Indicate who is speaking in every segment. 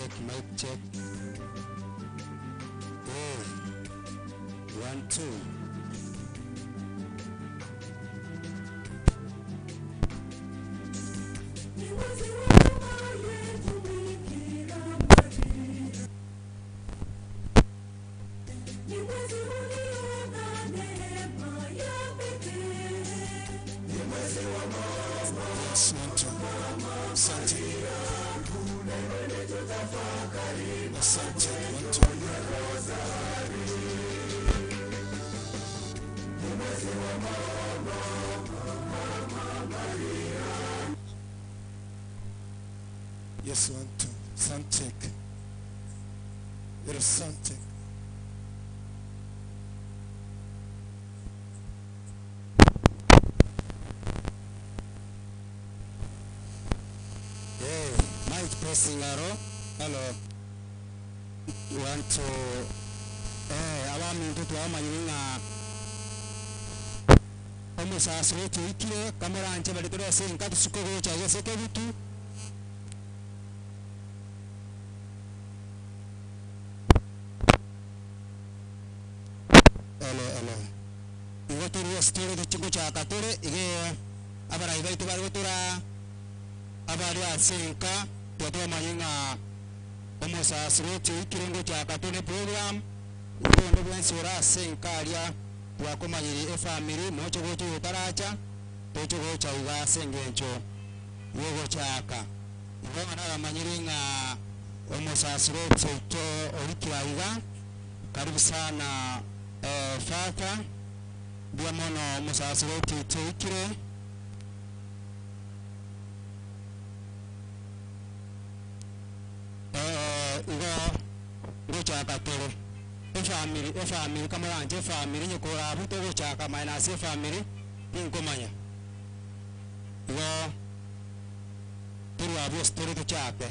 Speaker 1: mic check. Hey, 1 2. Yes, 1 2. Sound check. Little sound check. Hey, mic pressing arrow. Hello. 1 2. Abamintu twamanyinga omusasi wetuikire kamuranje bali turase nkatu sukogo cha yese kebitu. Igo turi story de chico cha katore ige abara iba itu bari tura abari asenka toto manyinga omusasi wetuikire cha katore program uko ndo bensura asenka alia wakomanyiri family mocho gocho utaracha tocho gocha uga sengencho yogo chaka igo manara manyiringa omusasi wetu orikiraiga karibu sana fata bia mono musasi wetu tuikire igo chaka toro family kamuranje family nyokora buto gochaka minus family inkomanya igo turu abo story to chake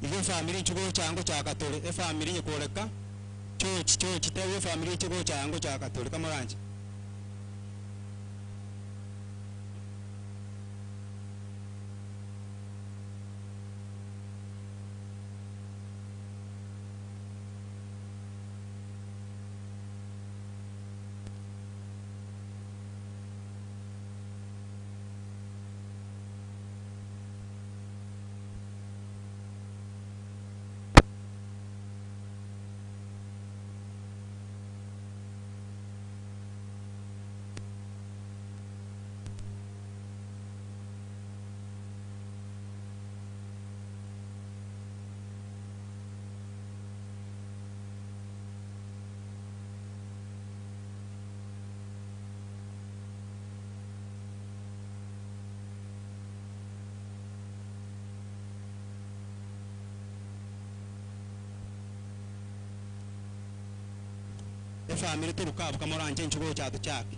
Speaker 1: igo family chigo chango cha katole family nyekoleka church tewe family chigo chango cha katole kamuranje family turukabu kamuranje nchugo cha tuchaki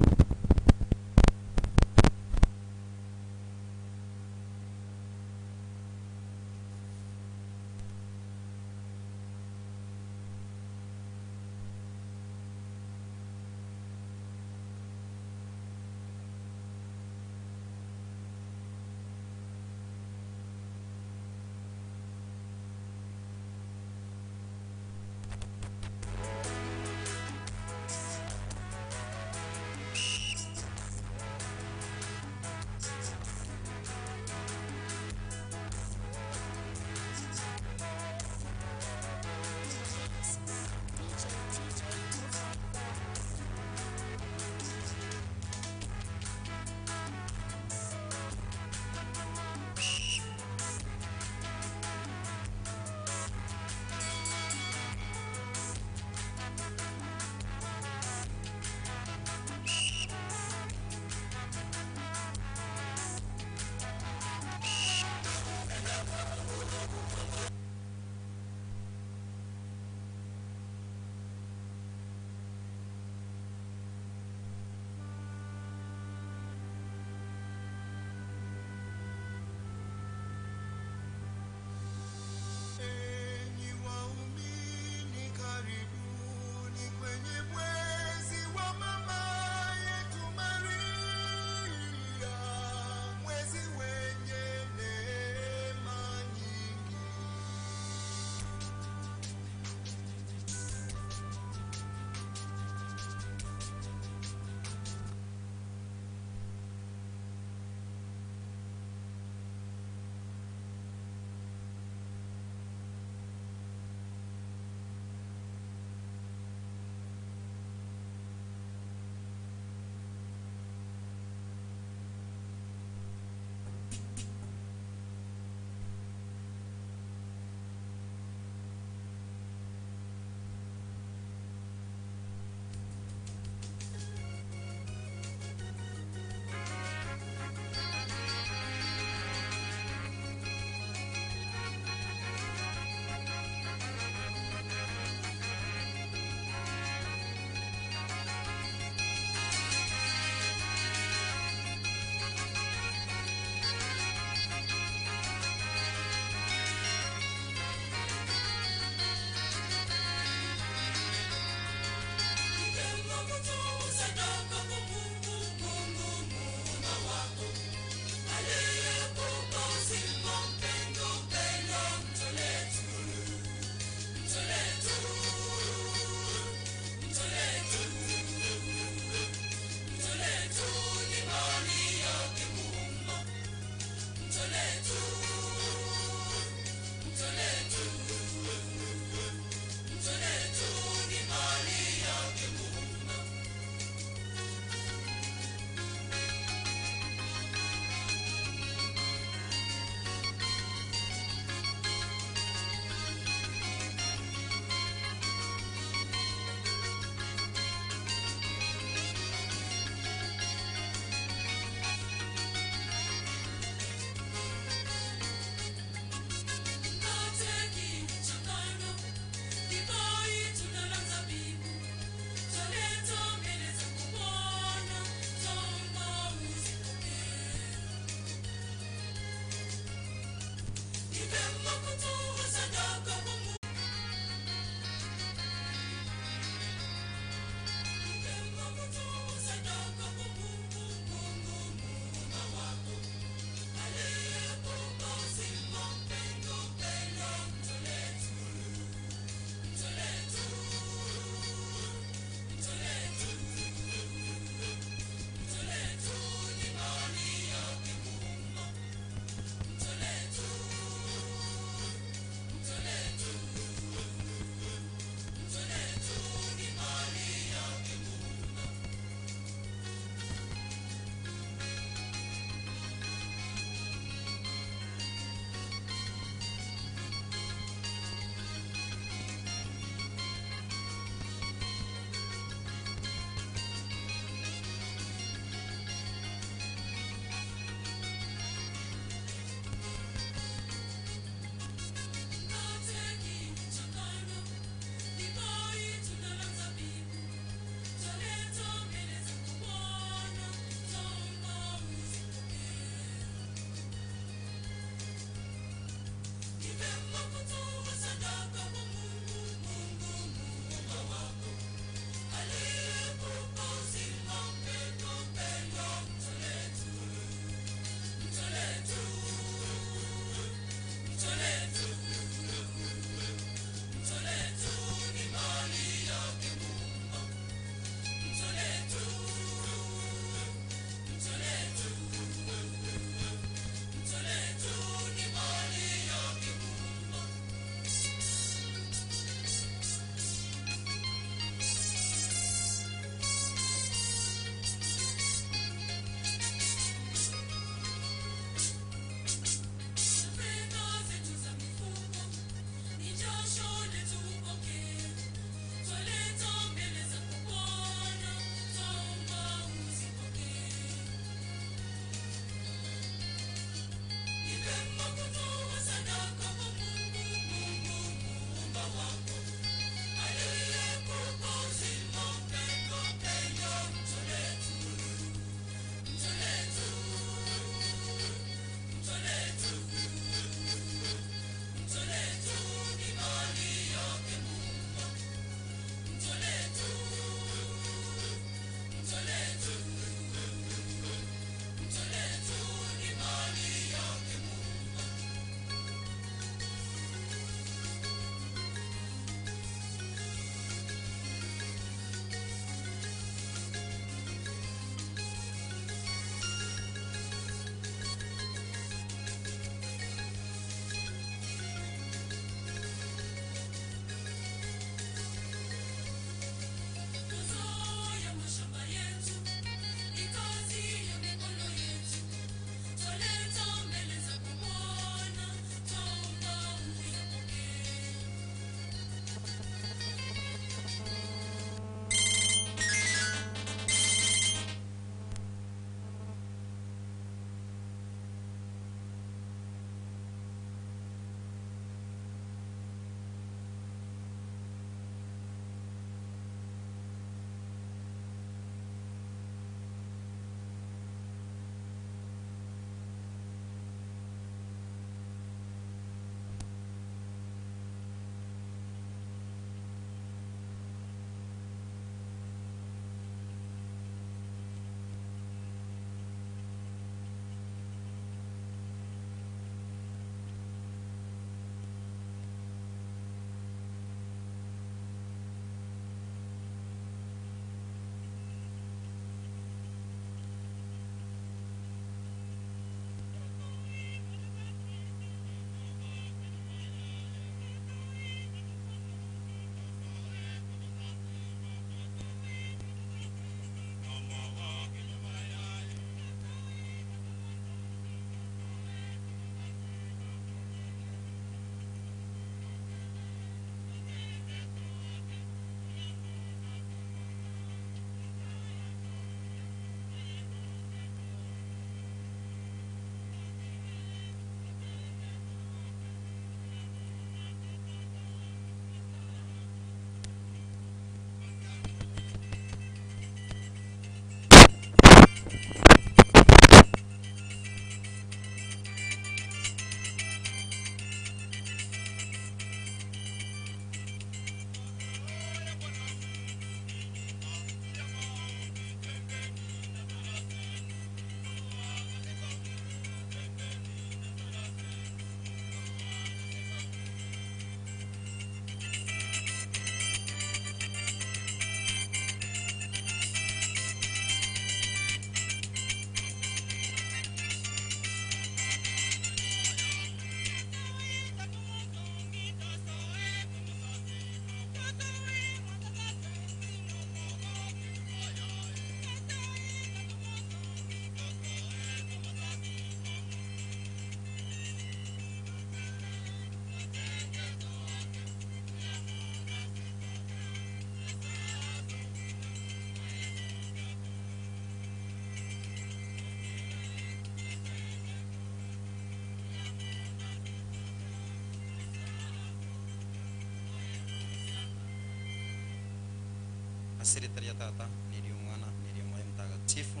Speaker 2: asiri taria tata nilio mwana nilio moyo mtakatifu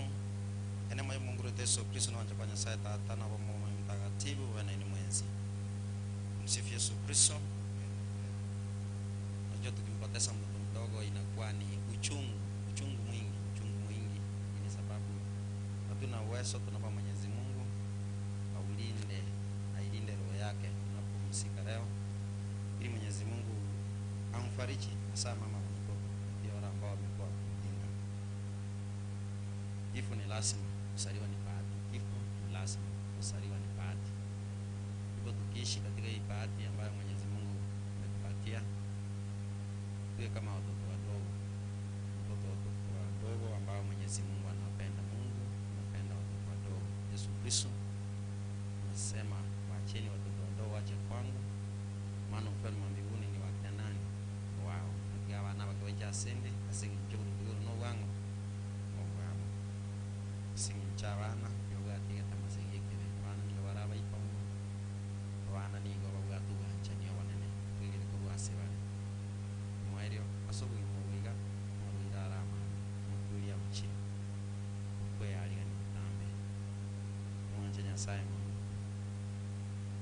Speaker 2: ene moyo Mungu wetu Yesu Kristo na wachapanya saya tata na moyo mtakatifu wana ni mwenzi. Msifu Yesu Kristo. Najua tukimpoteza mtoto mdogo inakuwa ni uchungu mwingi. Ni sababu hatuna uwezo, tunaomba Mwenyezi Mungu ailinde roho yake tunapumzika leo, ili Mwenyezi Mungu amfariji hasa mama mtoto ndio wale ambao wamekuwa kulinda. Kifo ni lazima, kusaliwa ni bahati. Kifo ni lazima, kusaliwa ni bahati. Hivyo tukiishi katika hii bahati ambayo Mwenyezi Mungu ametupatia, tuwe kama watoto wadogo ambao Mwenyezi Mungu anapenda. Mungu anapenda watoto wadogo. Yesu Kristo anasema waacheni watoto wadogo waje kwangu, maana ufalme wa mbinguni ni wa nani? Wao. Akiwa wana wakiwacha asende asingichukuru kuyo no wangu wao singinchabana yoga tiga tamasigi kile wana ni waraba ipongo wana ni go bagatu ganchani wanene kwili ko wasebane mwario asobu imuwiga mwirara amana mukulia muchi kwe ali gani tambe mwanje nyasaye mo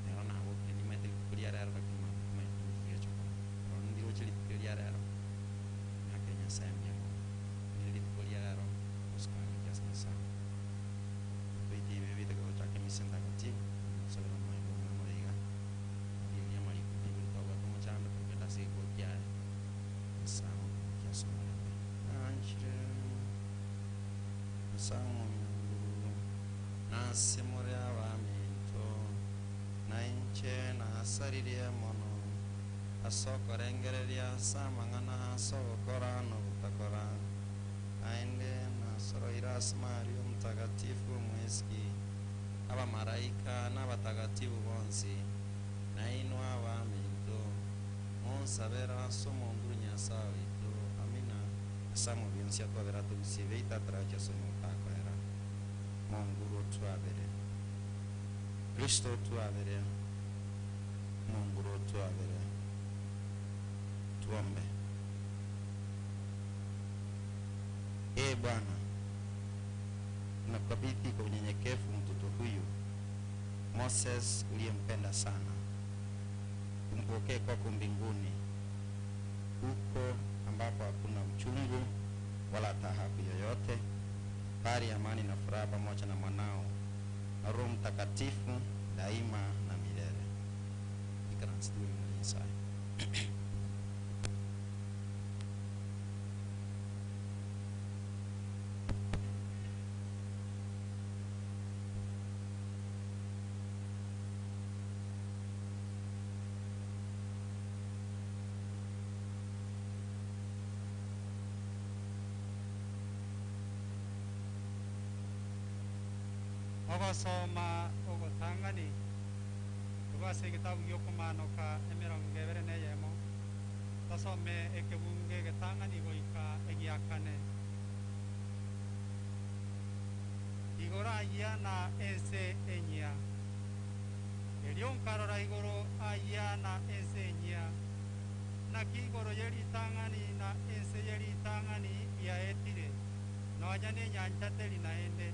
Speaker 2: neona abo ni mete kulia rara bakuma kuma kulia choko ndi ochili kulia rara nakenya sambia nili kulia rara uskani kiasi sana pedi bebe de ko chake misenda kati sabra mai ko na moriga ni ya mari ko ni to ba ko chamba ko kala se ko kya samu kya somo anche samu na semore avamento na inche na sariria mono asoko rengereria samangana sokora no utakora aende na soroiras Mario mtakatifu mweski aba maraika na batakatifu bonsi na inwa avamento monsabera somo ngurunya sawito amina samu bionsia twabera tusiveita tracha somo takwera Mungu tuabere Kristo tuabere Mungu tuabere. Tuombe. Bwana, nakabidhi kwa unyenyekevu mtoto huyu Moses uliyempenda sana. Umpokee kwako mbinguni, huko ambapo hakuna uchungu wala taabu yoyote, bali amani na furaha pamoja na mwanao na Roho Mtakatifu daima na milele. Ikanasturi Mwenyezi.
Speaker 3: Soma ogotangani tugase gitabu gyokumanuka emirongo ebere neyemo tasome ekebunge getangani goika egiakane igoro aya na ense enyia erionkarora igoro aya na ense enyia naki igoro yeritangani na ense yeritangani yaetire nonya nenyanja teri naende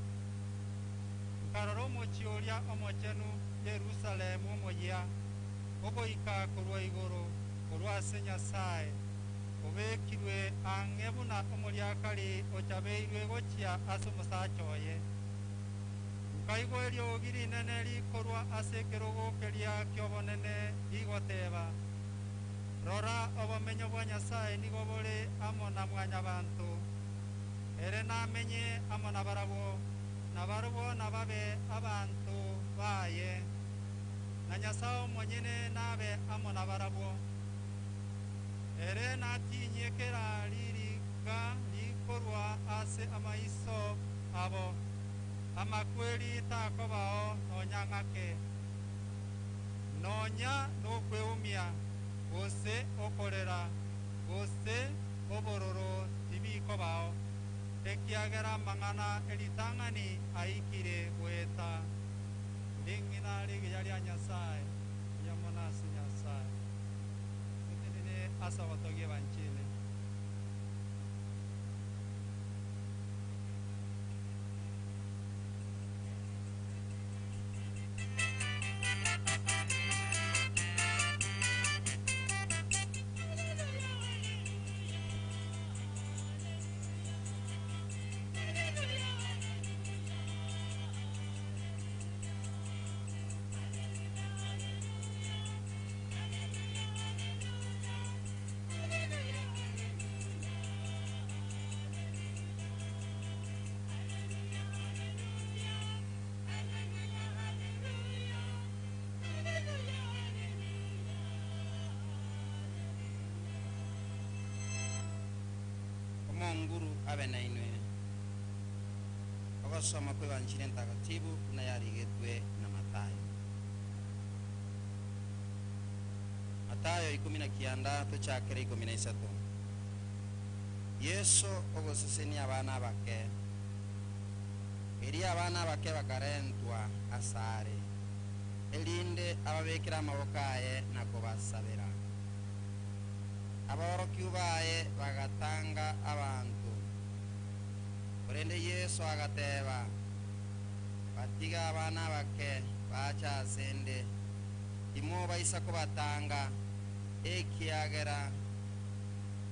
Speaker 3: karoro mochioria omochenu Yerusalemu omoyia ogoika korwa igoro korwa ase Nyasaye obekirwe ang'ebuna omoriakari ochabeirwe gochia ase omosacha oye nkaigo eriogi rinene rikorwa ase ekerogo keria kiobonene rigoteba rora obomenyo bwa Nyasaye nigo bore amo na mwanyabanto ere namenye amo na barabo nabarubo nababe abantu baye na Nyasaye omonyene nabe amo na barabo ere natinye kera lirika likorwa ase amaiso abo amakweri takobao nonyang'ake nonya nokweumia gose okorera gose obororo tibikobao ekiagera mang'ana eritang'ani aikire gweta ling'ina ligiya lia Nyasaye yamonasi Nyasaye etenene asa batogie banchile
Speaker 2: abe na inwe ogasoma kwe banjire ntakatifu na yarigetwe na Mathayo. Mathayo 19 tuchakire 13. Yesu ogosesenia abana bake eri abana bake bakarentwa asare elinde ababekera amaboko aye nakobasabira aborokiu baye bagatanga abantu orende Yesu agateba batiga abana bake bachasende imo baisa kubatanga ekiagera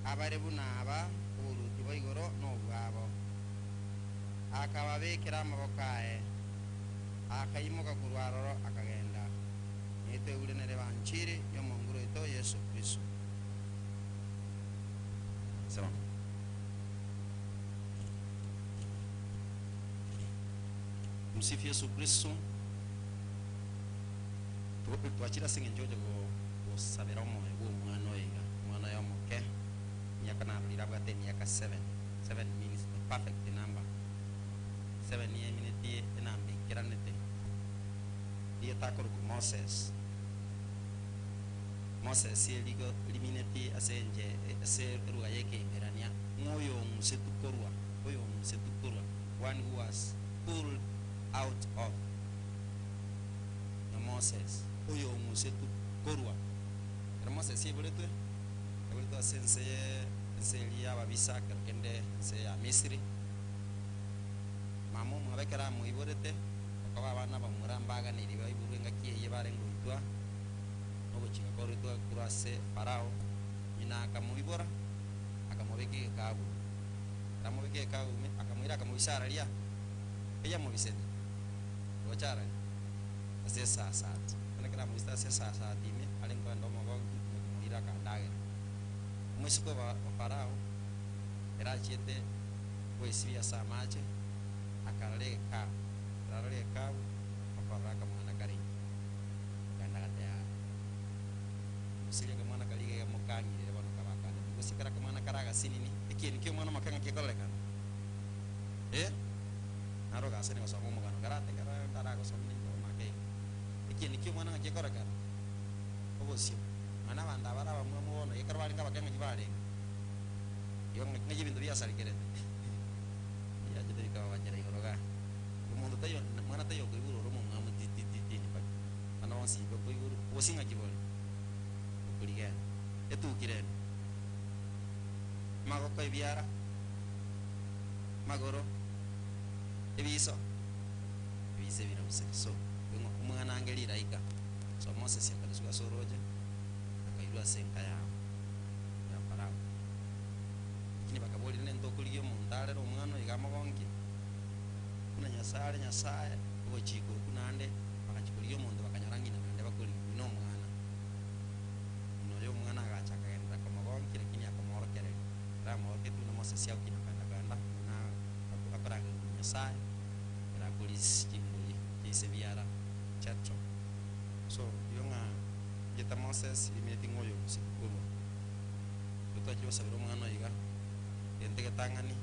Speaker 2: abari bunaba uruti boigoro n'obwabo akababekera amaboko aye akayimuka kurwaroro akagenda nitwegurenere banchiri yo munguru ito Yesu Kristo. Sema msifu Yesu Kristo. Twachira singe njojo gusabira omoyo gw'omwana oiga omwana yomoke myaka narurira bwate myaka 7 means the perfect number 7 ye minute enambe kiranete die takoro ku Moses eligo liminete asenje ase ruwa yake imerania moyo musetukorwa one who was pulled out of Moses oyo musetu korwa era Moses yebuletwe asense elia babisa kende se ya Misri mamu mwabekera mu iborete bakaba abana bamurambaga niriba iburenga kiye barengo itwa obuchinga koritwa kurase Farao nyina akamubibora akamubeke kabu akamubeke kabu akamwira akamubishara lia eya mubisete bochara ase sasa anakira mubista ase sasa dime alengo ndo mogongi kumira kandage musiko ba Farao era chete kwesibia samache akaleka rareka akaraka mwana kari kanda katea musilia kama kaliga ya mukangi ile bana kabakana musikara kama karaga sinini ikini kyo mwana makanga kikoleka naroga asene wasomo mugano karate karaga somni make ikini kyo mwana kikoleka obosio mana banda bara bamwe mubona yekarwali ngabakanga kibale yo ngiye bintu bya sarikirete ya jide ka wajira igoroga umuntu tayo mwana tayo ko iburo romo ngamu titi ni pa ana wansi ko iburo wosinga kibole kuliga etu kirene mago ko ibiara magoro ebiso bise bina useso umwana angeli raika so Moses yakaduswa soroje akairwa senka ya Farao kini bakaboli nento kuliyo montare umwana igamogongi kuna nyasaye ubo chiko kunande bakachikuliyo mondo bakanyarangi nande bakoli no mwana no yo mwana agachaka genda kamogongi lakini akamorokere ramo ketu na Moses yao kinakanda na akaraga nyasaye era kulis kimbuli kise biara chacho so yonga yeta Moses imeti ngoyo sikuru tutachiwa sabiro mwana iga yente tangani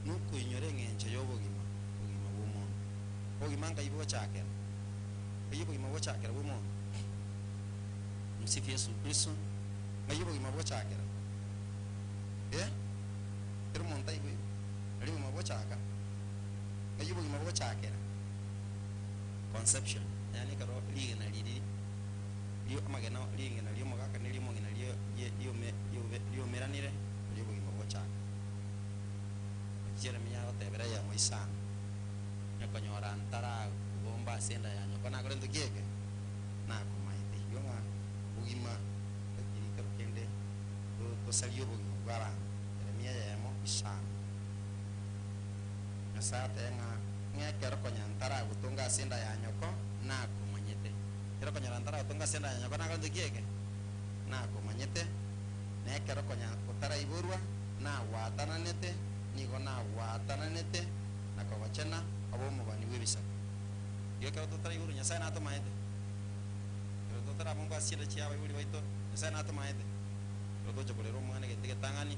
Speaker 2: nuko inyore ngenche yobogima bw'umuntu bogima ngayibo chakera ayibo bogima bwo chakera bw'umuntu musifu Yesu Kristo ngayibo bogima bwo chakera ero monta ibo ari bogima bwo chaka ngayibo bogima bwo chakera conception yani karo liga na lidi liyo amagena liga na liyo mogaka ni liyo mogena liyo meranire liyo bogima bwo chaka Jeremia otebera ya moisana nyakonyora ntara bomba senda ya nyakona gorendo kieke na kumaite yonga bugima ekirika kende to saliyo bugima bwara Jeremia ya mo isana nasate ngekero konya ntara gutunga senda ya nyoko na kumanyete kero konya ntara gutunga senda ya nyoko na gorendo kieke na kumanyete nekero konya utara iburwa na watananete nigo na watananete na kawachana abo mubani webisa yeka totara yuru nyasa na tomaete totara mungu asira chiaba yuri baito nyasa na tomaete rodo chokolero mwana que tangani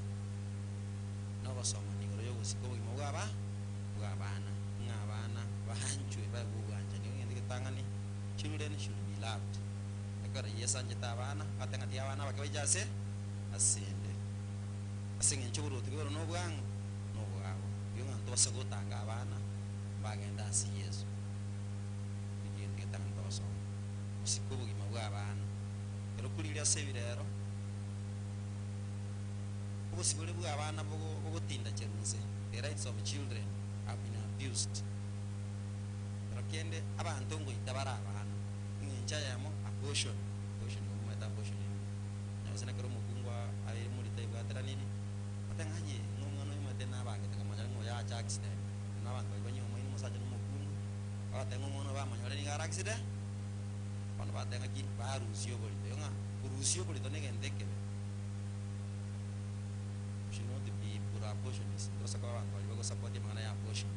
Speaker 2: no basoma nigoro yo gusiko bugima bw'abana ng'abana bahanjwe bagubwanja niyo ngende gitangani children should be loved akara yesanjeta abana atangati abana bakabijase asende asinge nchuburu tigoro no bwangu no bwabo yo nganto basagotanga abana bagenda asi Yesu igende gitanga basoma musiko bugima bw'abana ero kulira sebirero ubusibule bw'abana bugutinda cheruze the rights of children have been abused pero kende abantu ngo itabara abana nginja yamo abortion no mata abortion nyawasana kero mukungwa ari muri taiba atranini atanganye ngomwana imate nabange takamanya ngo ya accident nabantu banyo mo musaje no mukungu abatengo ngono bamanyore ni accident bano batenga ki barusio boli yonga urusio boli to negendeke abortionist ndosa kwa abantu bali bagosupport imana ya abortion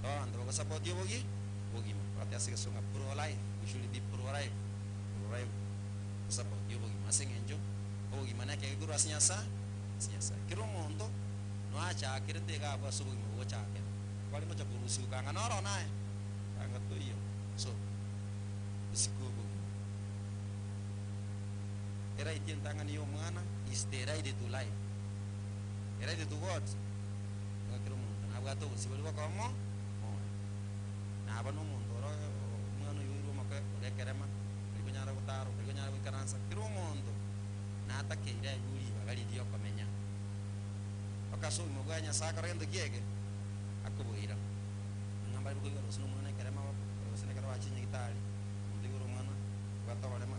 Speaker 2: abantu bagosupport bogima ati asike songa pro life we should be pro life support bogima asengenjo bogima nake guru asinyasa kiro mondo no acha kirete ga aba subu mo cha ke kwali mo cha kurusi ukanga noro nae anga to iyo so isikubu era itentanga ni yo mwana is the right to life. Era de tu God. No quiero mundo. Na gato si vuelvo como. Na ba no mundo ro mano yuro maka le kerema. Liko nyara gutaro, liko nyara wikaransa. Quiero mundo. Na atake ira yuri bagali dio komenya. Okaso mo ganya saka rendo kiege. Akubuira. Ngamba liko yoro sino mwana kerema wa sene kara wachi nyitali. Mundo ro mwana gato walema.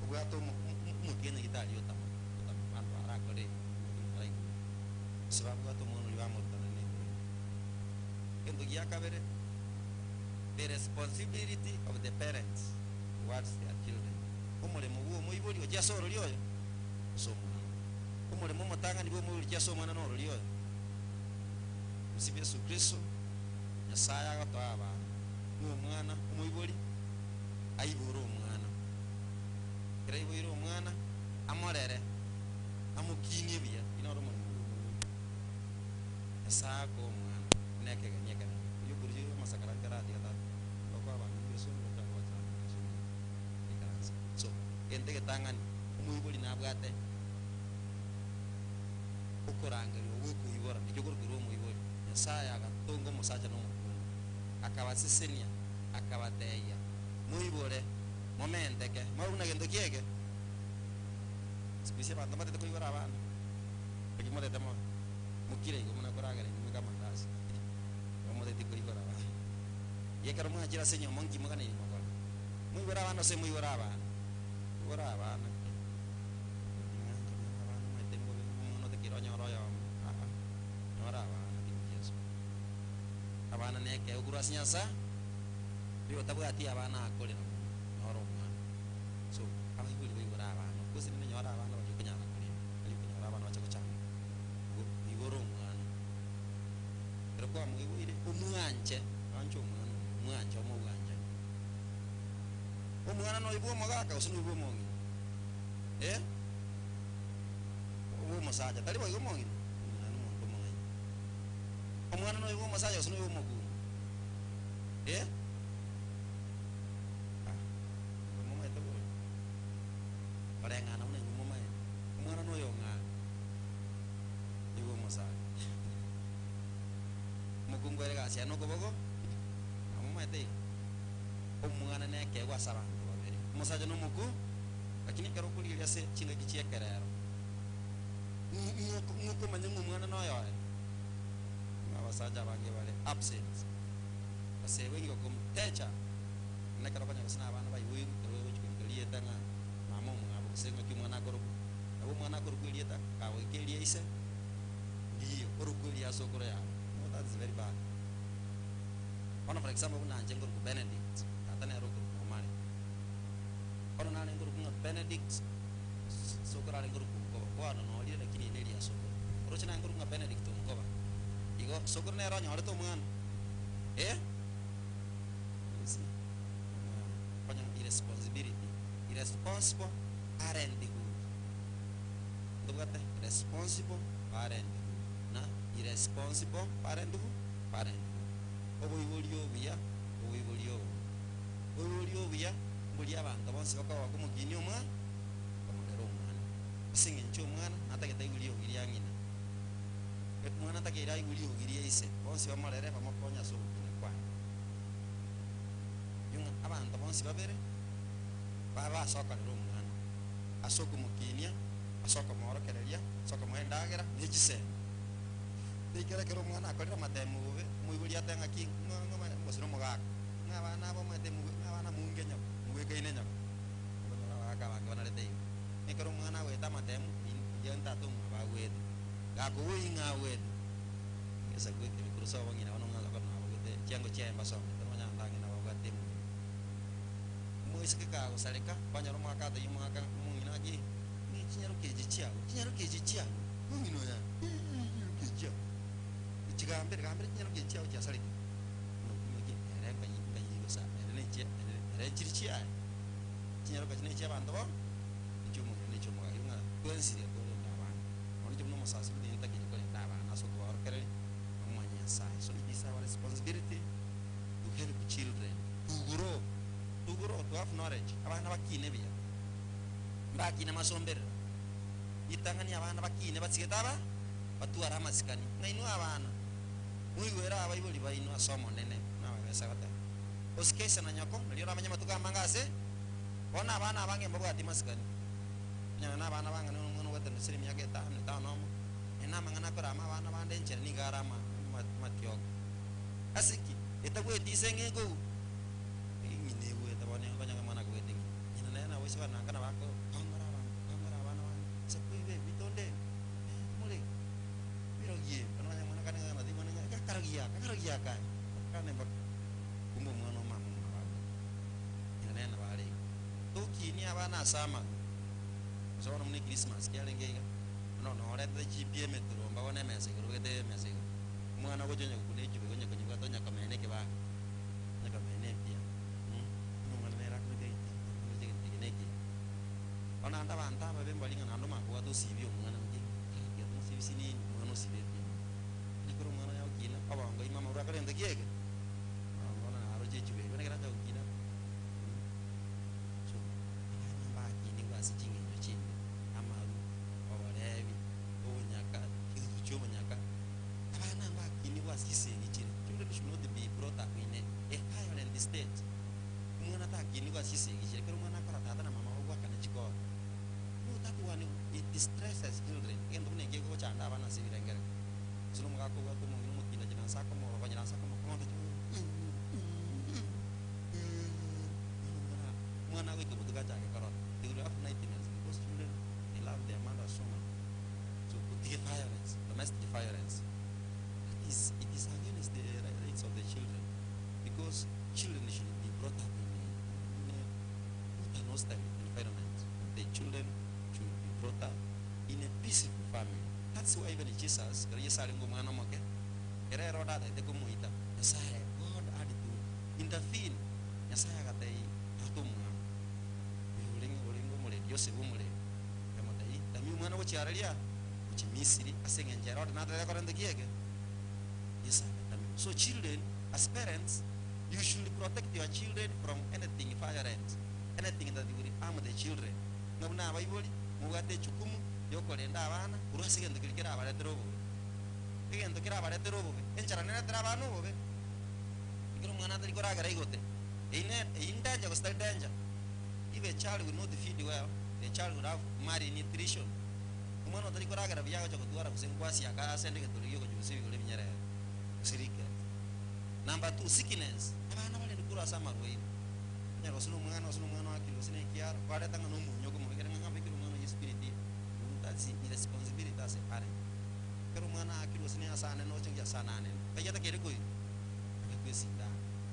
Speaker 2: Ugato mu tiene gitali yo tamo. Tamo ara kore. Sababu watu mwana liwamo tanani kendo yakabere the responsibility of the parents towards their children umule muguo muibuli ojasoro lyoyo somo umule mumotanga nibo muibuli jasoma na noro lyoyo Yesu Kristo Yesaya gataba umwana umuibuli aiburu umwana kira iburu umwana amorere amukinye biya inoro sako mwana neke ganyeka yo burje masakara kara dia ta lokwa ba ni so lo ta wacha so ente ketangan umuibuli na bwate ukoranga yo wuku ibora ni jogor guru umuibuli Yesaya gatongo musacha no akabasisenia akabateya muibole momente ke mauna gendo kiege specie ba tamate ko ibora bana pekimo de tamo mukire ngo muna koragara ni kama ndasi vamos de tiko ibara ba ye karo mwa jira senyo mongi magana ni makora muy ibara no se muy ibara ba na me tengo no te quiero nyoro yo no ra ba na ti Yesu abana ne ke uguru asinyasa biyo tabu ati abana akole no ro mwa so aba ibuli ibara ba no kusi ni nyora ba no jukenya na kuli ali kunyora ba no chako chako kwa muibwire umwanje ancho umwanje omuganje umwana no ibo mogaka usunu ibo mongi ubu masaja tali bo ibo mongi nanu muntu mongi umwana no ibo masaja usunu ibo mogu mama itu barengana una mama umwana no yonga ibo masaja mukungwere gasi ano koboko amumete omwana neke gwasaba babere musaje no muku lakini karo kulira se chinga kichie kerero nuko manyengo mwana no yo abasaja bange bale absent ase wengi ko kumtecha nakaro kanya kusina abana bayiwe karo chikuliye tanga mama umwana busenga kimwana koro abo mwana koro kulieta kawe kelie ise ndiyo koro kulia sokoro ya that's very bad. Ono for example una njengor ku Benedict atane ro ku Omari ono na ngor ku Benedict sokora ngor ku ko ano no ali lakini ile ya sokora ro chana ngor ku Benedict ko ba igo sokora ne ro nyore to mwan panyang irresponsible parent good. Responsible parent. na irresponsible parent obuibulio buya obuibulio buya mbuli abantu bonse bakawa kumugini omwana bamulera omwana asinga encho omwana natageta igulio giria ngina mwana tagira igulio giria ise bonse bamulere bamukonya sobukine kwa yunga abantu bonse babere baba asokorera omwana asoka mukinia asoka mworokereria asoka mwendagera negisene nikerekera omwana akorera matemu bube muibuli atenga ki ngosiro mugaka ngabana abo matemu ngabana mungenya mwekaine nyako baka bange banarete nikero omwana weta matemu yenta tomu bagwete gako winga wetu esa gwete mikruso bangina banonga lakona bagwete cyango cyemba so tamanya ndangi na bagwete mwese ka usaleka banyaro mwaka ta yumwaka mungina gi ni kinyaro keji chia mungino ya keji ikigambere kinyaro keji chia cya salika no kumike erenga yinga yigosa erenje erenjiri chia kinyaro kajine chia bando bo icyumu yunga kwensire ko ndabana oni cyo no musasi ndi ntakije ko ndabana so to orkere amanya sai so it is our responsibility to help children to grow to have knowledge abana bakine biya bakine masombere itangani abana bakine batsigeta batuara amasikani ngainu abana muigwera abayibuli baino asomo nene nababesa bata osikesa na nyako nalio amanya matuka mangase bona abana abange mbabwati masikani nyana abana bangana ngono wete nsiri myake ta nomo ena mangana kora abana bande nche ni garama matyo asiki etagwe disenge go ingine we tabone banya mwana gwete ina nena wese bana kana bako kamara abana sekwe bitonde mule biro ye bana mwana kana ngana di mwana karagia kana bak kumbo mwana mama ina nena bale toki ni abana sama so no mni Christmas kyalengega no ore the GPM metro mbabone message rugete message mwana gojonya kune jibe gonya kanyuga tonya kamene ke ba nyaka mene pia no mwana mera kune ke ona anda banta babe mbalinga nando makwa to sibio mwana ngi ya to sibi sini mwana sibi ni kuro mwana ya kila aba ngai mama ura kale ndegege mwana aro je jibe bene kara ta kila so ba kini wa sijingi chini amaru obarebi onyaka kizu nyaka abana ba kini wa siseni chini children should not be brought up in a violent state mwana ta kini wa siseni chini kero mwana kara tata na mama wa kana chiko no that one it distresses children endo ne ke ko chanda abana sibirengere suno mga ko wa ko mo mutila jina sako mo ba jina sako mo ko to mwana we ke butuga ja ke karo they will have nightmares because children they love their mother so much so the violence domestic violence it is against the rights of the children because children should be brought up in an hostile environment. The children should be brought up in a peaceful family. That's why even Jesus God had to intervene. Yesaya katai atumwa ulingo mule Joseph mule kamatai tami mwana wachiaralia uchimisiri asenga njera na tele korende kiege. Yes, so children, as parents, you should protect your children from anything violent, anything that will harm the children. Ngabuna abayiboli mugate chukumu yokolenda abana urasige ndikirikira abaretero bo. Igendo kira abaretero bo. Enchara nene trabano bo. Ikiro mwana tari koragara igote. In danger was still danger. If a child will not feed well, the child will have malnutrition. Umano tari koragara biyaga chokutuara kusengwasi akara sende keturiyo kujusibi kule binyere. Number 2, sickness. Abana bale ndikura sama rwei. Nyaro sunu mwana akilo sine kiara. Kwade tanga no munyo ko mugere ngamba kilo mwana spirit. That's irresponsibility as a parent. Pero mwana akilo sine asana no chenja sana ane. Kayata kere koi. Akakwesind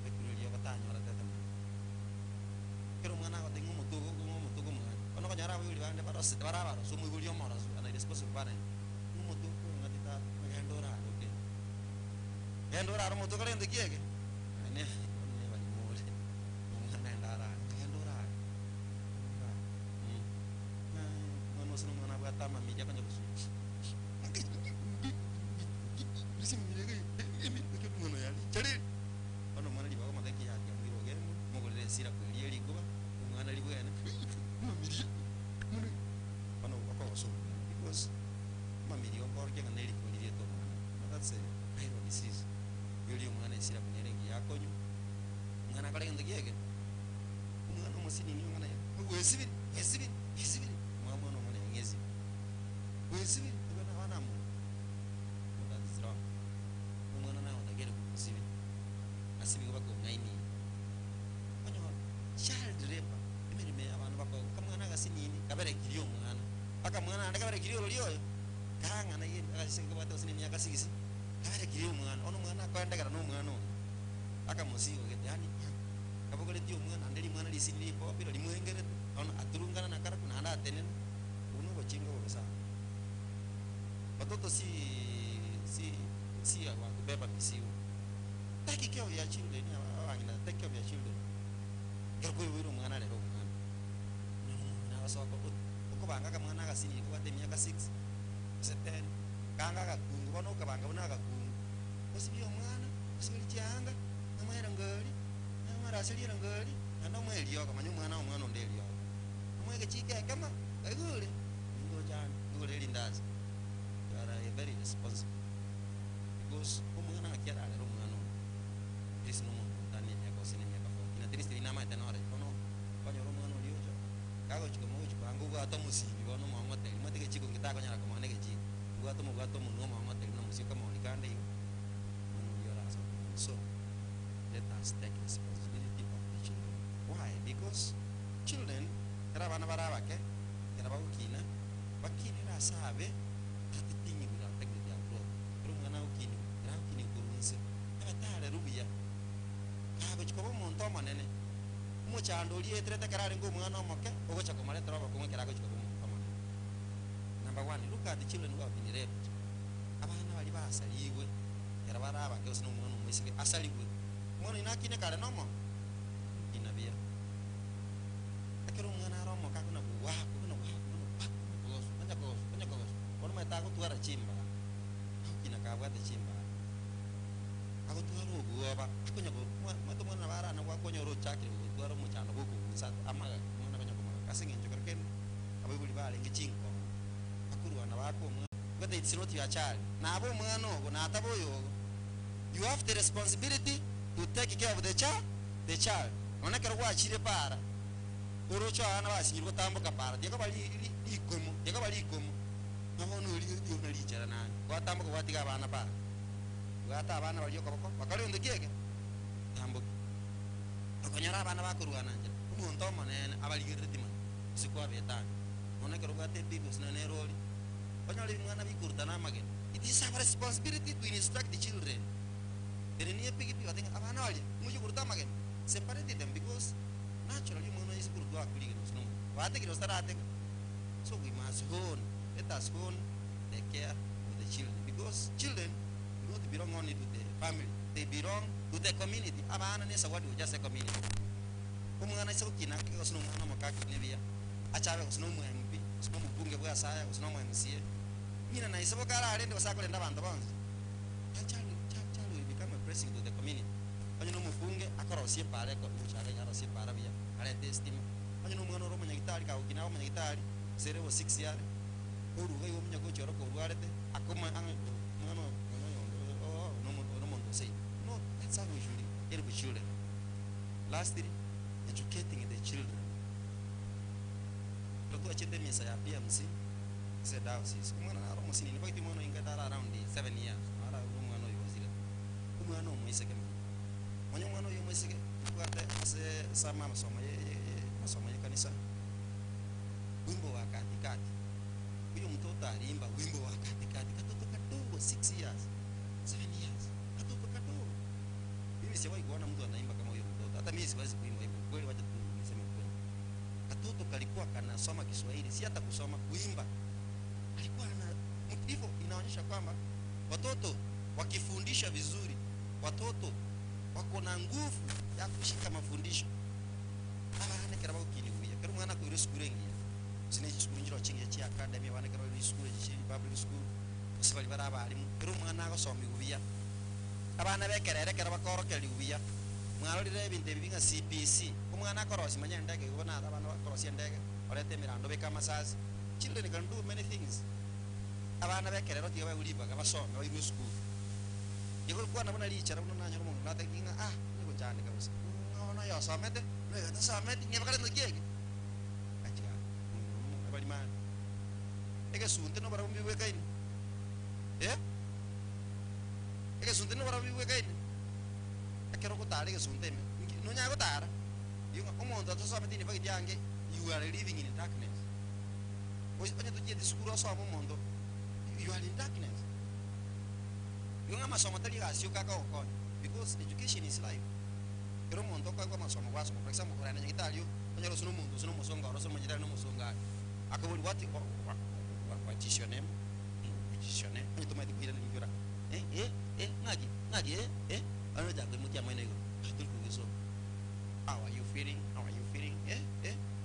Speaker 2: bekiro liyo katanyora tata. Pero mwana ko tengo mutugo mwana. Ono ko nyara buli bande baro barabara so muy buli mora so ana irresponsible parent. Mutugo ngatita magendora. Endora armo to kare ndikiege ne bani mole mwana ndara endora no no sino mwana bata mami ya kanya kusu
Speaker 4: Birisi mirege emi ke mwana yali. Chale. Bano mwana liba ko mataki ya ngiro gemu. Mogolere sira ko liye likuba. Mwana libo yana. Mamiri. Mwana. Bano bako so. Because mamiri okor ke kaneli ko liye to mwana. That's a viral disease. Yoli mwana sira ko nyere yako nyu. Mwana kale ngende yeke. Mwana musini ni mwana ya. Wesibiri. Mama no mwana ngezi. Wesibiri bana wana mu. That is wrong. Mwana na utagere kusibiri. Asibi ko bako ngaini. Banyo child rape. Imeni me abantu bako kamwana gasini ni kabere kiriyo mwana. Aka mwana anda kabere kiriyo liyo. Kanga na yini akasike bato sini myaka 6. Kabere kiriyo mwana. Ono mwana kwenda kana no mwana. Aka musigo gete yani. Kabogole dio mwana andeli mwana lisini po pilo limuengere. Ono aturungana na kara kuna anda tenen. Uno bochinga bobesa. Watoto si wa kubeba misiu. Take care of your children. Take care of your children. Kerko wiru mwana lero mwana. Na waso ko banga ka mwana gasini ko bate miaka 6. 7. Kanga ka kungu bono ka banga bona ka kungu. Osibiyo mwana, osibili changa, na mwana ngoli, na mwana asili ngoli, na ndo mweli yoko manyu mwana ndeli yoko. Mweke chike kama agule. Ngo jana, ngule lindazi. You are very responsible. Because umwana akiara lero mwana. This no mo tani ya ko sini ya ka fo. Ina triste ina ma tenore. Kono banyo ro mwana liojo. Kago chiko mo chiko angu ga to musibi bono mo ngote. Mo te chiko ngita ko nyara ko mane ke chi. Ga to mo no mo ngote na musika mo likande. So let us take responsibility of the children. Why? Because children kera bana baraba ke kera bakina bakini na sabe ati tingi bila tekni ya bro. Pero mwana ukini kera ukini kurunse. Aba tare rubiya. Kago chiko mo nto manene. Mo chando li etrete kera ngo mwana moke ogo chako male troba ko kera go chiko mo nto manene. Number 1, look at the children who have been raped. Abana bali basaliwe. Kera baraba ke osino mwana mwesike asaliwe. Mwana inakine kare nomo. Inabia. Akero mwana romo kakuna buwa, kuna gozo. Ono meta ko tuara chimba. Kina kabwa te chimba. Ako tuara oguoba. Kunya go mato mwana bara na kwa konyo ro chakire go tuara mo chano go kunsa amaga mwana kanya ko kasinge njokerken. Abuli bale ngichinko. Akuru wana bako mwana. Whether it's not your child. Na abo mwana ogo na atabo yogo. You have the responsibility to take care of the child. Ona kero kwa chire para. Orocho ana basingirwa tambuka para. Deka bali ikomo. Nahono uri unalichara nani. Kwa tambuka watiga bana para. Wata abana bali yoko bakari ondekege. Tambuka. Akonyara abana bakurwana nje. Umuntu monene abali girtima. Sikwa betani. Ona kero kwa te bibos na neroli. Banyali mwana bikurta na magen. It is our responsibility to instruct the children. There ni pigi pigi ating abana wali. Muju kurta magen. Separate them because naturally mwana is kurta akuli no. Wate kiro starate. So we must let us take care of the children because children do not belong only to the family. They belong to the community. Abana ni sawadi just a community. Kumwana iso kina kiko sino mwana makaki nevia. Achawe usino mu MP, usino mu bunge bwa saya, usino mu MCA. Nina na isabo kara arende wasako lenda bantu banzi. Child will become a blessing to the community. Banyo no mufunge akora osie pare ko uchare nyara osie para bia. Ale testima. Banyo no mwana romo nyagitari ka ukina romo nyagitari. Sere wo 6 yare. Oru ga yo mnyago choro ko ruarete. Akoma ang mwana no mondo say. No, that's how we should help the children. Lastly, educating the children. Lotu achende misa ya PMC. Said houses. Mwana romo sini ni bakiti mwana ingata around 7 years. Ara mwana yo zile. Mwana mwise kama. Mwana yo mwise ke kwate ase sama masomo ye kanisa. Wimbo wa katikati. Huyo mtoto alimba wimbo wa katikati. Katoto kadogo 6 years. 7 years. Katoto kadogo. Mimi siwahi kuona mtu anaimba kama huyo mtoto. Hata mimi siwezi kuimba hivyo. Kweli wacha tu niseme kweli. Katoto kalikuwa kanasoma Kiswahili, si hata kusoma, kuimba. Alikuwa na hivyo inaonyesha kwamba watoto wakifundisha vizuri, watoto wako na nguvu ya kushika mafundisho. Abana kera bakinibuya. Kero mwana ko iri school ngiya. Sine school njiro chinge chi academy abana kero iri school chi public school. ase bari bara abarimu kero omwana agosoma buya abana bekerere kero bakorokeri buya mwarorire ebintu ebi nga CPC omwana akorosi manya endege ubona abana bakorosi endege orete emirando beka amasasi. Children can do many things. Abana bekerero tiyo bagulibaga basome bayimu school yego kwana bana lichara bana nanyoro mungu natekinga niko cyane kabisa no yosomete no yatasomete nyabakare nogege achiga abali man ege sunte no barumbi wekaini ege sunte no barumbi wekaini akero kutale ege sunte no nyago tara yunga omonto atosomete ni bagiti yange you are living in darkness. Oye tujye disukuru asoma omonto you are in darkness. Yung masomo tali gasyo kakao because education is life. Pero monto ko masomo kwa somo. For example, kung ano yung Italyo, kanya suno mundo, suno musonga, suno manjira no musonga. Ako will what is your name? What is your name? Ano to may dikuira ni yura. Ngagi. Ano jago mo tiya may nego. Tul ko so. How are you feeling? How are you feeling?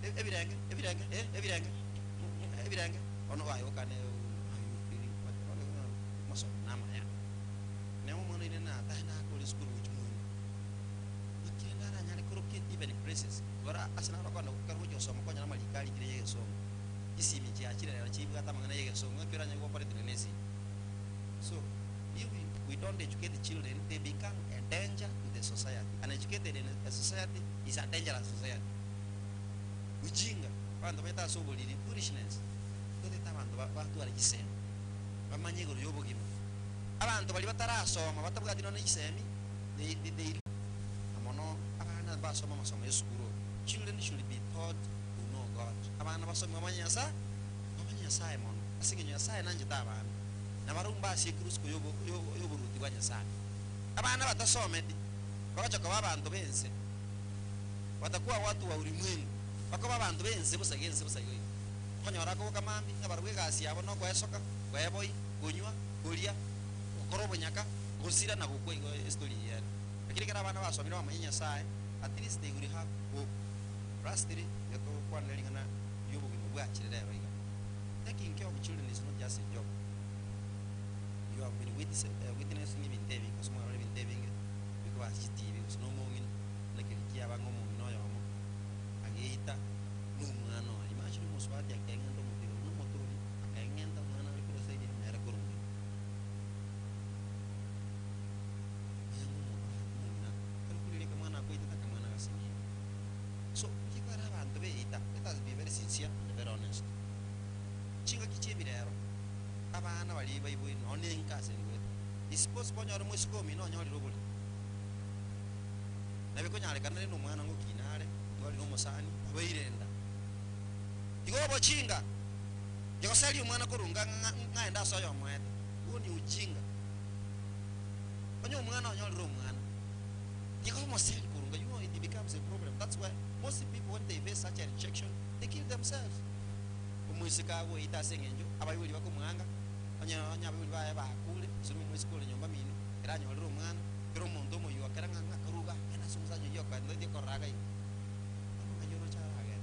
Speaker 4: Everything. Ono ayo kane so nama ya nemo mono ine na ta na ko school which moon ikenda na nyane ko ke even places gora asana ro kono karo jo so mo konya mali kali kire ye so isi mi ya chira ya chibi kata mangana ye so ngakira nyango pare trenesi. So if we don't educate the children, they become a danger to the society. Uneducated in a society is a dangerous society. Ujinga quando meta so boliri foolishness to the tamando ba tu ari sen bamanye goro yobo gimo abantu bali batarasoma batavuga ati none isemi they amono abana basoma masomo yesukuru. Children should be taught to know God. Abana basoma manyasa mono asingenyo yasa nanje tabana na barumba sikrusko yobo ruti banyasa abana batasome ndi bakachoka babantu bense watakuwa watu wa ulimwengu bako babantu bense busagense konyora ko kamambi ngabarwe gasi yabo no kwesoka kweboyi kunywa kulia ukorobonyaka gusira na gukwe story yani lakini kana abana basomira bamanya sae at least they will have hope. Rastri yato kwandelinga na yobo gimu bwachirira yoiga. Taking care of children is not just a job. You have been witnessing even David because more even David because TV was no more in like kia bango mo no yamo agita no mano imagine mo swati akenga ndo mutiro no motori akenga ndo mano ko sai di mera kurungi yamo mo na pero kuli ka mana ko ita ka mana kasini. So kikara bantu be ita let us be very sincere and very honest. Chinga kichebirero abana bali bayibo no nenkase niwe ispose bonyoro mo sikomi no nyori robuli nabe ko nyale kanale no mwana ngo kinale twali no musani abairenda igobo chinga yosali umwana kurunga ngaenda soyo mwete uwo ni ujinga onyo mwana onyoli ro mwana yiko mo sel kurunga you know it becomes a problem. That's why most people when they face such a rejection they kill themselves. Umusika go ita sengenjo abayuli bako mwanga anya bayuli bae bakule suru mu school nyomba mino era nyoli ro mwana pero mondo mo yo akaranga ngakaruga ena sumusaje yo ka ndete koraga yi ayoro charaga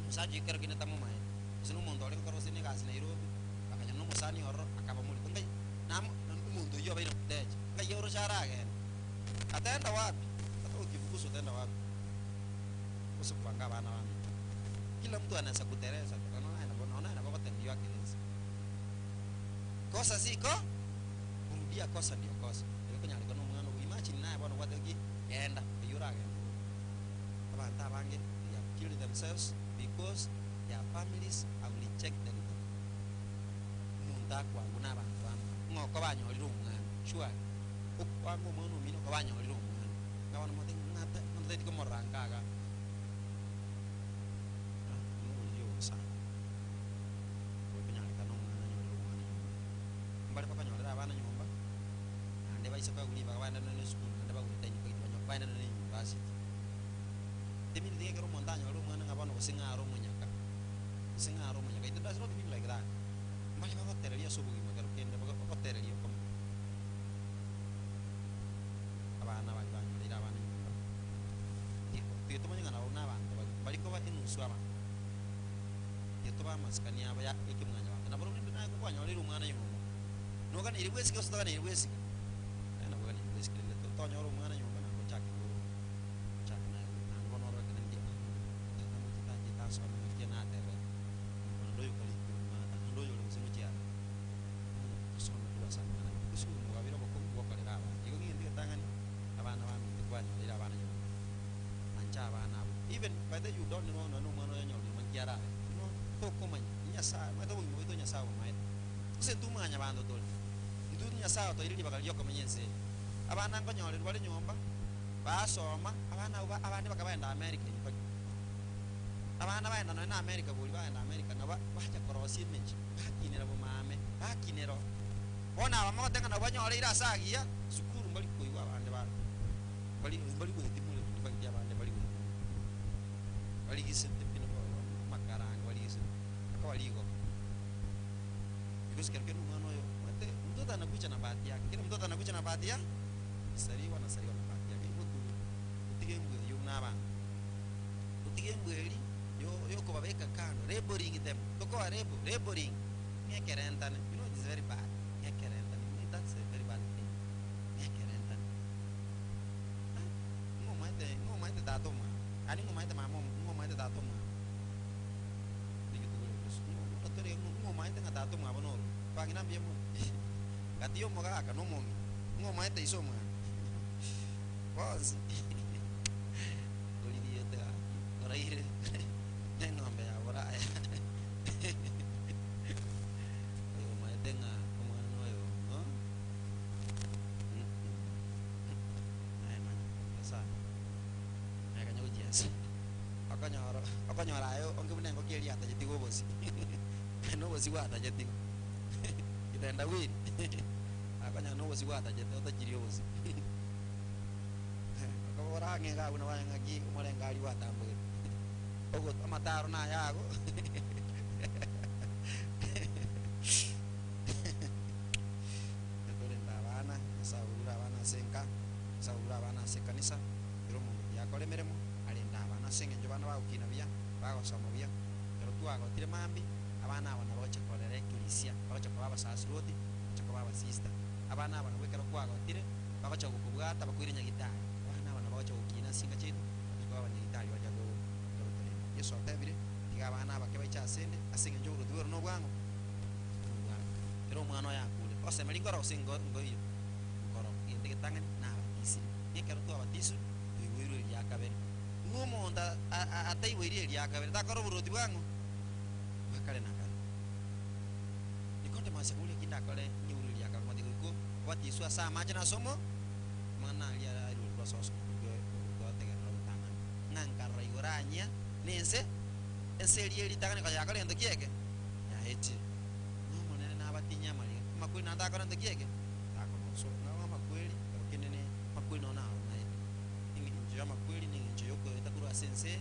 Speaker 4: musaje kero kina tamu mai sunu mondo ole ko rosine gas Nairobi akanya no musani oro akaba muri tungai nam mondo yo bayiro deje ngayoro charaga atenda wapi ato kibukuso tenda wapi usipanga bana wana kila mtu anaweza kutereza anaona kwa tabia yake hizi kosa siko kurudia kosa ndio kosa ile kwenye alikuwa mwana imagine naye bwana wadagi enda yuraga abantu abange they have killed themselves because their families have rejected them. Munda kwa kuna abantu ngoko banyolira umwana sure ukwango mwana umino ko banyolira umwana ngabana mote ngata ndeti ko morangaga bali pakanyolera abana nyumba ande baisaka kuliba abana no school ande bakutenyi ko itwanyo bana no university temi ndike ro montaña ro mwana ngabana kusingaro munyaka it does not mean like that mbali bakotereria so bugi magaro kende bakotereria ko abana bali banyolera abana nyumba tito manyanga na ona abantu bali ko ba inusu aba tito ba maskani aba ya ikimwanya bana baro ndi na ko banyolera umwana nyumba noga ni wesi ko sto ni wesi na boga ni wesi le to nyoro mwana nyumba na kocha ko cha na ngono ro kan dia ta mo ta so na dia na tere ndo yo kali ma ta ndo yo lo sino chia so na kwa sana na kusu mo ga biro ko ko kale ra iko ni ndi tangani abana ba mi kwa ni ra bana yo ancha abana even by the you don't know no mwana yo nyoro man kiara no to ko man nya sa ma to mo to nya sa ma se tu manya bando tol itu nya sa to iri bakal yo ko menyense abana ngo nyoro bali nyomba basoma abana bakabaenda America ni abana baenda no na America buli baenda America na bacha korosi image bakinera bo mame bakinero bona abamo tenga na banyora ira sagia sukuru bali kuiwa abande bali kuhitimule bali abande bali gisente pino makaranga bali gisente akawaligo because kerke mwana yo mate mtoto anakuja na bahati yake kila mtoto anakuja na bahati yake sariwa na bahati yake mtu utige mbwe yo naba utige mbweli yo ko babeka kando laboring them toko laboring me kerenta you know it is very bad me kerenta that's a very bad thing me kerenta ngo maite dato ma ani ngo maite mamo ngo maite dato ma dikit dulu terus ngo tore ngo maite ngadato ma bonoro pangina biemo gatio mo ga no mo ngo maite iso ma was doli dia te oraire nengo ambe ahora yo maite nga como no yo no ay man esa ay kanyo jes akanyora yo onge bunengo keli ata jeti go bosi no bosi wa ata jeti itaenda win akanya no bosi wa ata jeti ata jirio bosi akabora ngenga una wanga gi umalenga ali wa tambo ogo amataro na yago saura bana se kanisa pero mo ya kole meremo alenda bana senge jo bana ba ukina bia ba go somo bia pero tu ago tire mambi abana bana ba cha kole re kilisia ba cha kwa ba sacerdote cha kwa ba sister abana bana we kero kwa go tire ba cha go kubwata ba kuirinya gitari abana bana ba cha ukina singa chetu ba ba ni gitari ba cha go tole yeso tebire tiga bana ba ke ba cha sende asinge jo ro no bwango pero mwana ya kule ose melingoro singo ngoyo ngoro yende tangani na ni kero tu abatizo iwiro ya kabere ngumo nda ata iwiro ya kabere ta koro buruti bwangu bakale nakale nikote masakule kinda kale ni wiro ya kabere madigo ko watizo asa maja na somo mana ya ru prosos ko tega ro tanga nankara igoranya nense enseri tanga ka yakale ndo kieke ya heti ngumo nene na abatinya mali makuli na ndakara ndo kieke tako so na makweli kinene makweli na ingi njia makweli ni njia yoko itakuru asense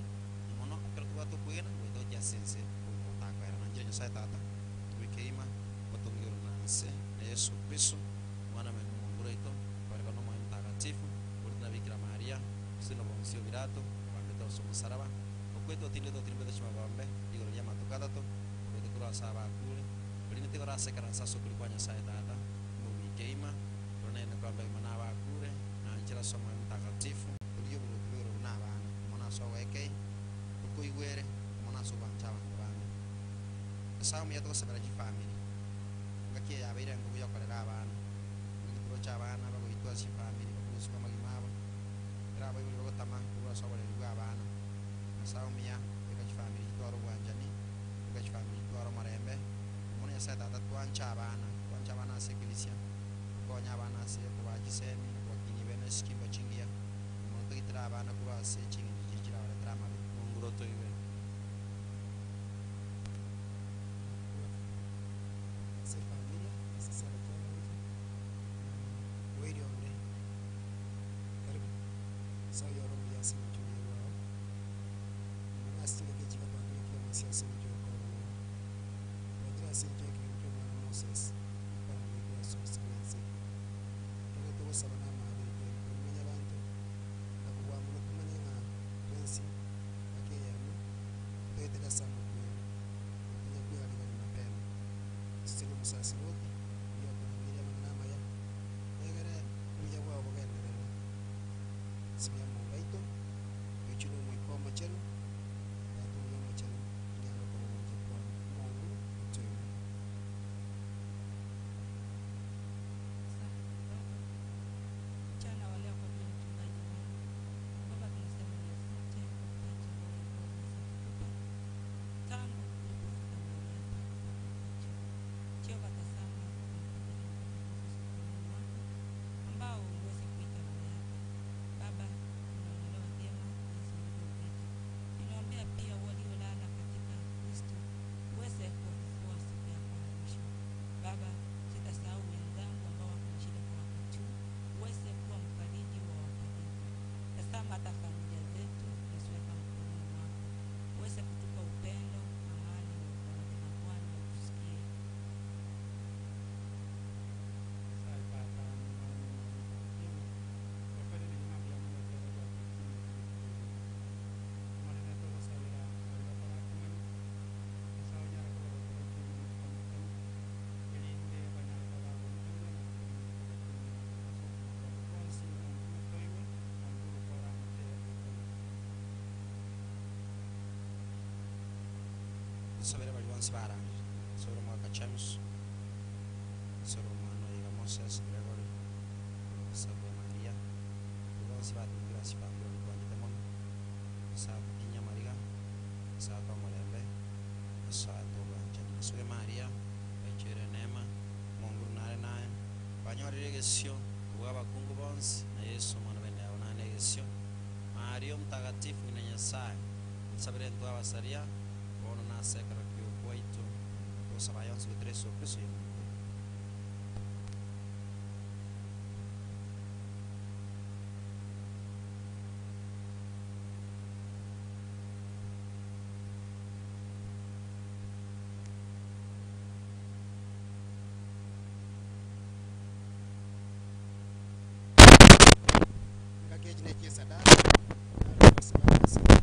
Speaker 4: nono akara tu watu kwena wedo ya sense ko taka era na njia sai tata wikeima watongero na nse na Yesu Kristo mwana wa Mungu reto kwa kwa noma mtakatifu kwa Bikira Maria sino bonsio virato kwa somo saraba okweto tineto tineto chima bambe digoro ya matukata to kwa kura saba kule kulini tikora sekara saso kulifanya sai tata mu wikeima kwa nene kwa mbele manaba kule njira somo mtakatifu uliyo bulubiro n'abana mona so weke uko igwere mona so banchaba bana samu yato sabara ji family ngakie yabaire ngo yokorera abana ngitro cha abana bago itwa si family bakusu kama gimaba era bayo bago tama kuba sobole rwa abana samu ya ji family twaro bwanjani ji family twaro marembe mona yasa tata twancha abana sekilisia konya abana se kubajisemi skimba chingia moto itra bana kuba se chingi jijira wala drama nguro to iwe
Speaker 5: se familia se sala kwa wewe ndio karibu sawa yoro ya simu tu yao mnasti na kijiba kwa kwa msiasa mtu kwa ndio asije kwa mtu mwana Moses kwa ndio sosa nasi kwa ndio sabana sana kwa kuja kwa mapema sisi sacerdote ndio kwa
Speaker 4: bonse baranje soro mwaka James soro mwana yiga Moses Gregory Sabwe Maria bonse batugira sipambiro rwandite mono sabu kinya mariga sabu mulembe sabu banje Sabwe Maria bachere nema monguru nare naye banyorere gesyo kubakungu bonse na Yesu mwana bende abonane gesyo Mario mtakatifu ina Nyasaye sabere ntwa basaria bono na sekara kyo kwaito to sabayon su treso Kristo yemu
Speaker 5: ngakeji nekie sadaka sadaka sadaka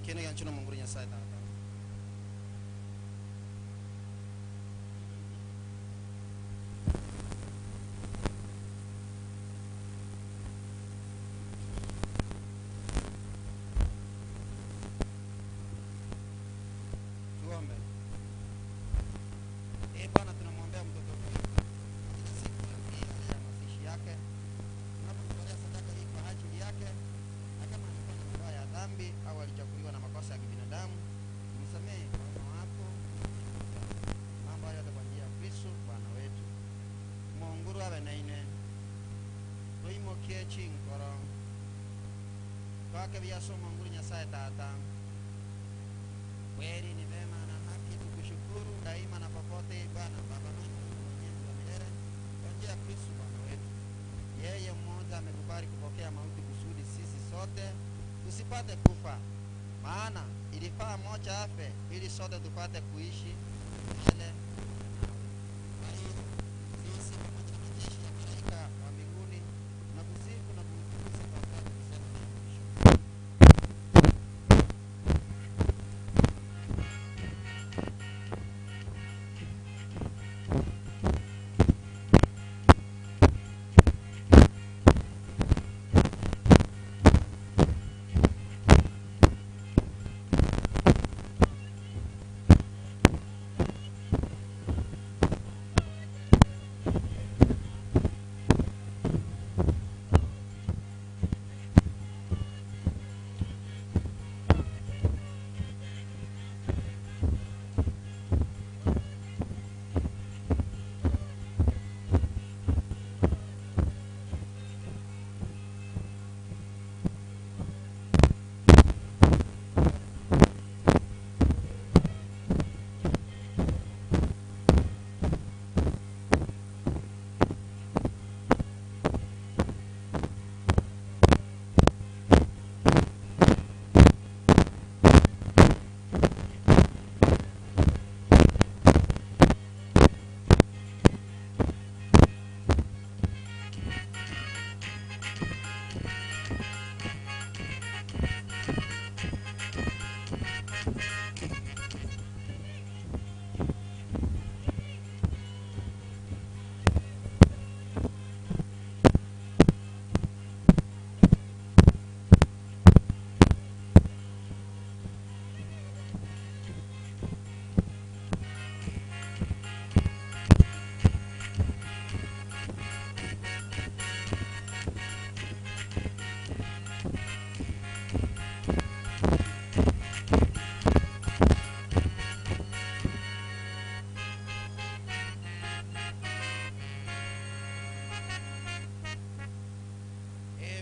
Speaker 5: kene ganchuno munguru Nyasaye tata tuombe. Bwana, tunamwombea mtoto wetu siku ya mazishi yake, tunapomtolea sadaka hii kwa ajili yake, na kama alikuwa na madoa ya dhambi au alichafuliwa na makosa ya kibinadamu, msamehe kwa wema wako. Mambo hayo yote kwa njia ya Kristo Bwana wetu. Munguru abe naine toimokie chinkoro kwake biaso munguru Nyasaye tata, kweli ni vema na haki tukushukuru daima na popote Bwana Baba wetu mwenyezi wa milele, kwa njia ya Kristo Bwana wetu. Yeye mmoja amekubali kupokea mauti kusudi sisi sote tusipate kufa, maana ilifaa moja afe ili sote tupate kuishi milele. Kwa hiyo sisi pamoja na jeshi ya malaika wa mbinguni na kusifu na kumtukuza kwa wakati kusema na mwisho.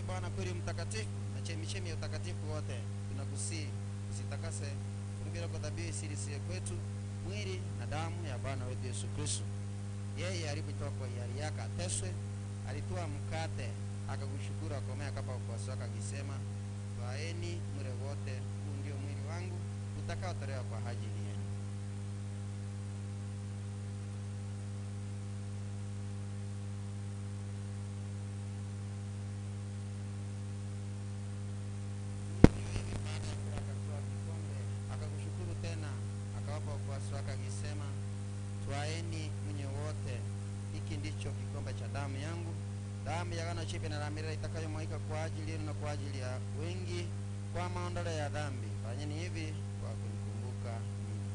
Speaker 4: Bwana kweli mtakatifu na chemichemi ya utakatifu wote, tunakusii usitakase kumbira kwa dhabihu isirisiye kwetu mwili na damu ya Bwana wetu Yesu Kristo. Yeye alipotoka kwa hiari yake ateswe, alitoa mkate akakushukuru, akomea kama ukwasi wake akisema, twaeni mle wote, huu ndio mwili wangu utakaotolewa kwa ajili yenu. Akakushukuru tena akawapa wafuasi wake akisema, twaeni mnywe wote, hiki ndicho kikombe cha damu yangu, damu ya agano jipya na la milele itakayomwagika kwa ajili yenu na kwa ajili ya wengi kwa maondoleo ya dhambi. Fanyeni hivi kwa kunikumbuka mimi.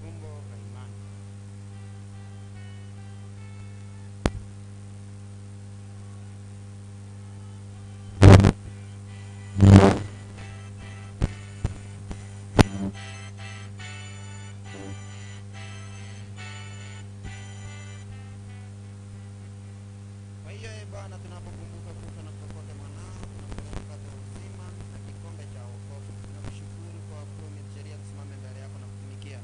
Speaker 4: Fumbo la imani. Kwa hiyo Bwana, tunapokumbuka kufa na kufufuka kwake mwanao, tunapokea mkate wa uzima na kikombe cha wokovu. Tunakushukuru kwa kuwa umetujalia tusimame mbele yako na kutumikia.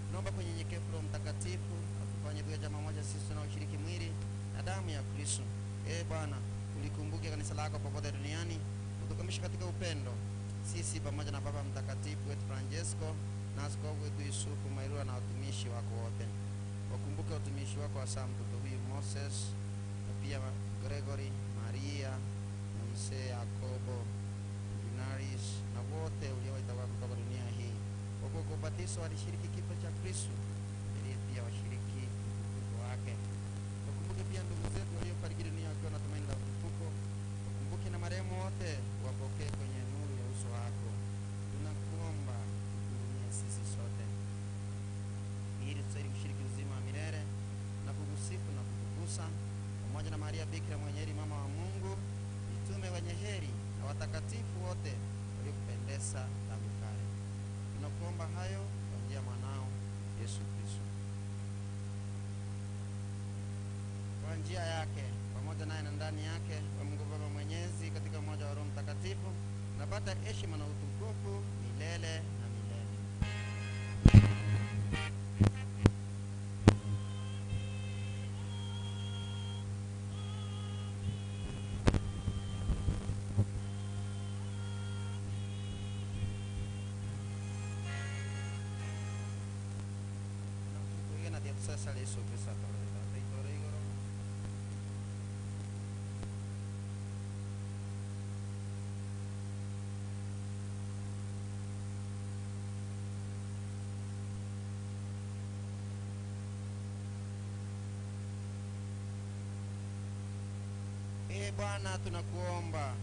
Speaker 4: Tunaomba kwa unyenyekevu Roho Mtakatifu atufanye tuwe jamaa moja sisi tunaoshiriki mwili na damu ya Kristo. Bwana, ulikumbuke kanisa lako popote duniani, utukumishe katika upendo, sisi pamoja na Baba Mtakatifu wetu Francesco na askofu wetu Yusufu Mairura na watumishi wako wote. Wakumbuke watumishi wako hasa mtoto huyu Moses, na pia Gregory, Maria na mzee Yakobo, Junaris na wote uliowaita kutoka dunia hii. Kwa ubatizo walishiriki kifo cha Kristo, ili pia washiriki ufufuko wake. Wakumbuke pia ndugu zetu waliofariki dunia wakiwa na tumaini la ufufuko. Wakumbuke na marehemu wote, wapokee kwenye nuru ya uso wako. Tunakuomba utuhurumie sisi sote, ili tusaidie kushiriki uzima wa milele na kukusifu na kukugusa pamoja na Maria Bikira mwenye heri, mama wa Mungu, mitume wenye heri na watakatifu wote waliokupendeza tangu kale. Tunakuomba hayo kwa njia ya mwanao Yesu Kristo. Kwa njia yake pamoja naye na ndani yake, wa Mungu Baba Mwenyezi, katika umoja wa Roho Mtakatifu, tunapata heshima na utukufu milele na milele. Sasa Yesu Kristo atawaleta vitoro igoro. Bwana, tunakuomba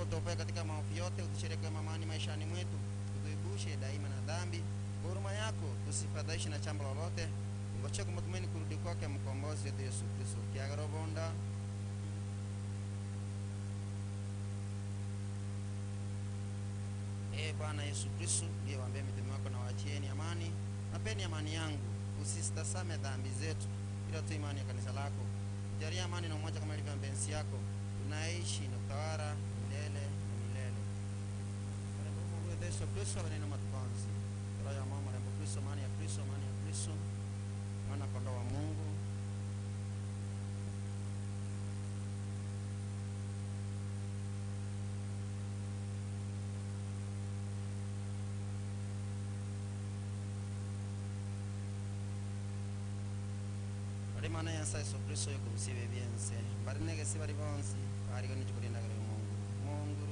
Speaker 4: utuopoe katika maovu yote, utusherekee amani maishani mwetu, utuepushe daima na dhambi. Kwa huruma yako tusifadhaishwe na jambo lolote, ngoche kwa matumaini kurudi kwake mkombozi wetu Yesu Kristo. Kiagarobonda Bwana Yesu Kristo, ndiye waambie mitume wako, na waachieni amani, napeni amani yangu, usisitasame dhambi zetu, ila tu imani ya kanisa lako. Jalia amani na umoja kama ilivyo mapenzi yako, tunaishi na kutawala milele na milele. Kwa Mungu wetu Yesu Kristo, kwa neno matukonzi roho ya mama rembo Kristo, amani ya Kristo, amani ya Kristo, mwana kondoo wa Mungu. Maana ya Yesu Kristo yuko msibe biense bari nege si bari bonsi bari gani tukurinda gare Mungu Mungu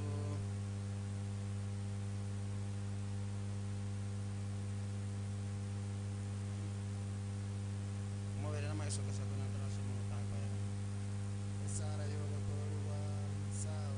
Speaker 4: mobere na Yesu Kristo na tarasu mutaka ya
Speaker 5: Sara yoga korwa sao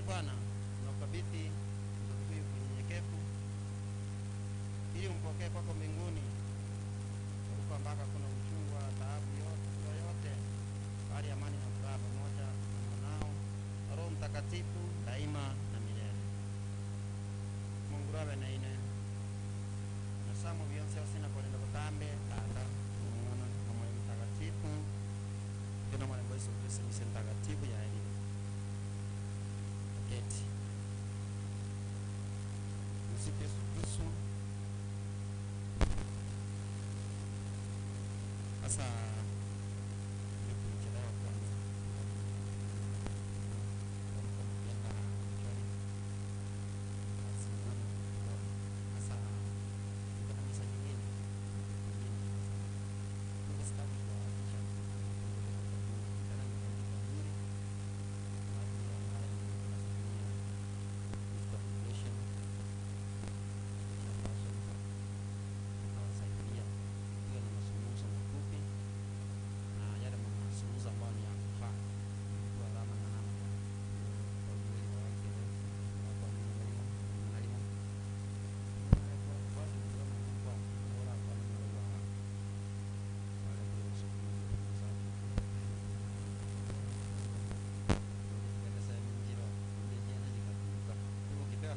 Speaker 2: Bwana, tunakabidhi mtoto huyu kwa unyenyekevu ili umpokee kwako mbinguni, huko ambako kuna uchungu wa taabu yoyote, bali amani na furaha pamoja na mwanao na Roho Mtakatifu daima na milele. Mungu rabe na ine nasamu biyonse osina kolenda butambe tanda mwana na Roho Mtakatifu kuna mwana Yesu Kristo ni mtakatifu ya elimu keti Msifu Yesu Kristo. Sasa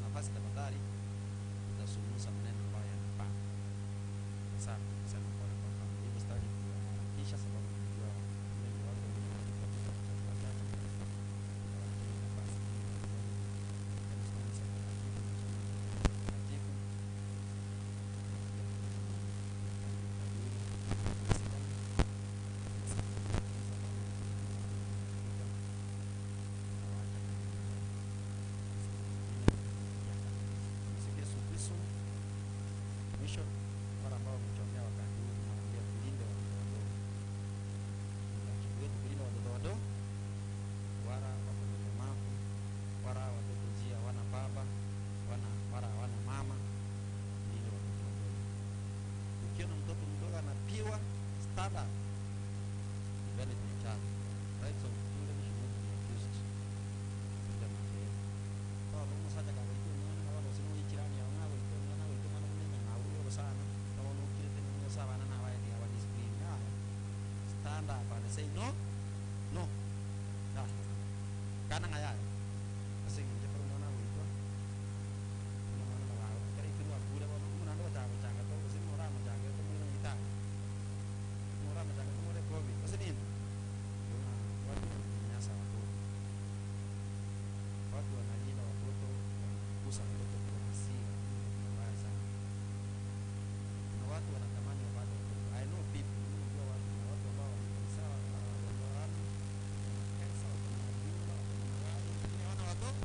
Speaker 2: nafasi tafadhali utazungumza maneno ambayo yanafaa. Sasa kusema kwa hivyo stadi kisha sababu unajua mimi wako ni mwisho wale ambao wamechomea wakati huu tunawaambia tulinde watoto wadogo. Tunachukua kulinda watoto wadogo, wala wako na ulemavu, wala watoto njia wana baba, wala wana mama, tulinde watoto wadogo. Ukiona mtoto mdogo anapiwa standard develop in child. Right, so children should not be abused. Ndio maana kwa Mungu sasa kama hiyo unaona wala usino jirani ya ngao sana kama unukile tena sawa na wao ni hawa discipline na stand up and say no kana ngaya basi nje kwa unaona wewe unaona na wao kile kitu wa kule wao unaona ndo changa to basi mora mjanga to mwana ita mora mjanga to mora covid basi nini watu wananyanyasa watu wanalinda watoto kusa watoto kwa hasira mbaya sana. Watu wanatamani wapate watoto. I know people, unajua watu na watu ambao wanasawa wanaona kansa wanaona lakini wana watoto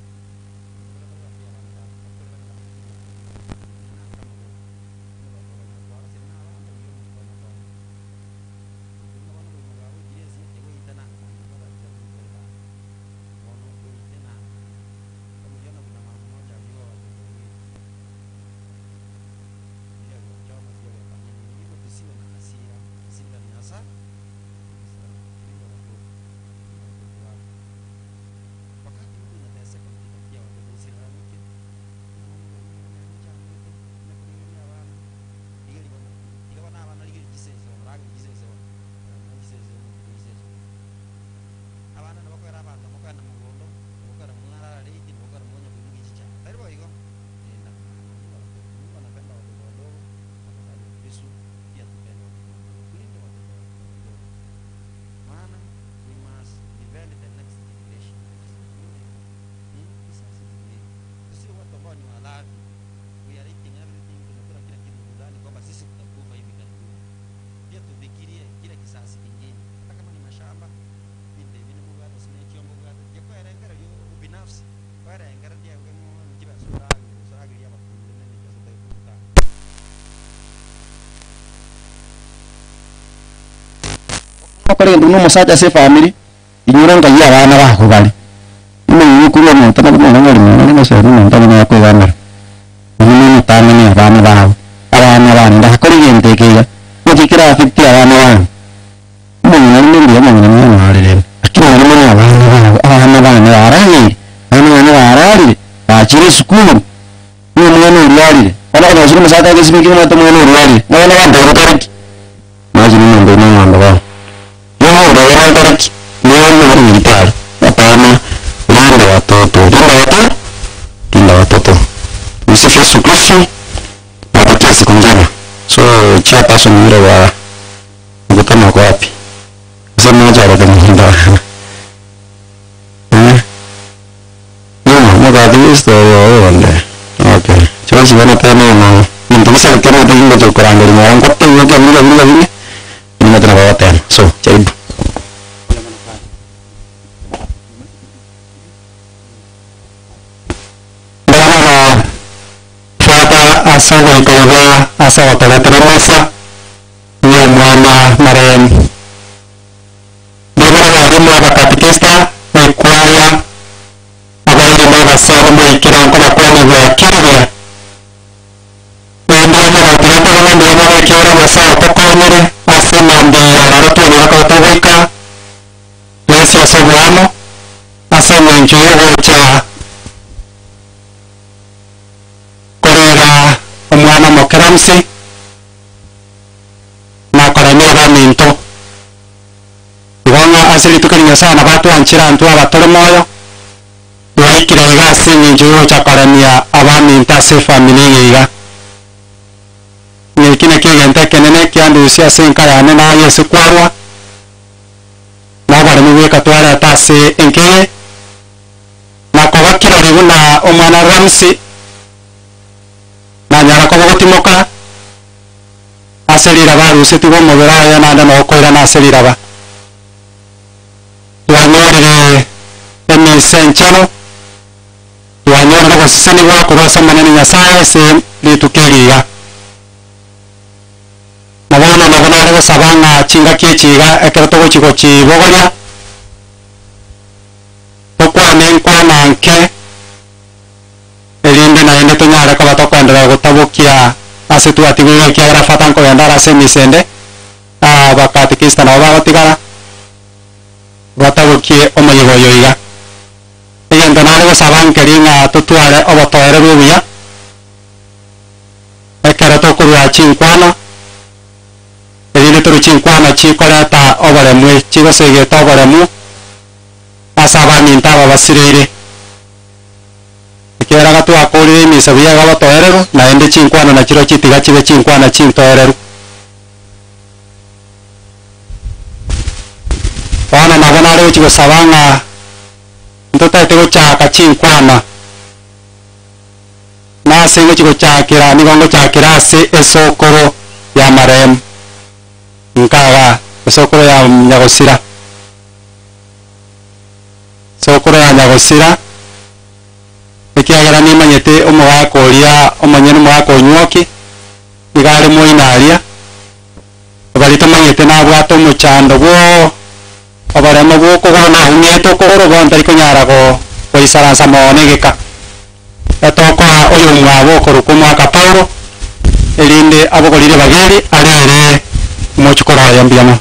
Speaker 2: wakati mtu anateseka mkipatia watoto usilalamike. Nakulia wana ili wana ili jisezo rangi jisezo abana nabakora abantu mukana mugondo mukara mwana reiki mukara mmoja kuingi chicha taribo hiyo nenda Mungu anapenda watoto wadogo kwa Yesu pia tupende watoto wadogo kulinde watoto wadogo maana we must develop the next generation. Sio watu ambao ni walafi. We are eating everything, tunakula kila kitu ndani kwamba sisi tutakufa hivi karibuni. Pia tufikirie kila kisasi kingine. Hata kama ni mashamba, vile Mungu hata sina chombo gani. Je, kwa erengera yo binafsi. Kwa erengera dia ngemo njiba sura ya bakulu nene ya sura kuta.
Speaker 6: Okore nduno musacha se family inyuranga ya bana bako bali. Imo kulo no tana no ngari no no se no tana na ko gamera. Uno tana ni abana bawo. Abana banda kori gente ke ya. Mukikira afiti abana bana. Imo ngari ndi ya mwana na rere. Akira ni abana bana. Abana bana arani. Abana bana esukuru ni mwana urwari ana kana zuru musata ke sibiki mwana mwana urwari na wana wanda utariki maji ni ndo na wanda wa yo ndo wana utariki ni wana ni vitali hapana ndio watoto msifu Yesu Kristo na siku njema. So chia paso ni yule wa mkutano kwa wapi sasa mmoja wa kanisa Kristo wonde. Okay. Coba sih mana tanya mau. Untuk bisa kita ada yang betul kurang dari orang kota yang bila. Ini mata bawa ten. So, cari. Bahwa fata asal kalau asal kalau terasa yang mana maren. Bila ada mau katekista, kuaya sama ikiran kena kuali buat kira dan dia nak dengan dia nak kira masa pokoknya deh asal mandi orang tua nak kau tahu ika lesya sebuahmu asal menjual wajah korera umwana mokramsi na koranya raminto iwanga asal itu kan nyasa na batu anciran tua batul moyo waikirega singi juro chakarania abami ntase family yiga nikine kigente kenene kyandusia sinka yane na Yesu kwarwa na bari mu weka twara tase enkeye na kwakira ribuna omwana Ramsi na nyara ko gotimoka aserira baru setigo mobera yana na koira na aserira ba wanyorire emisenchano wanyora kwa sisi ni wako rosa maneno ya science litukiriga nabona rego sabanga chinga kichiga ekerato chiko chibogonya okwa nenkwa nanke elinde na ende tonyara kwa tokwendera gutabukia asetu atibuye kiara fatan ko yandara semisende bakatikista na bagotigara batabukie omayigoyoiga iyendo nalego saban keringa tutuare obotoere bubuya ekero tokurwa chinkwano erinde turu chinkwano chikoreta oboremwe chigosegeta oboremu ase abaninta aba basirire ekeraga twakurire emisabu yaga obotoereru naende chinkwano nachiro chitiga chibe chinkwana chintoereru bono nabo nalego chigosabanga ntotaite gochaka chinkwana nase ngo chigochakira nigongo chakira ase esokoro ya marem nkaga esokoro ya nyagosira sokoro ya nyagosira ekiagera nimanyete omogako oria omanyene omogako onywoki igare moinaria bari tomanyete nabwate omochando bwo obaremo bwokogona humieto kogoro bontari konyara goisaransa moonegeka etokoa oyo mwabo okoruka omwaka Paulo erinde abogorire bageri arere mochikoro ayambiamo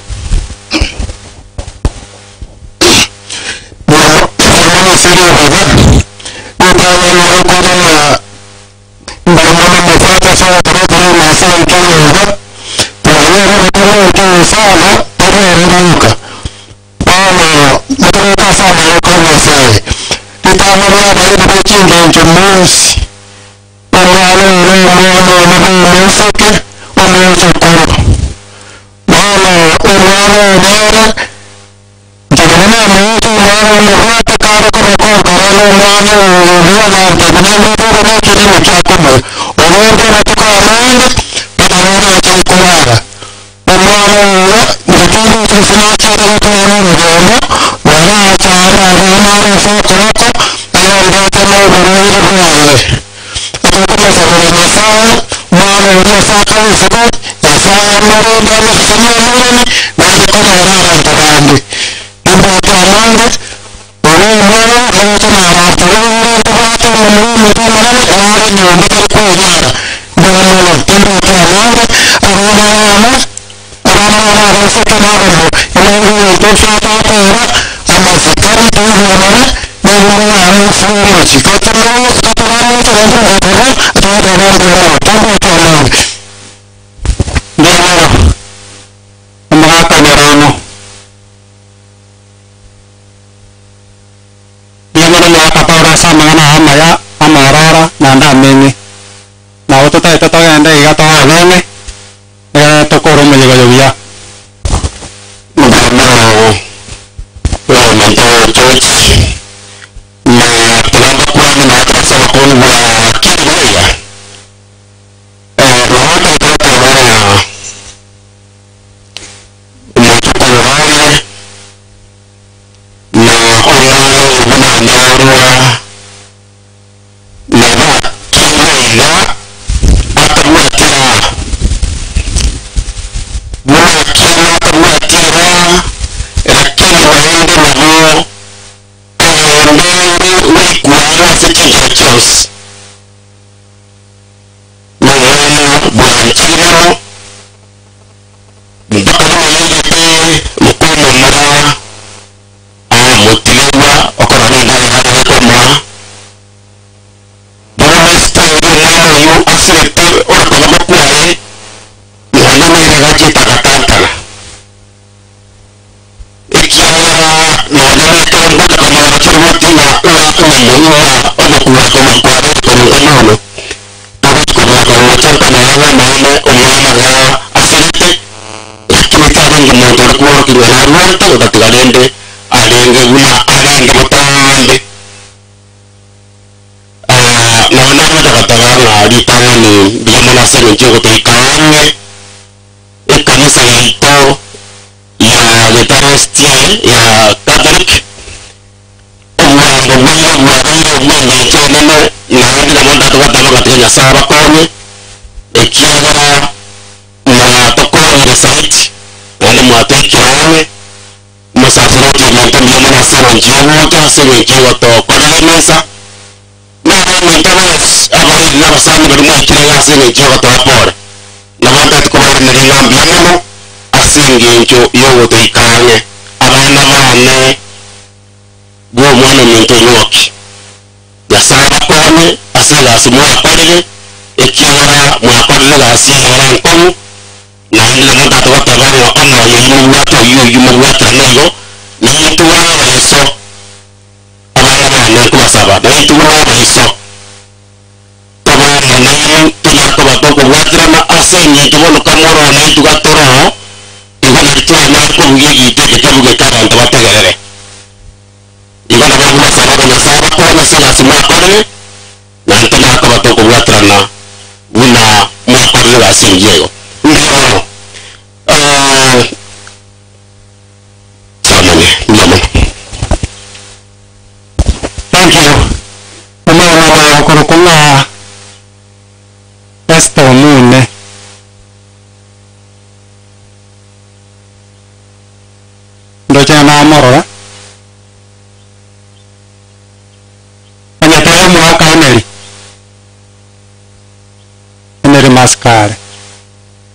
Speaker 6: Mascar.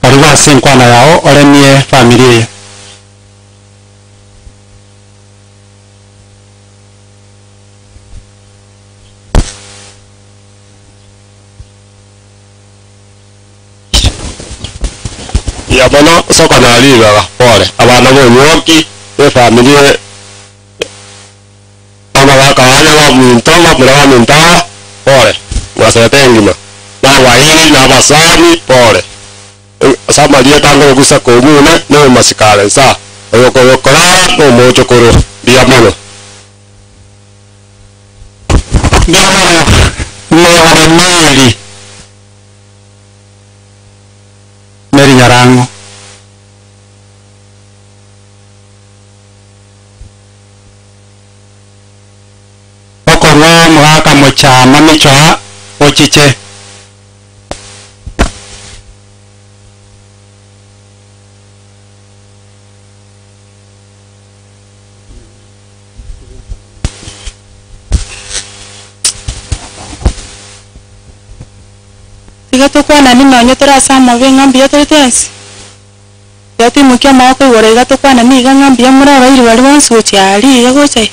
Speaker 6: Karibu asinkwana yao oremie familia.
Speaker 7: Ya bono soko na liga pore. Abana bo nyoki e familia. Ama ba kaanya ba mintonga mura minta pore. Wasatengima. Na wahili na basani pole sama dia tango gusa komune no masikale sa oyoko yokora no mocho koro dia mono
Speaker 6: no meri nyarango okorwa mwaka mochama michoa ochiche
Speaker 8: Tukwana ni nonyo turasama bengambi yatoritensi yati mukia mako igore tukwana ni ngambi yamura bairi bari bonse ochiari yagoche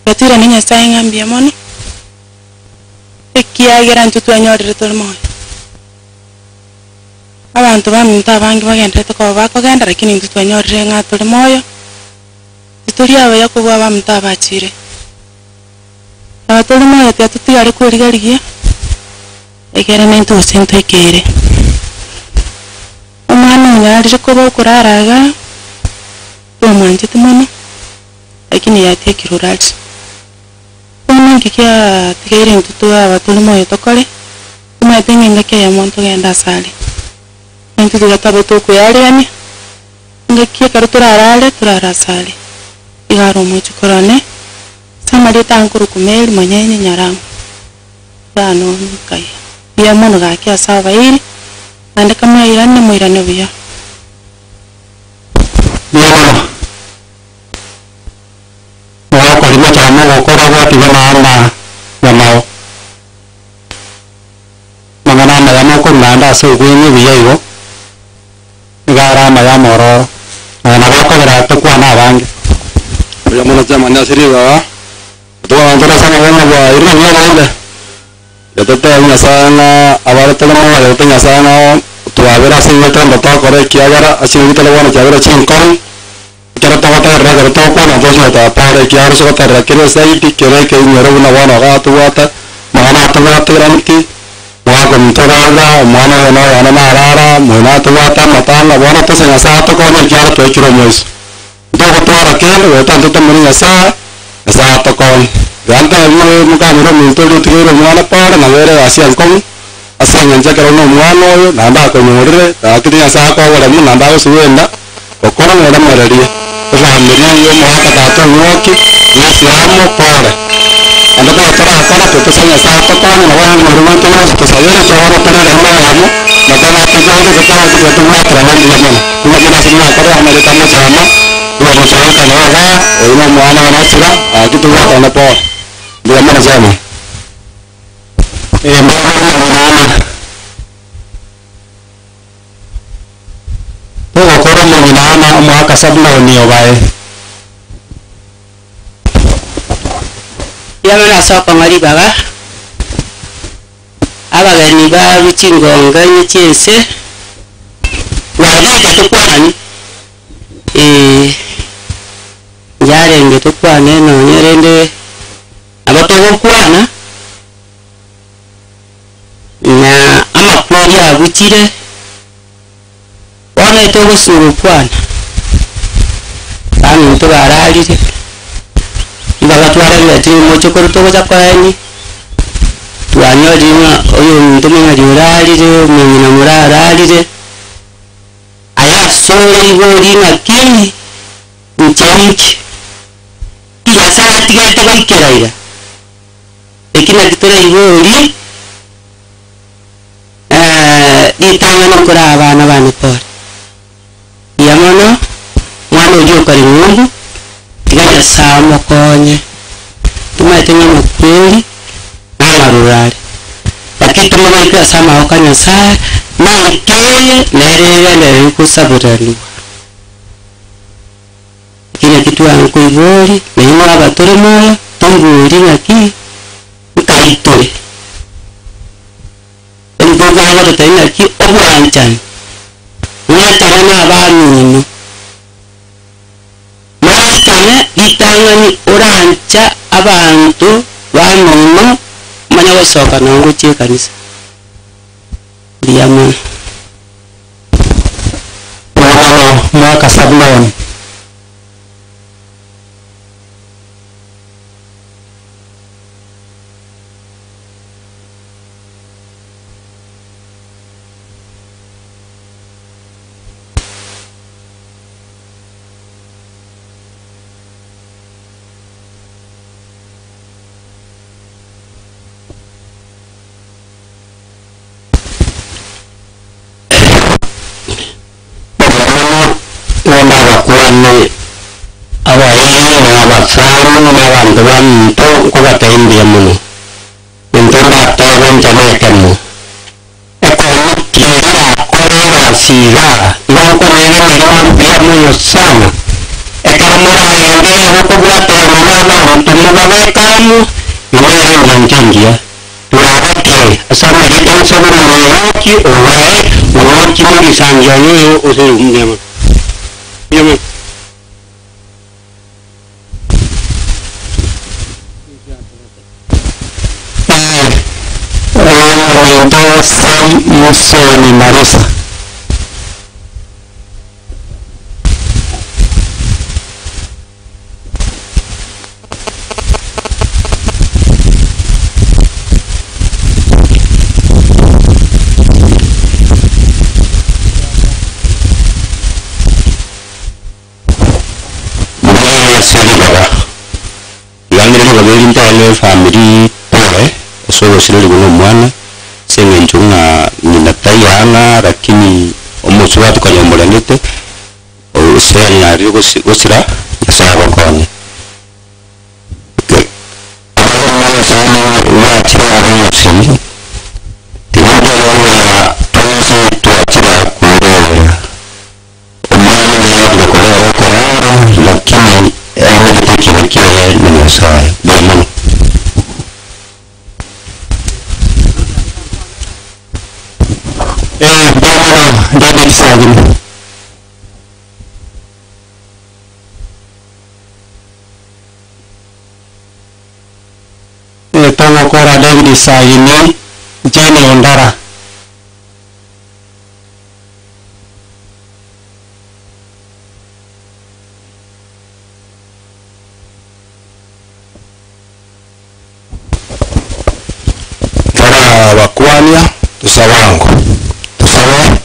Speaker 8: yatira ni nyasaye ngambi yamono ekiagera ntutwanyorere tormo abantu baminto abangi bagendete koba bakogenda lakini intu twanyorire ng'a turi moyo tituri abaya kobwa baminto abachire turi moyo tia tutigare kurigarigia egere nento osento ekere omwana onyarire koba okuraraga omwanchete mono lakini yatekire orari bono nkikia tigaire intu twaba turi moyo tokore omwete ng'enga kia monto genda asare intu tigataba tokuyariania ngakia karo turarare turara asare igaro mochukorone samari tankuru kumeri manyenye nyaramu dano kai ya mono gakia saba iri nande kama irane moirane buya
Speaker 6: Kulima chama gukora gwati bana mao mangana na yamo ko nanda so gwini biyo igara ma ya moro na bako bera to kwa na bangi
Speaker 7: ya mona chama na siriga to andara sana wana ba irna ngala ya tata nya sana abara tala mo ya tanya sana to abera singa tamba to kore kiagara asini tala wana kiagara chinkon cara to kata ra to kwa na dos ta pare kiagara so kata ra kire sai ti kire ke nyoro na wana ga to wata mana to ga tiranti wagon torara mana no yana narara mona to wata matanga wana to sanga sa to ko ne kiagara to chiro mois to ko tora ke ro tanto to mari sa to ko ganta mo ka miro mi to tigero mwana para na vere asian kon asian anja karo no mwana na nda ko nyore ta kiti sa ko wala mu nanda ko suenda ko kono wala mararia ra miri yo mo ka ta to woki ni siamo pore anda ko tora kana to sanga sa to ko na wala mo ro to to sa yo to wala para ra ma amo na ta na to ko to ta ko to ma tra na ni mo kuma kina sinna ko ra ma ta mo sama yo mo sa ka na ga o no mo ana na sira a kitu wa na po dia mana sama
Speaker 6: Tuko koro mo ginana mo akasabna ni obae
Speaker 9: yamana soko ngari baga abagani ba ruchingonga nyicyese waje tukwani yarenge tukwane no nyerende abatogo kwana na amapori abukire wana itogo suru kwana kandi to bararire ibaga twararira tiri mocho ko to za kwani twanyori na oyo ndimo ngari urarire mumina murararire aya sori gori na kini uchanki ya saa tiga to ikeraira ekina kitora igori itanga no kora abana bane pore yamono mwana ujo kari mungu tiga saa mokonye tumaitenga mukuri na marurari lakini mwana ika sama okanya saa na ikeye nerere kusaburani kile kitu anko igori na ino abatore moyo tonguri ngaki ukaitore mboga hapo tena ki oburanchani mwatana na abantu mwatana itangani orancha abantu bamino manya basoka nango che kanisa diamon
Speaker 6: mwaka sablon Tuan tu ko katain dia mulu. Untuk bataran jamakan. Ekonomi kira orang sila. Yang kena orang biar menyusah. Ekonomi yang dia aku buat mana untuk membawa kamu. Ini yang janji ya. Dua kali sama kita sama orang
Speaker 9: uroki owae uroki muri sanjano ose umnyama nyama
Speaker 6: Sam Musoni Marisa.
Speaker 7: Family pole so sirili kuno mwana senge nchunga ninatayana lakini omusu watu kanyambulanite usenya ryo gusira yasaba kone
Speaker 6: David Sagin. Tama kora David Sagin Jane Ondara.
Speaker 7: Kara wakwanya tusawango tusawa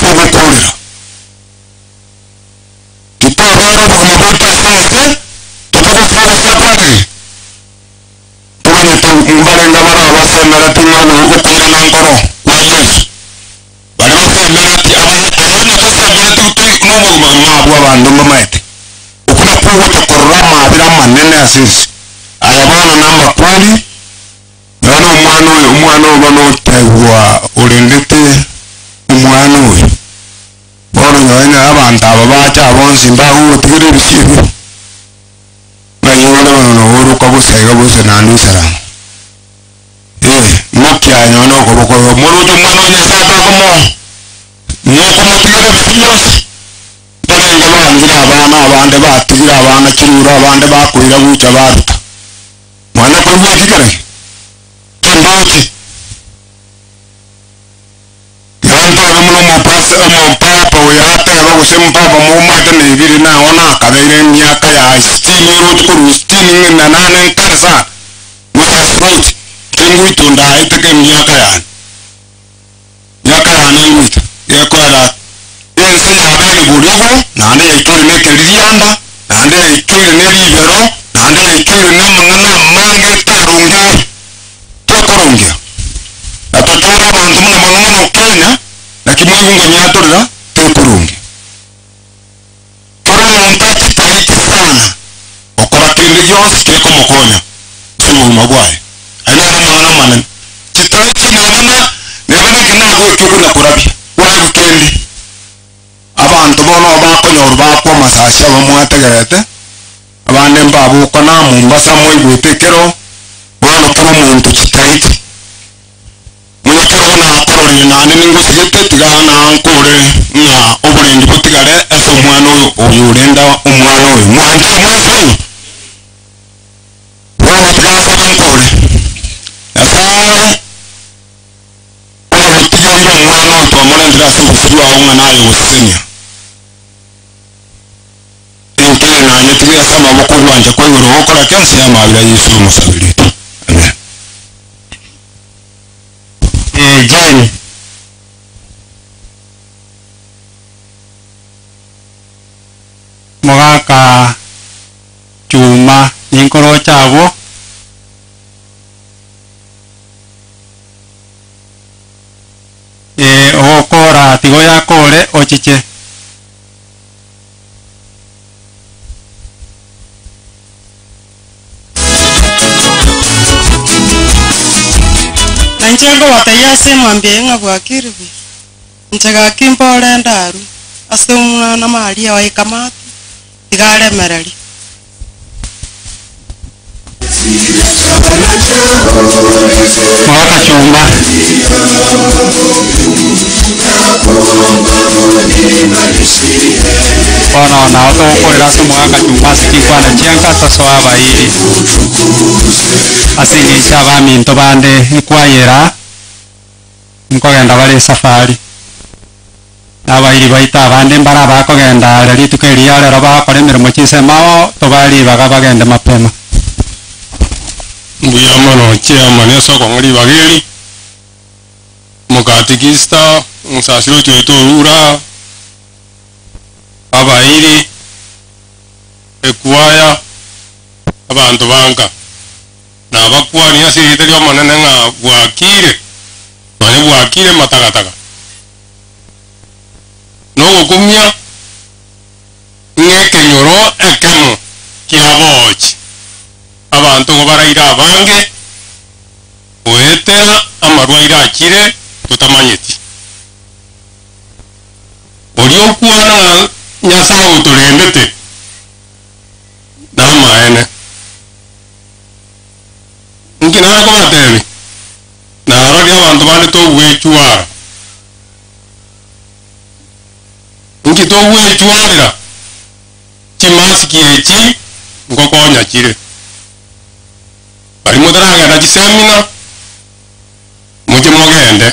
Speaker 7: kubukorera kitobero kumabuta sese tukabukorera sapari tubanyeta mbarenga bara abasemera tingana ukwira nankoro wa Yesu bari basemera ati abana basemera tuti n'ubuguma mwabwa abantu mamaite ukuna kuwa chokorora mabira manene asisi ayabana namba kweli nano umwana ubano tegwa urindete umwana uyu boro nyonya abantu aba bacha abonsi mbaho tigire bisibi bayona no uru kabusega bose nandusara mokya nyono koboko murujo mwana nyasaba komo nyoko mutigire bisibi barenga bangira abana abande batigira abana kirura abande bakwira buca baruta mwana ko bwikigare tamboki yanto muno papa we atera gusema papa mu mata ne biri na ona kabere myaka ya stini road ko stini na nane kansa musa road tengu itunda iteke myaka ya nenguita yakwara yense yabere buriho nande yitore ne keliyanda nande yitore ne libero nande yitore ne mangana mange tarunge tokorunge atotora abantu muna mangana Kenya lakini Mungu nyatorera tokorunge toro ntati taiti sana okora kindi yose keko mukonya simo mabwaye ana mangana manen titaiti nana nebane kinago cyokuna kurabya wa kendi abantu bono bakonyor bakwa masasha bamwategerete abande mbabu kona Mombasa moigwetekero bono kama muntu kitaiti munyakero na korori nane ningo sigete tigana nkore na oburendi butigare eso mwana oyo urenda umwana oyo mwanje mwaso wa tigasa nkore asa tiyo mwana to mwana ndira sibusiri wa umwana ayo usenya inkele na nyetiya sama bokuru wanje ko yoro okora kensi ya mabira Yesu musabirito amen Jane
Speaker 3: Mogaka Chuma Ninkoro chabo okora tigo ya kore ochiche
Speaker 8: Nanjengo watayase mwambie ngabwa kirbi nchega kimpore ndaru ase umwana Maria wa ikamati igare merari
Speaker 3: Mwaka chumba Ono na oto okorera se mwaka chumba sikikwana chianka tasoa bairi asini chaba minto bande ikwayera nkogenda bari safari abairi baita abande mbara bakogenda reri tukeria rero bakora emirimo chise mao tobari baga bagende mapema
Speaker 7: mbuyamano chairman esoko ngori bageri mukatikista musasiro choito ura abairi ekwaya abantu banka na bakwani asirite lyo manene nga bwakire bane bwakire matagataka no kumya ngeke nyoro ekemo kiabochi abantu ngo baraira bange oetera amarwaira akire tutamanyeti olio kwana nyasa utulendete damaene nkina ko batebe na rodi abantu bane to wechuara nkito wechuara chimasiki echi ngokonya chire bari mudaraga na chisemina muje mogende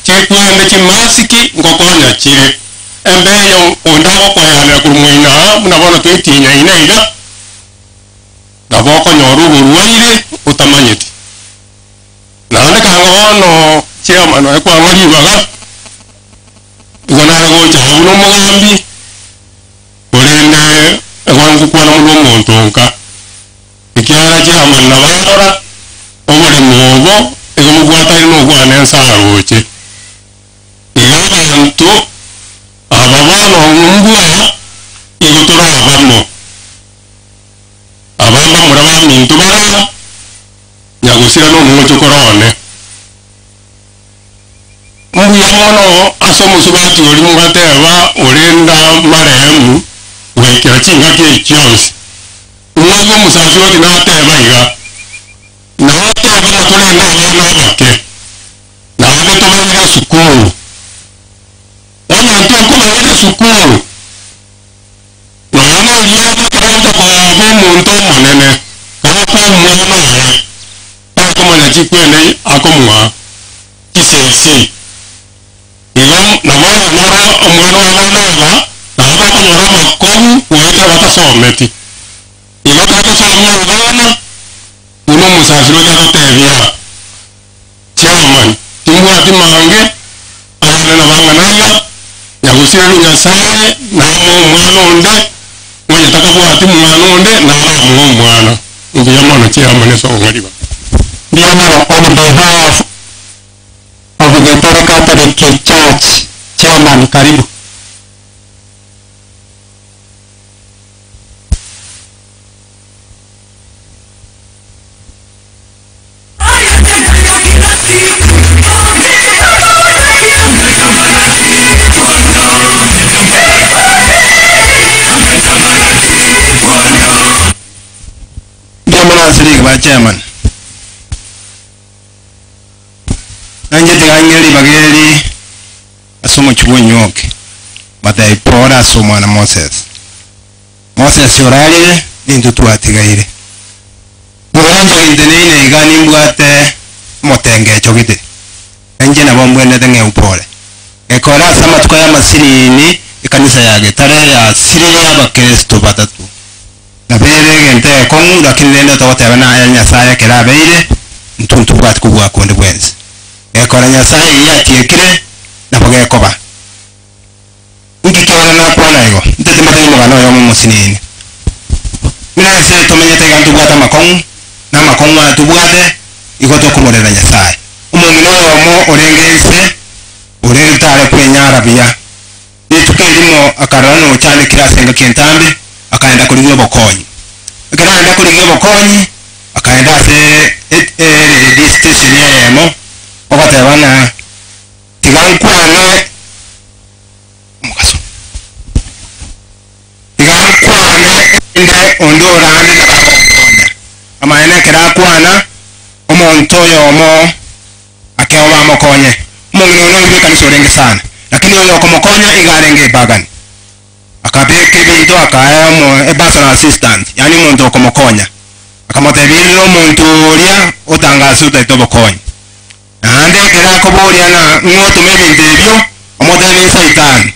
Speaker 7: chikwende chimasiki ngokonya chire embeyo ondago koyana kurumuina munabona twitinya inaira naboko nyoru burwaire utamanyeti nande kanga ono chairman ekwa ngori baga no mugambi orende egwangu kwana mu muntu nka ikyara kyama na barora omuli mubo ego mugwata ino gwana ensaroche abantu ababana omumbwa ego turabamo abamba muraba mintu bara nyagusira no mucho korone mbuya mono asomo subati oli mugateba olenda maremu wekera kinga ke kyonsi umwe musafi oti nateba iga nateba natolenda nabake nabe tobanga sukuru omuntu okumanya sukuru nono yaba kanta kwa omuntu omunene kama kwa mwana akomanya kikwene akomwa kisensi iyo namara mara omwana wabana naba komora makomu wete watasometi iyo katasomya abana uno musafi lo yakotebya chairman timwati mange abana nabanganaya yagusira lunyasaye namo omwana onde mwenye takabwati mwana onde naba mwana ndiye mwana chairman esongaliba
Speaker 6: Diana, on behalf of the Gentara Catholic Church, Chairman, karibu.
Speaker 1: Diamana Siri ba chairman. Nanje teganyeli bageli asomo chubonyoke batai pora asomwa na Moses yorali nintu twatigaire muranje intenene igani mbwate motenge chogite nanje na bombwene tenge upole ekora sama tukaya masirini ikanisa yage tare ya siri ya bakristo batatu na bere gente kongu lakini nenda tawata bana nyasaye kerabeire ntuntu bwat kubwa konde bwenzi ekora nyasaye yatiekire na bogekoba ikikora na kwana igo ndete mata imo gano yo musinini mina se tomenyete gantu bwata makong na makong atubwate igoto kumorera nyasaye umungino yomo orengense urentare kwenyara biya nitukirimo akarano cyane kirasenga kentambe akaenda kurinyo bokonyi akaenda kurinyo bokonyi akaenda se station yemo obatabana tigankwane mukaso tigankwane inde ondorande na bakonya amaene kerakwana omonto yomo akewa mokonye mungino no ibe kanisa orenge sana lakini oyo komokonya igarenge bagani akabeke bintu akayamo personal assistant yani muntu komokonya akamotebirira omuntu oria otangasa utaitobokonya ande kera koboria na ngoto mebintu ebyo omotebe saitani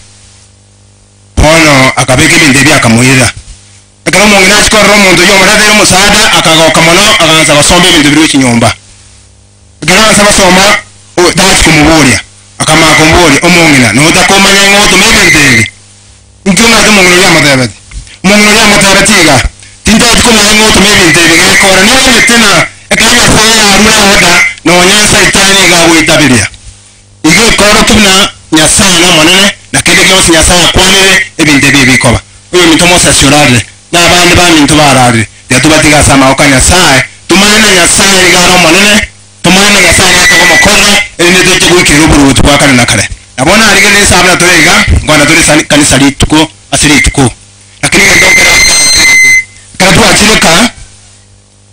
Speaker 1: pono akabeke bintu ebyo akamuira ekero mungina chikorro omuntu yo murade omusada akagoka mono aganza basombe bintu biri kinyomba ekero anza basoma dati kumuburia akama kombori omungina no takomanya ngoto mebintu ebyo nkuna mungino ya matebeti mungino ya matebetiga tinta tukomanya ngoto mebintu ebyo ekora niyo tena ekanya saya aruna oda no nyasa itani ga witabiria ige koro tuna nyasa na monene na kende kyo nyasa kwanere ebinte bibikoba uyo mitomo sasurare na abandi ba mintu barare ya tubatiga sama okanya sae tumana nyasa igaro monene tumana nyasa yako mokona ene tete kwikira uburu twakana nakare abona arige ne sabna torega ngwana turi kanisa lituko asiri tuko lakini ndongera katu achireka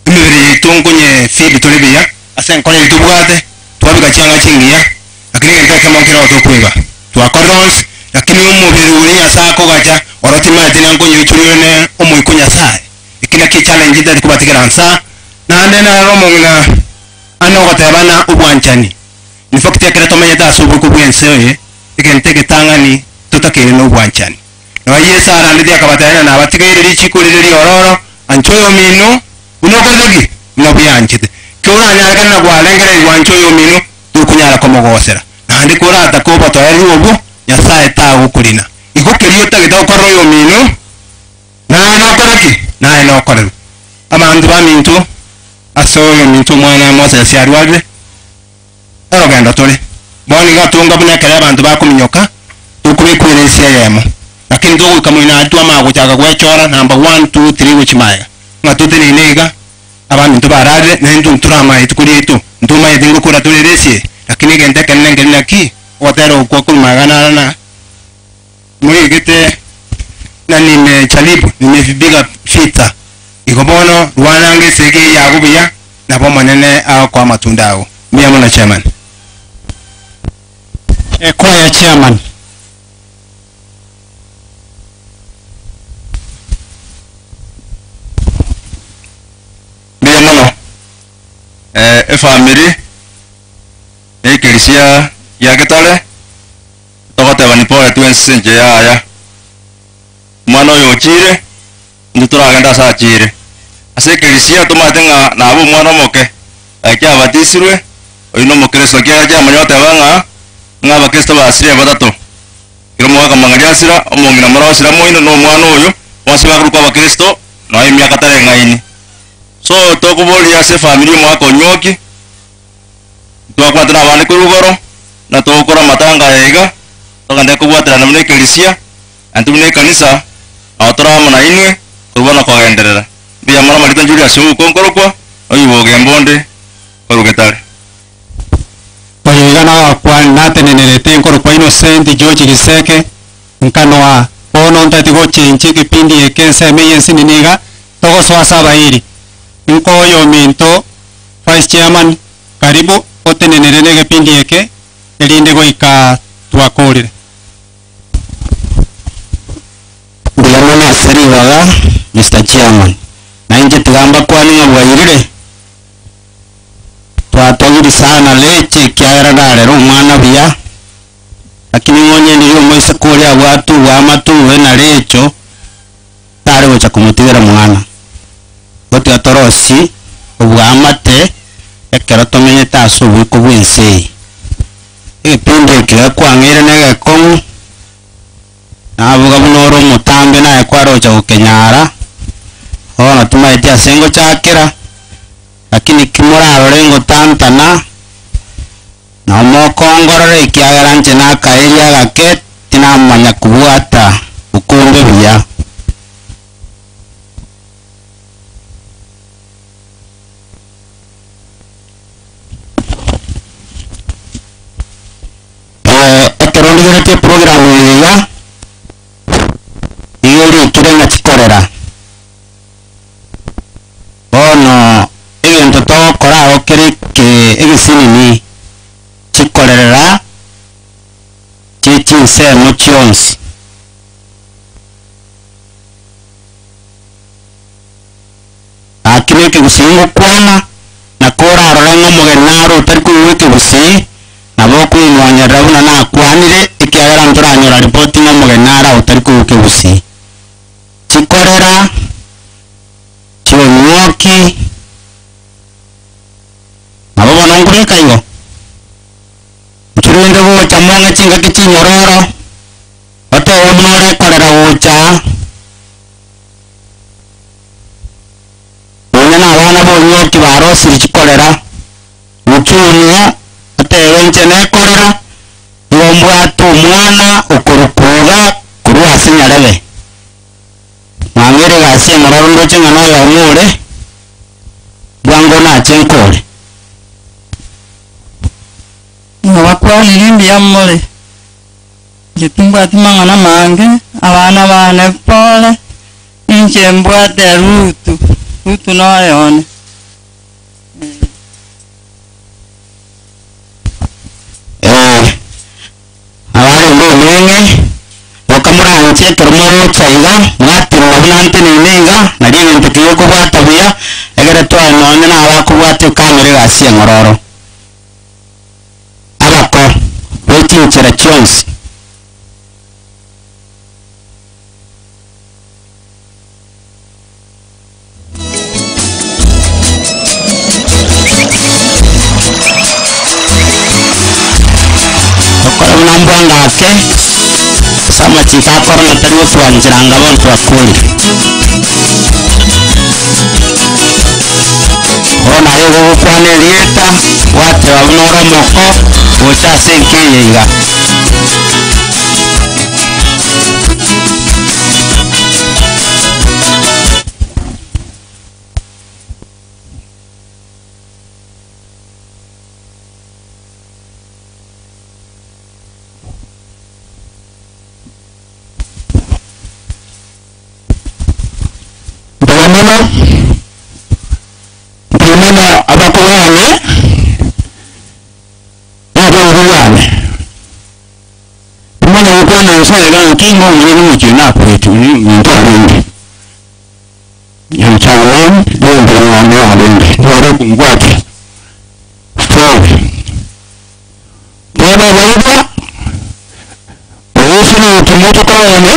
Speaker 1: imibiri tungunye fibi toribia asen kone tubwate twabika cyanga kingiya lakini ndeke monkera otokwiba twakorons lakini umubiri uri asako gacha orotima tina ngunye ichuriyone omuyikunya sae ikina ki challenge ndati kubatikira nsa na ndena romongina ano gotebana ubwanchani in fact yakira tomenya tasubu kubwense ikenteke tangani tutakire no ubwanchani no yesa arandi akabatana na batigaire richikulire ororo anchoyo mino unokozegi no byanchite kura nyaka na gwalengere wanchoyo mino tukunyara komogosera nandi kura atakoba toyari obu nyasaye tawo kulina
Speaker 7: riyo tagita okora oyo mino naye nokoraki naye nokorerwa abantu baminto ase oyo minto omwana moses arwarire orogendo turi boni gatunga buna ekero abantu bakominyoka tukubikwira esi eyemo lakini tugwika mwina atwa magochaka gwechora number 1 2 3 gochimaega nga tutinine iga abaminto bararire nentu turama itukuri itu ntuma idingo kura turiresi lakini gente kenenge naki watero kwa kumagana na mwigite na nime chalibu nimefibiga fita ikobono rwanange sege yagubiya nabo manene kwa matunda awo mia mwana chairman
Speaker 3: Choir chairman.
Speaker 7: Mia mwana family ekelisia ya getale tokoteba ni pole twense nje yaya mwana oyo chire nduturagenda sa chire ase ekelisia tumatenga nabo mwana moke akya batisirwe oyino mokristo kya ja manyote banga ngaba kristo basire batatu kiromo akamanganya sira omongina mara sira moino no mwana oyo wasiba kuruka bakristo no emyaka tare ngaini so tokuboli ase family mwako nyoki twakwatira abandi kurugoro na tokora matanga yega tokande kubwatira na mune ekelisia antu mune kanisa atora mona inwe kurubona kwagenderera bia mara malita njuri ase ukonkorokwa oyiboge mbonde korugetare
Speaker 3: oyigana kwa natenenelete nkoro kwa Innocent George Giseke nkanoa ono ntati gochenche kipindi ekense meyensi niniga togo swasa bairi nkoyo minto vice chairman karibu otenenelene kipindi eke elinde goika twakorire
Speaker 6: Ndiamana seriwaga Mr. Chairman na inje tugamba kwani ngabwairire twatagiri sana leche kyara rero umwana bya lakini ngonye ndiyo moise kuri abatu wamatu we na lecho tare gocha kumutigera mwana gote atorosi ubwamate ekero tomenye taso biko bwense epinde kya kwangire nege komu nabuga bunoro mutambe naye kwarocha gukenyara ona tumaite asengo chakira lakini kimuraro rengo tantana na mokongorore ikiagara nche nakaeria gake tinamanya kubwata ukumbe buya ekerondigerete programu yiga igeri kirenga chikorera ono egento tokora okereke egesinini chikorerera chichinsemo chionsi akine kegusingo kwana na kora arorenga mugenaro utari kuweke busi nabo kwimwanyerera buna nakwanire ikiagera nturanyora reporting omugenara utari kuweke busi chikorera chionyoki nabo banongureka igo chirinde gocha monga chinga kichinyororo oto onore korera gocha none na abana bonyoki barosiri chikorera muchunyo atewenche nekorera yombwatu omwana okurukuga kuru ase nyarebe mwangere gasi engororo ndoche ng'ana yomure bwango nache nkore
Speaker 10: ngabakwani mbia mmole ngitumbwati mang'ana mange abana bane pole inche mbwate rutu noyone
Speaker 6: abari mbomenge okamuranche toromoro chaiga mwatirwa bunante ninenga nari ebintu kiyo kubwata buya egere twanone nabakubwata ukamere gasi eng'ororo abako wetinchera chionsi okora bunambwangake
Speaker 9: sama chika korna taruo tuanjiranga bon tuakuli ona yogo kwane lieta wate wa unoro moko ucha senke yeiga Bagaimana abakuwane abakuwane mana ukwana usaiga kingo mwini mchina kwetu ni mtawindi ya mchawe ndio wane walende ndio kungwake fowe bwana baba usina tumoto kwa wane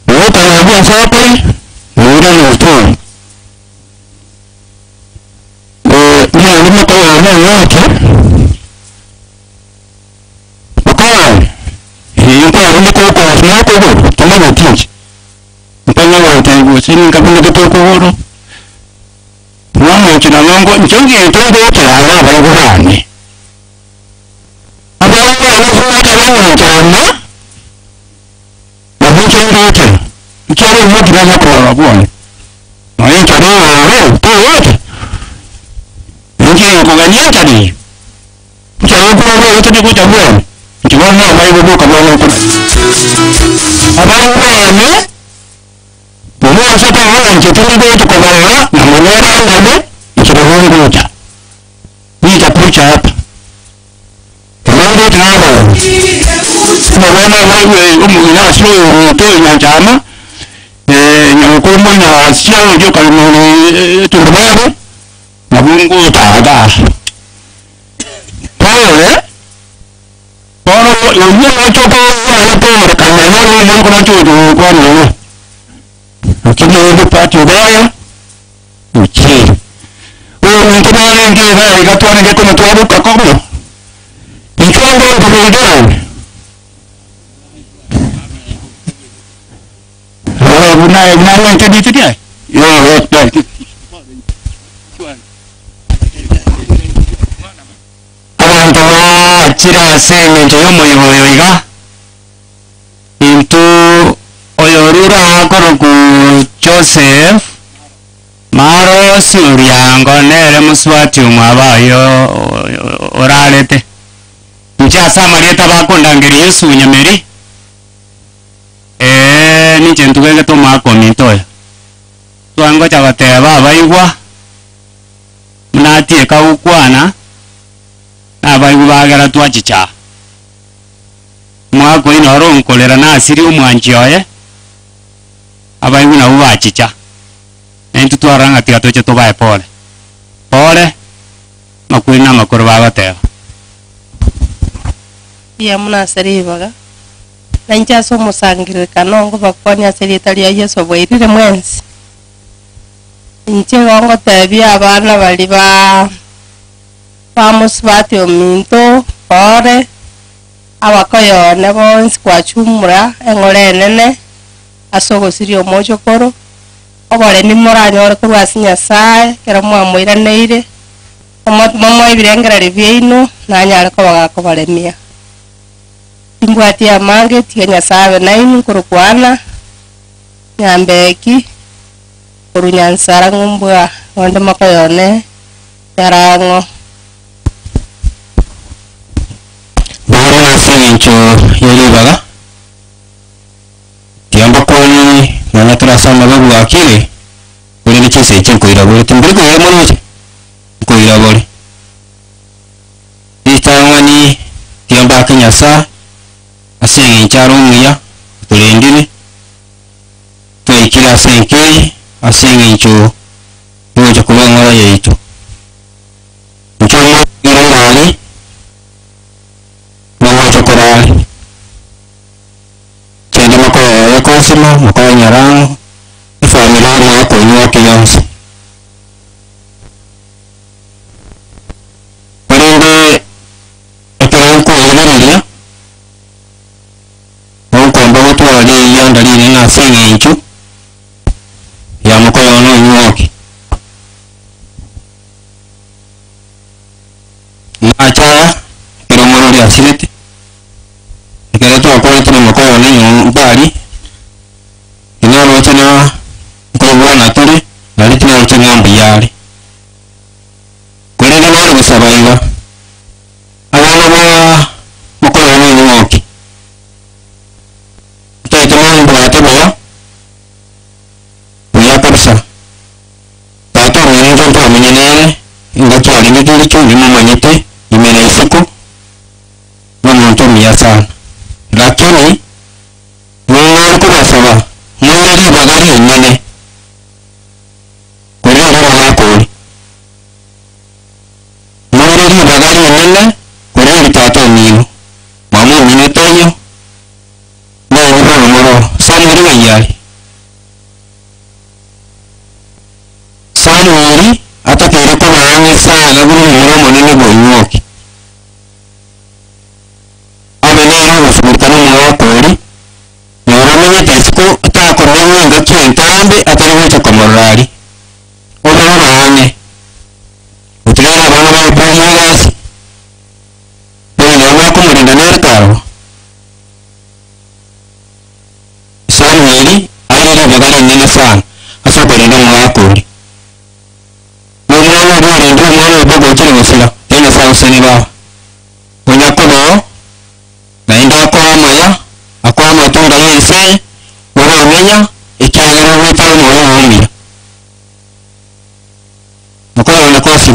Speaker 9: wote wanabia sapi ndio ni utoa lima kwa wane wote ukawane yuko wale kwa snako go kama natinji mpanga wote usini kabla kwa horo mwana china longo njongi ntongo cha baba bwana aba wana kwa jana na mtu wote mchoro mmoja na kwa bwana na yeye chana kwa wote ndio kugania tani mchoro kwa wote ni kuja bwana mchoro na baba kama wao aba wana Mwana sasa wana nchituni kwa tukobala na mwana ngane nchituni kuja. Hii tapucha hapa. Mambo tunao. Mwana wewe umuna sio to nyanja nyakumu na sio ndio kama tumbare na bungu tada. Pole. Pole yo choko hapo kama nani kuna chuo kwa nini? Ukimwona pati ubaya uchi wewe mtana ndio bali katwana ngeto mtwabu kakomo ikongo kubidan bunaye bunaye ntadi tidia yo abantu chira sene ntoyo moyo iga into oyorura akoroku Joseph maro siuriango nere muswati umwabayo orarete nja samarieta bakondangeri Yesu nyameri nije ntugege to makomitoya twango chabateba abaigwa mnatie kaukwana abaigwa bagera twachicha mwako ino ronkolera nasiri umwanjioye abaigwa na ubachicha entu twaranga tiga toche tobae pole pole makwina makoro bagateba
Speaker 8: ya munaseribaga nanja so musangirikano ngo bakwani aserita lya Yesu bwairire mwensi nche wango tebia abana bali bamusbati ominto pore abakoyone bonsi kwachumura engore nene asogo sirio mojo koro obore ni moranyore kurwasi Nyasaye kera mwamoiraneire mamo ibirengera rivyeino nanyare ko bagakobaremia timbwati amange tiga Nyasaye naini kurukwana nyambeki kurunyansara ngumbwa wande makoyone yarango
Speaker 9: bora sincho yelibaga tiamba koni nana turasama babu akire uri ni chise chinko irabore timbiri ko yamoroje ko irabore itangani tiamba kanyasa asengi charo muya turendire tuikira senke asengi cho yoje kubangora yeito nchomo irani chokorali chende mako ya kosima mako nyarang familia na ko nyoki yonse parende eperan ko elemeria
Speaker 6: li yonda li na singi inchu ya moko yono nyoki na cha pero mono ya silete ikere to ko to moko yono bali ina lo chana ko wana tore na litina lo chana mbiyali kwele na lo sabaiga abana ba moko yono nyoki teman berarti bahwa punya persa tato ini contoh menyenang enggak tuh ini tuh lucu ini mamanya teh dimana isuku menonton biasa lakini mengenal ku masalah mengenali bagari ini nih kuliah orang aku mengenali bagari ini nih kuliah di tato ini mamu ini tanya Sanuri wayari Sanuri atau kira ko maangi sana guru monene boyoki amenero usubirikana mwa kori noramenye tesiko atakomenye ngaki entambe atari wicho komorari ono maange utirera bana ba puliyasi bene mwa kumurinda nerkaro Sanuri ayere bagari nene sana asa kwenda mwakuri mwana bari ndo mwana bogo chiri musila ina sa useni ba onyakobo na inda kwa maya akwa matunda yese wala menya ikyagera wita mwana wamira mukora na kosi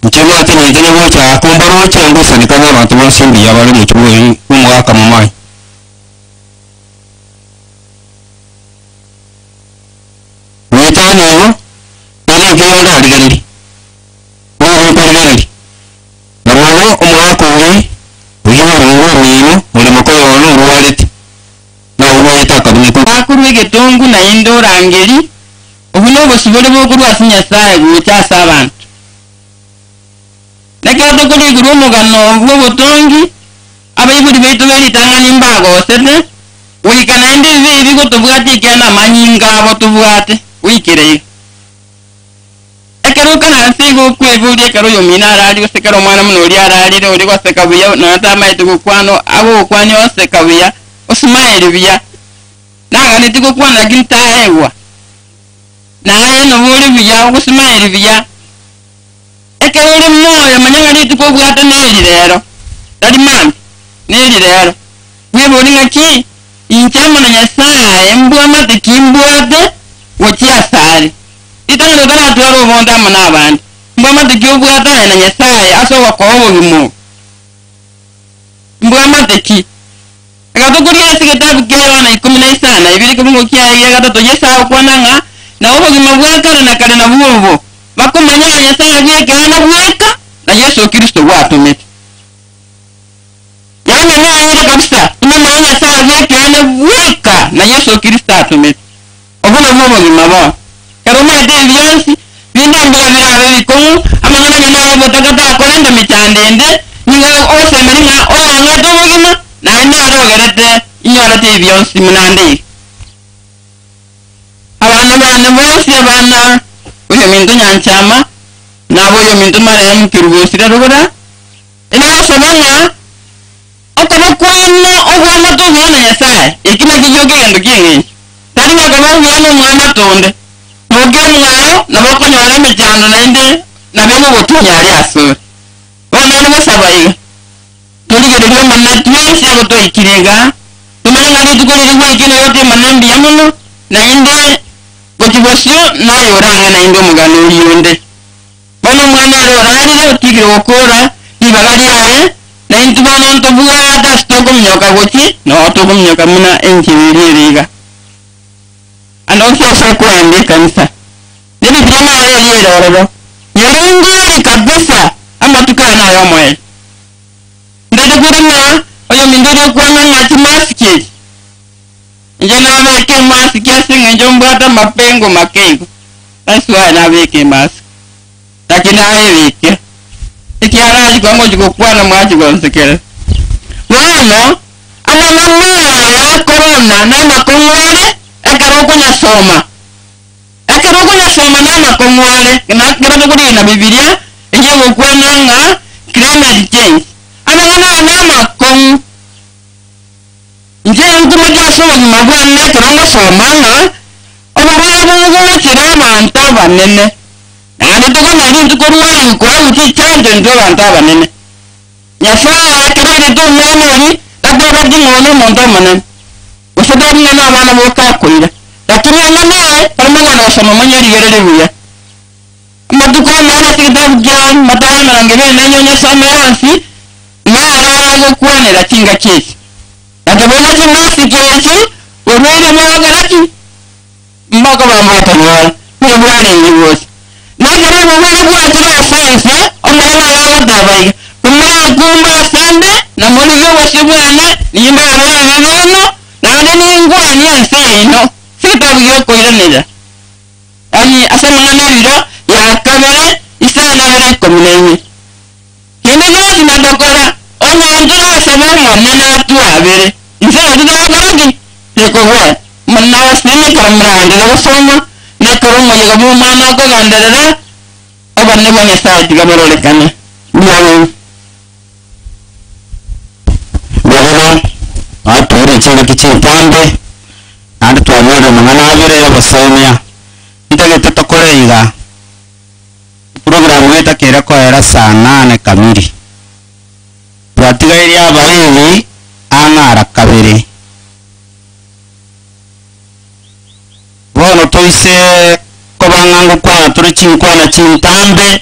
Speaker 6: mchema ati ni jene bocha akumbaro changu sani kama abantu basimbi yabali mu kibuye umwaka mamayi Witano ini kiyonda aligari wao parigari namano omwako we uyo mino muri makoyo ono ruwaleti na uwayita kabineko
Speaker 10: akurwe getongu na indo rangeri obuno bosibole bokurwa sinyasaye gucha abantu nakato kuri gurumo gano bwo botongi abayibudi baitu bari tangani mbago sete wikana ndi bibi gutubwati kana manyinga abo tubwate wikire ekero kana sigo kwebuli ekero yomina arali gosekero mwana muno uri arali uri gosekabuya na tamaitu gukwano abo kwani osekabuya osmaili biya naga nitiko kwana gintaewa naye no buli biya osmaili biya ekero uri moyo manyanga nitiko bwata neli rero dali man neli rero mwebuli ngaki inchama na nyasaye mbwa mate kimbwate wotia sari itangiro kana twaro bonda mana abandi mbwa mate kiobwata na nyasaye aso wakobo bimu mbwa mate ki akatokuria siketabu kero na 15 na ibiri kubungo kia ya gatoto yesa kwananga na obo gimabwaka na kale na buobo bakomanya nyasaye byeke na bweka na Yesu Kristo watumete yani ni kabisa imama nyasaye byeke na bweka na Yesu Kristo atumete obona mama gimaba karoma de vyansi binda mbira bira biko amana nyana botakata kolenda mitandende ninga ose maringa anga domogima na ndaro gerete inyara te vyansi munande abana bose abana uyo minto nyanchama nabo yo minto marem kirugosira rogora ina sabanga okaba kwano ogwana to bana yasaye ikina kijoge ndo kingi tani ngakaba bwana mwana tonde muge mwayo nabako nyara mejano nende nabemo botunya ali aso bana ni basabaye tuligere lyo manna twese abo to ikirega tumanga ni tukolere kwa ikine yote manambi yamuno na inde bokibosyo nayo oranga na inde mugano yonde bano mwana orali lyo tigire okora ibagali aye na intubano ntobuga da stoko mnyoka gochi no to mnyoka muna enchiririga anonsia kwa ende kanisa nibi drama yeye lero nyerungu kabisa ama tukana nayo mwe ndade kurima oyo mindoro kwa ngati maski njana weke maski asinga njombata mapengo makengo aswa na weke maski lakini ayeweke ikiara jiko ngo jiko kwa na mwaji gonsekere wana ama mama bona namakong'wale ekaroko nyasoma namakong'wale nakirate kurina bibilia ejegokwenanga climate change anang'ana namakong nje nkuma gyasoma gimabwana kirongo somanga obarabungulekera abantu abanene nandi tukonali ntukorwali kwawuti chanjo nti abantu abanene nyasaye kirire tumwanoli takoraging'ona omuntu omunene usadabing'ana abana bokakoira lakini ang'anae parimang'ana basoma manyerigere buya matukomana tikitabu kya matawamerange benenyonya some yansi naaragokwanira kinga kyeki natobona kimasi kyeki olwere mwagaraki mbaka bambatanwala nebwalengi bwosi nakere bubwere bwakira sayansi omwana yawadabaiga kumwakumba asande namuliga wasibwana nimbaarabibino nande ningwani ensi ino sikitabu gyokoiranira ani asemang'anabiro yakabere isanabere ikominenye kinde gyosi nadokora onyanjira asema omwana natwabere nse tutinagaragi tekogwa manawasinekara murandira gusoma nekara omuyiga bw'omwana okogenderera obane bwa nyasaye tigabarolekana byawe
Speaker 6: Bwagana atore chinga kichimpambe andi twanyore mangana abire yabasomya ntagete tokoreiga program yeta kera ko era saa 8 kamili twatigaire abaini ang'ara kabiri bono toise kobang'ango kwana turi chinkwana chintambe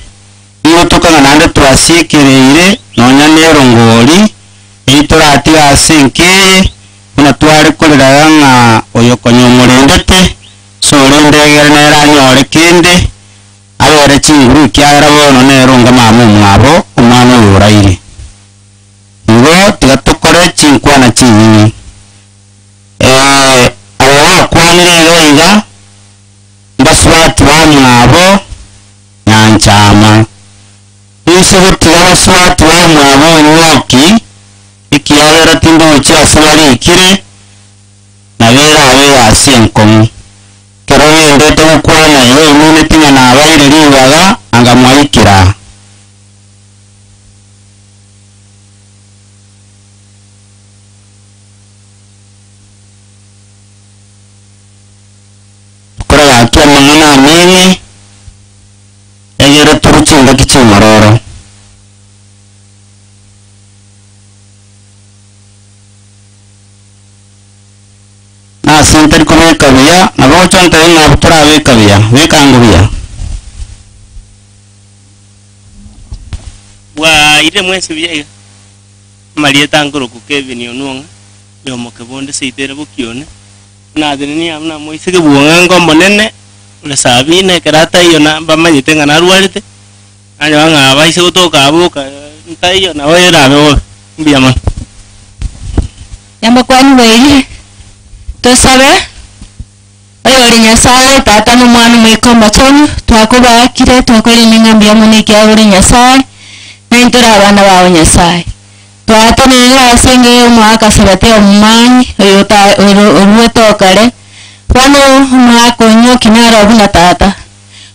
Speaker 6: nigo tokang'a nande twasiekereire nonya nerongori eitoratiga ase nkeye buna tware koreraga ng'a oyo konya omorendete sorendegere neranyore kende abere chinguru kiagera bono neronga mama omwabo omwana oyo oraire igo tiga tokore chinkwana chinyinyi abo bakwanire iga baswati bamwabo nyanchama ise gotiga baswati bamwabo nyoki ikiagera tindochi ase barikire nabera abe ase enkomo kero endete gokwana igo imune tinya nabaire ribaga anga mwaikira korora akia mang'ana amene egere turuchinga kichimororo sentari kome kabiya nabo chonta ina butura be kabiya be kangubiya
Speaker 11: wa ire mwese biya marieta ngoro ku Kevin onunga yo mokebonde seitere bukione na deni amna moise ke buonga ngombo nene le sabine karata yo na bamanyite ngana ruarite anya nga baise gotoka abuka ntayo na wera be biya man
Speaker 12: yamba kwani weire tosabe oyori nyasaye tata n'omwana mwikoma chonyo twakubakire twakore n'ingambia muniki agore nyasaye nentora abana bawe nyasaye twatenera asenge omwaka sabate omumanyi oyota orwetokare wano mwaka onyo kinara buna tata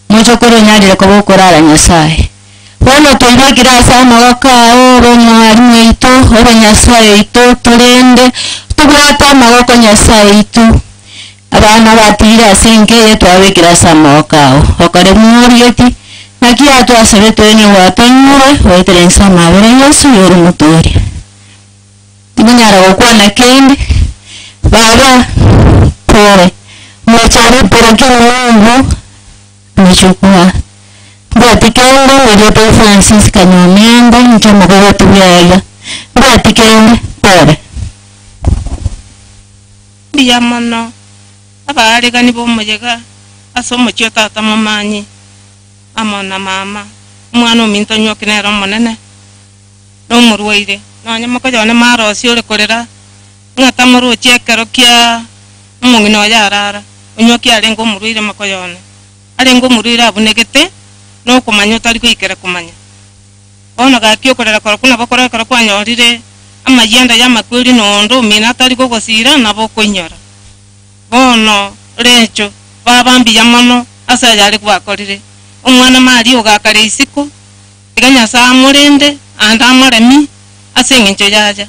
Speaker 12: mochokoro nyarire kobokorara nyasaye wano toibakira asa amaboko ao bomwarimu itu oba nyasaye itu turende tubwata amaboko nyasaye itu abana batira asenkeye twabikira asa amaboko ao okore mworieti nakia twasebe twenye watonyure weterensa amabere yesu yori mutoria timunyara gokwana kende baba pore mwachare poroke mungu nichukua batikende wejoto Francis Kanyomenda nchomogogo tubyaya batikende pore
Speaker 8: biyamono abaregani bomujega asomochio tata mumanyi amona mama umwana ominto nyokinero monene nomurwaire nonyamoko jone marosi ore korera ngata muruchi ekero kia umungino yarara onyoki arengo murwire makoyone arengo murwire abunegete no kumanya utari kwikere kumanya ono gakio korera kora kuna bakora kora kwanyorire
Speaker 10: ama yenda ya makweli nondo mina tari gogosira nabo kunyora bono lecho babambi yamono asa yali kwakorire umwana mali ogakare isiko iganya sa murende anda maremi asengencho yaja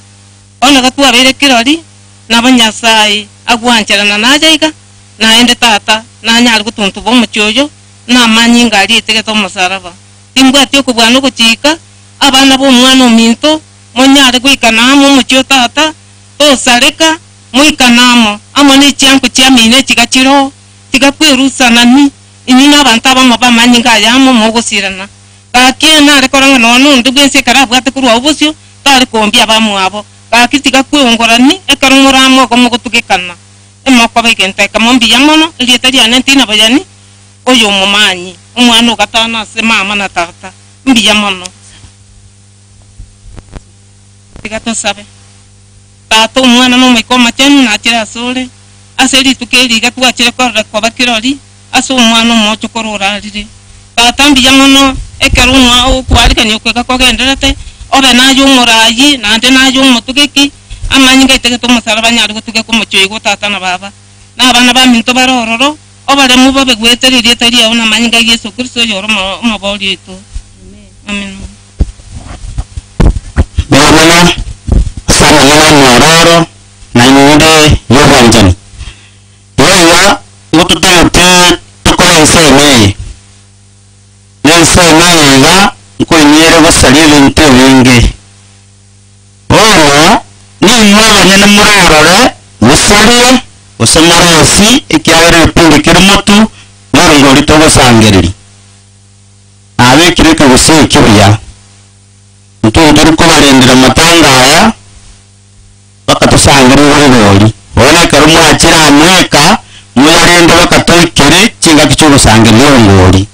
Speaker 10: ona gatwa bere kirori nabanyasai agwancherana najaiga naende tata nanyari gutuntu bo mucyoyo namanyi ngari itegeto musaraba timbwati okubwana okuchika abana b'omwana ominto monyare gwikanamo mucyo tata tosareka mwikanamo amo n'ecyanku kyamine kigakiro kigakwirusanani ini n'abantu abamo bamanyi ngayamo mogosirana kaki narekoranga nono ndi bwense karabwate kurwa obusyo tari kombia abamwabo kaki tigakwongorani ekarumuramo gomogotugekana emoko begente kamombi yamono lieta lyane ntina bayani oyo mumanyi umwana ugatana se mama na tata mbi yamono tigato sabe tato umwana no mwikoma cyane nakira sole aseri tukeri gatwakire kwa bakirori aso umwana mocho kororarire tata mbi yamono ekarunwa okwarikanye okweka kogenderete obe nayo murayi nande nayo mutugeki amanyi gaitege to musaraba nyari gutuge ko mucyo go tata na baba n'abana baminto barororo obale mu babe gweterire tari aho namanyi ga Yesu Kristo yoro mo boli to amen
Speaker 6: Bwana sana yana mororo na nyude yobanjani yoya ututete tukoense nei nense nei ga ko nyere basalire nte winge ora ni mwana nyene murorore musalire usamarasi ikyabere pindi kirimotu naringo litogo sangeriri abe kireka gusi kibuya ntunduru ko barendera matangaya bakatusangirira ngori ona karumu akira amweka muyarende bakatokere kinga kicyubusangirira ngori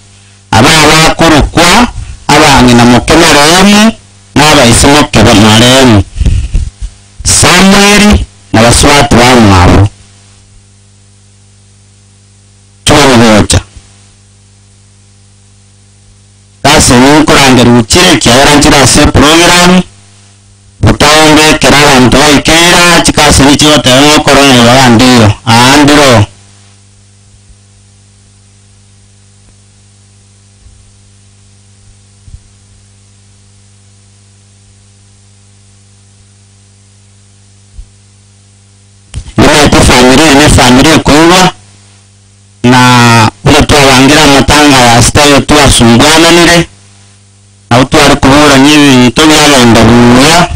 Speaker 6: ababa kurukwa abange na mukemeremu n'abayisimo kebamaremu Samuel na baswatu bamwabo tuwaboja kase nukurangera ukire kyarangira se program utombe kerala ntoi kera chikase ni chiwa temo korona bagandiyo andiro familia kuwa na uletu wangira matanga ya stayo tuwa sumbwana nire au tuwa kubura nyivi tobi yalenda buya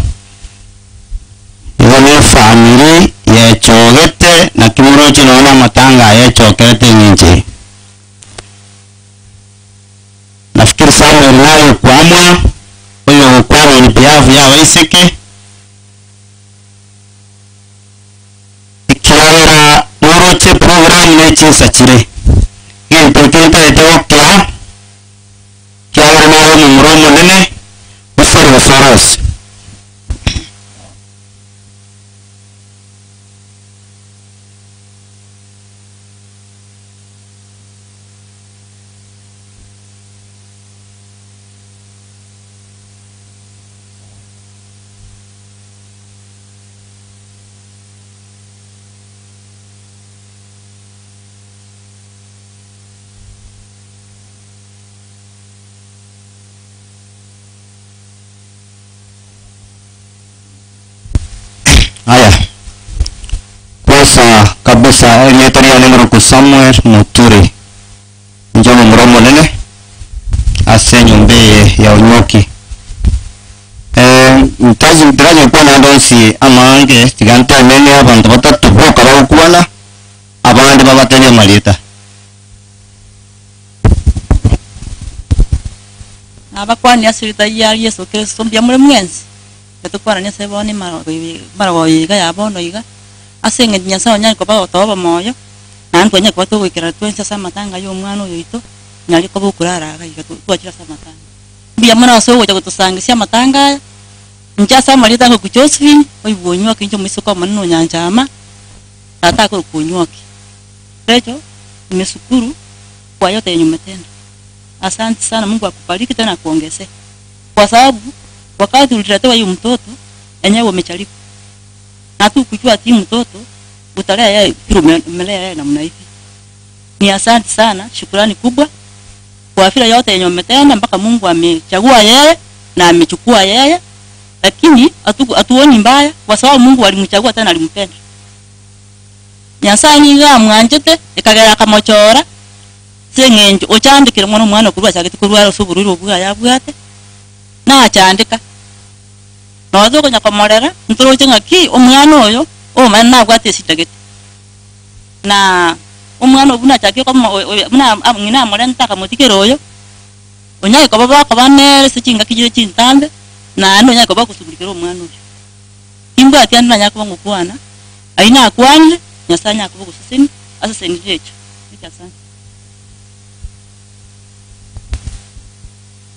Speaker 6: iwane familia ya chogete na kimurochi naona matanga ya chogete nje nafikiri sana nayo kwamwa uyo kwamwa ni piavu ya waiseke ikiwera uroche program nechinsa chire gento kenta etokya kyawera nayo mumuromo nene usari wasaros Aya kwanza kabisa elietari ya neno ku Samuel Muturi njomo mromo nene ase nyumbe ya unyoki mtaji kwa na donsi amange tiganta nene abantu batatu boka bakubana abandi babateye malita
Speaker 13: abakwani asirita ya Yesu Kristo mbya muri mwenzi tukwana ne sebone maro yiga yabono yiga asenge nyasa nyari ko bato moyo nanko nyako to wikira twensa samatanga yo mwana uyo ito nyari ko bukurara yiga twakira samatanga mbya mwana so woja kutusangisya matanga njasa marita ko Josephine oyibonywa kinjo misoko manno nyanjama tata ko kunyoki rejo nimeshukuru kwa yote yenye umetenda. Asante sana, Mungu akubariki tena kuongezee, kwa sababu wakati uliletewa huyu mtoto enyewe umecharibu. Na tu kujua ati mtoto utalea yeye vile umelea yeye namna hivi. Ni asante sana, shukrani kubwa kwa vile yote yenye umetenda mpaka Mungu amechagua yeye na amechukua yeye. Lakini atuoni mbaya kwa sababu Mungu alimchagua tena alimpenda. Nyasaye niga mwanjete ikagera kamochora sengenje ochandikira mwana kurwa cyagiti kurwa subururu bwa yabwate na achandika nozo konya kamorera ntoroche ngaki omwana oyo o manna bwate sitagete na omwana obuna chake ko muna morenta kamotikero oyo onyaye ko baba kabane sechinga kijire chintambe na ando nyako bakusubikira omwana oyo kimba atianda nyako ngukwana aina akwanje Nyasanya akubugu sisini asaseni jecho nikasana.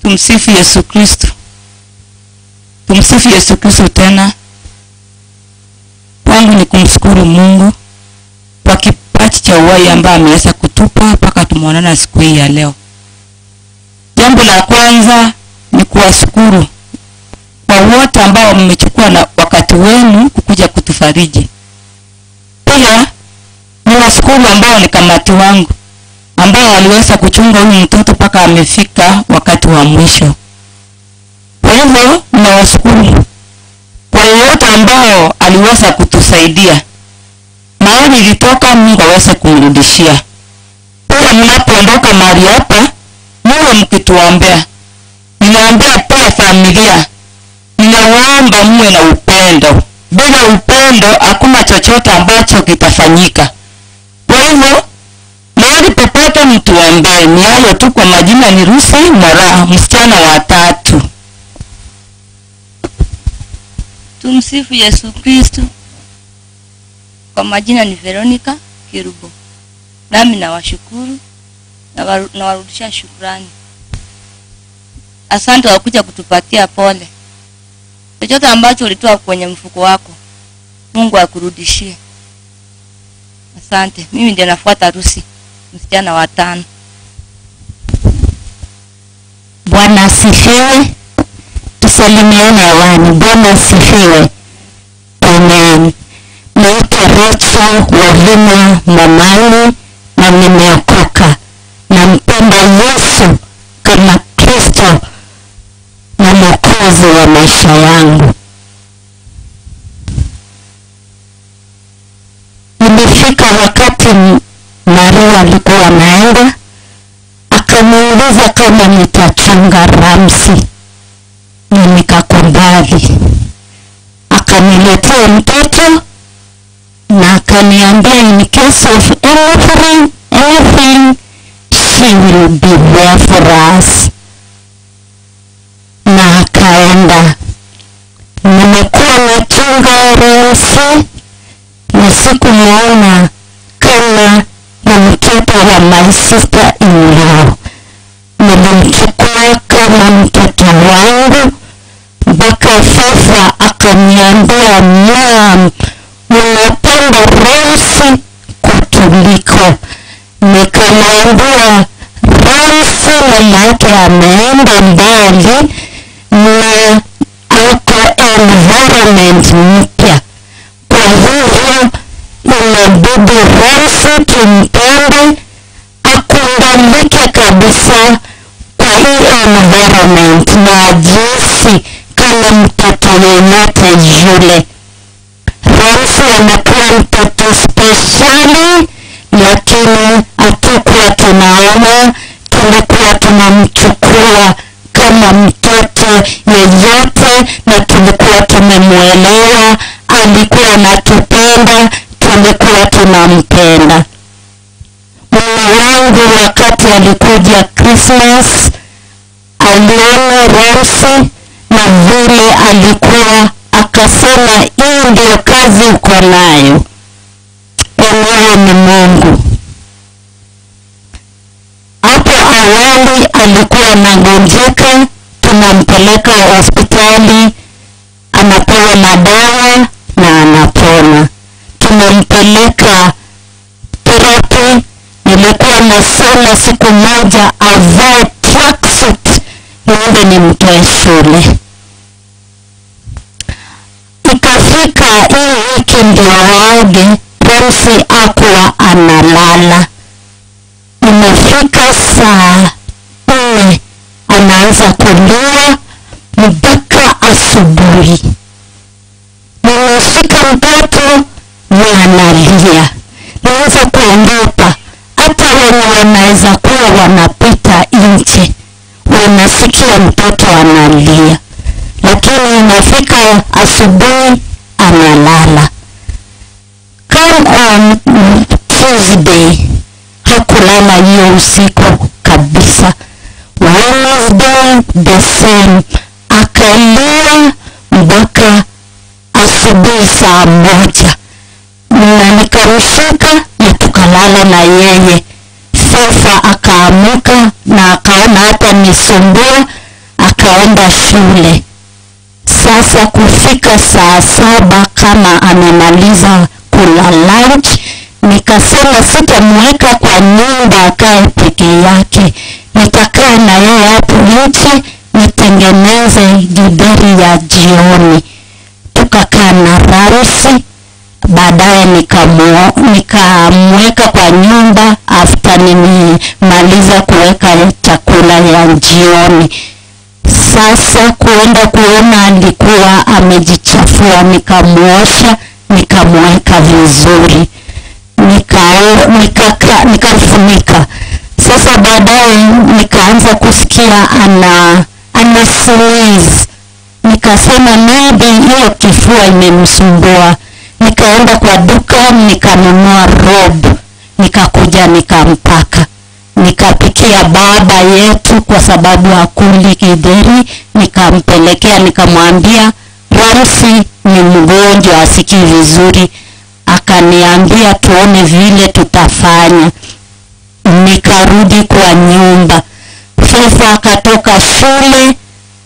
Speaker 10: Tumsifu Yesu Kristo. Tumsifu Yesu Kristo tena. Kwangu ni kumshukuru Mungu kwa kipaji cha uhai ambaye ameweza kutupa mpaka tumeonana siku hii ya leo. Jambo la kwanza ni kuwashukuru kwa wote ambao mmechukua na wakati wenu kukuja kutufariji. Pia niwashukuru ambao ni kamati wangu ambao waliweza kuchunga huyu mtoto mpaka amefika wakati wa mwisho. Kwa hivyo ninawashukuru kwa yote ambao aliweza kutusaidia. Mahali ilitoka Mungu aweze kumrudishia. Pia mnapoondoka mahali hapa muwe mkituombea. Ninaombea pia familia. Ninawaomba muwe na upendo. Bila upendo hakuna chochote ambacho kitafanyika. Kwa hivyo mahali popote mtuombee. Ni hayo tu. Kwa majina ni Rusi Mora, msichana wa 3.
Speaker 12: Tumsifu Yesu Kristo. Kwa majina ni Veronica Kirubo. Nami nawashukuru na warudisha shukrani. Asante kwa kuja kutupatia pole. Chochote ambacho ulitoa kwenye mfuko wako Mungu akurudishie. Asante. Mimi ndiye nafuata Rusi, msichana wa 5.
Speaker 14: Bwana asifiwe. Tusalimiane hewani. Bwana asifiwe. Amen. Naitwa Rachel Wavina Mamani na nimeokoka. Nampenda Yesu kama Kristo na Mwokozi wa maisha yangu. Nilifika wakati Maria alikuwa anaenda, akaniuliza kama nitachunga Ramsi, na nikakubali. Akaniletea mtoto na akaniambia in case of anything she will be there for us. Na akaenda. Nimekuwa nachunga Ramsi na sikumuona kama na mtoto wa my sister in law. Nilimchukua kama mtoto wangu mpaka sasa akaniambia mom, unapenda Ramsi kutuliko. Nikamwambia Ramsi mama yake ameenda mbali na ako environment mpya. Kwa hivyo inabidi Ramsi tumpende, akubalike kabisa kwa hii environment na ajisi kama mtoto yeyote yule. Ramsi anakuwa mtoto speciali, lakini hatukuwa tunaona, tulikuwa tunamchukua kama mtoto yeyote na tulikuwa tumemwelewa. Alikuwa anatupenda, tulikuwa tunampenda. Mume wangu wakati alikuja Christmas aliona Ramsi na vile alikuwa, akasema hii ndio kazi uko nayo. Enyewe ni Mungu. Hapo awali alikuwa anagonjeka, tunampeleka hospitali, anapewa madawa na anapona. Tunampeleka therapy. Nilikuwa nasema siku moja avae tracksuit niende nimtoe shule. hii wiki ndio waage, Ramsi akuwa analala. Imefika saa 4 anaanza kulia mpaka asubuhi. Nimeshika mtoto na analia. Naweza kuondoka, hata wenye wanaweza kuwa wanapita nje wanasikia mtoto analia, lakini inafika asubuhi analala. Come on Tuesday hakulala hiyo usiku kabisa. Wednesday the same, akalia mpaka asubuhi saa 1 na nikamshika na tukalala na yeye. Sasa akaamuka na akaona hata nisumbua, akaenda shule. Sasa kufika saa 7 kama amemaliza kula lunch, nikasema sitamweka kwa nyumba akae peke yake, nitakaa na yeye hapo nje nitengeneze githeri ya jioni. Tukakaa na Ramsi, baadaye nikamweka kwa nyumba after nimaliza kuweka chakula ya jioni. Sasa kuenda kuona alikuwa amejichafua, nikamuosha, nikamweka vizuri, nikafunika. Sasa baadaye nikaanza kusikia ana sneeze. Nikasema maybe hiyo kifua imemsumbua. Nikaenda kwa duka nikanunua robe, nikakuja nikampaka. Nikapikia baba yetu kwa sababu hakuli githeri, nikampelekea, nikamwambia Ramsi ni mgonjwa asikii vizuri. Akaniambia tuone vile tutafanya. Nikarudi kwa nyumba. Sasa akatoka shule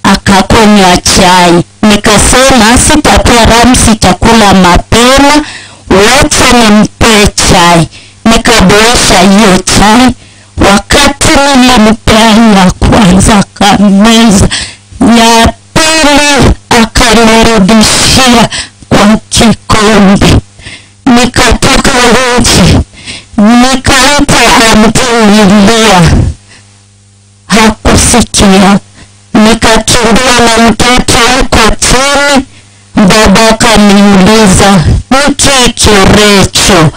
Speaker 14: akakunywa chai. Nikasema sitapea Ramsi chakula mapema, wacha nimpe chai. Nikaboesha hiyo chai. Wakati nilimpea ya kwanza akameza, ya pili akanirudishia kwa kikombe. Nikatoka nje, nikaita amtinilia, hakusikia. Nikakimbia na mtoto huko chini. Baba akaniuliza niki Kirecho.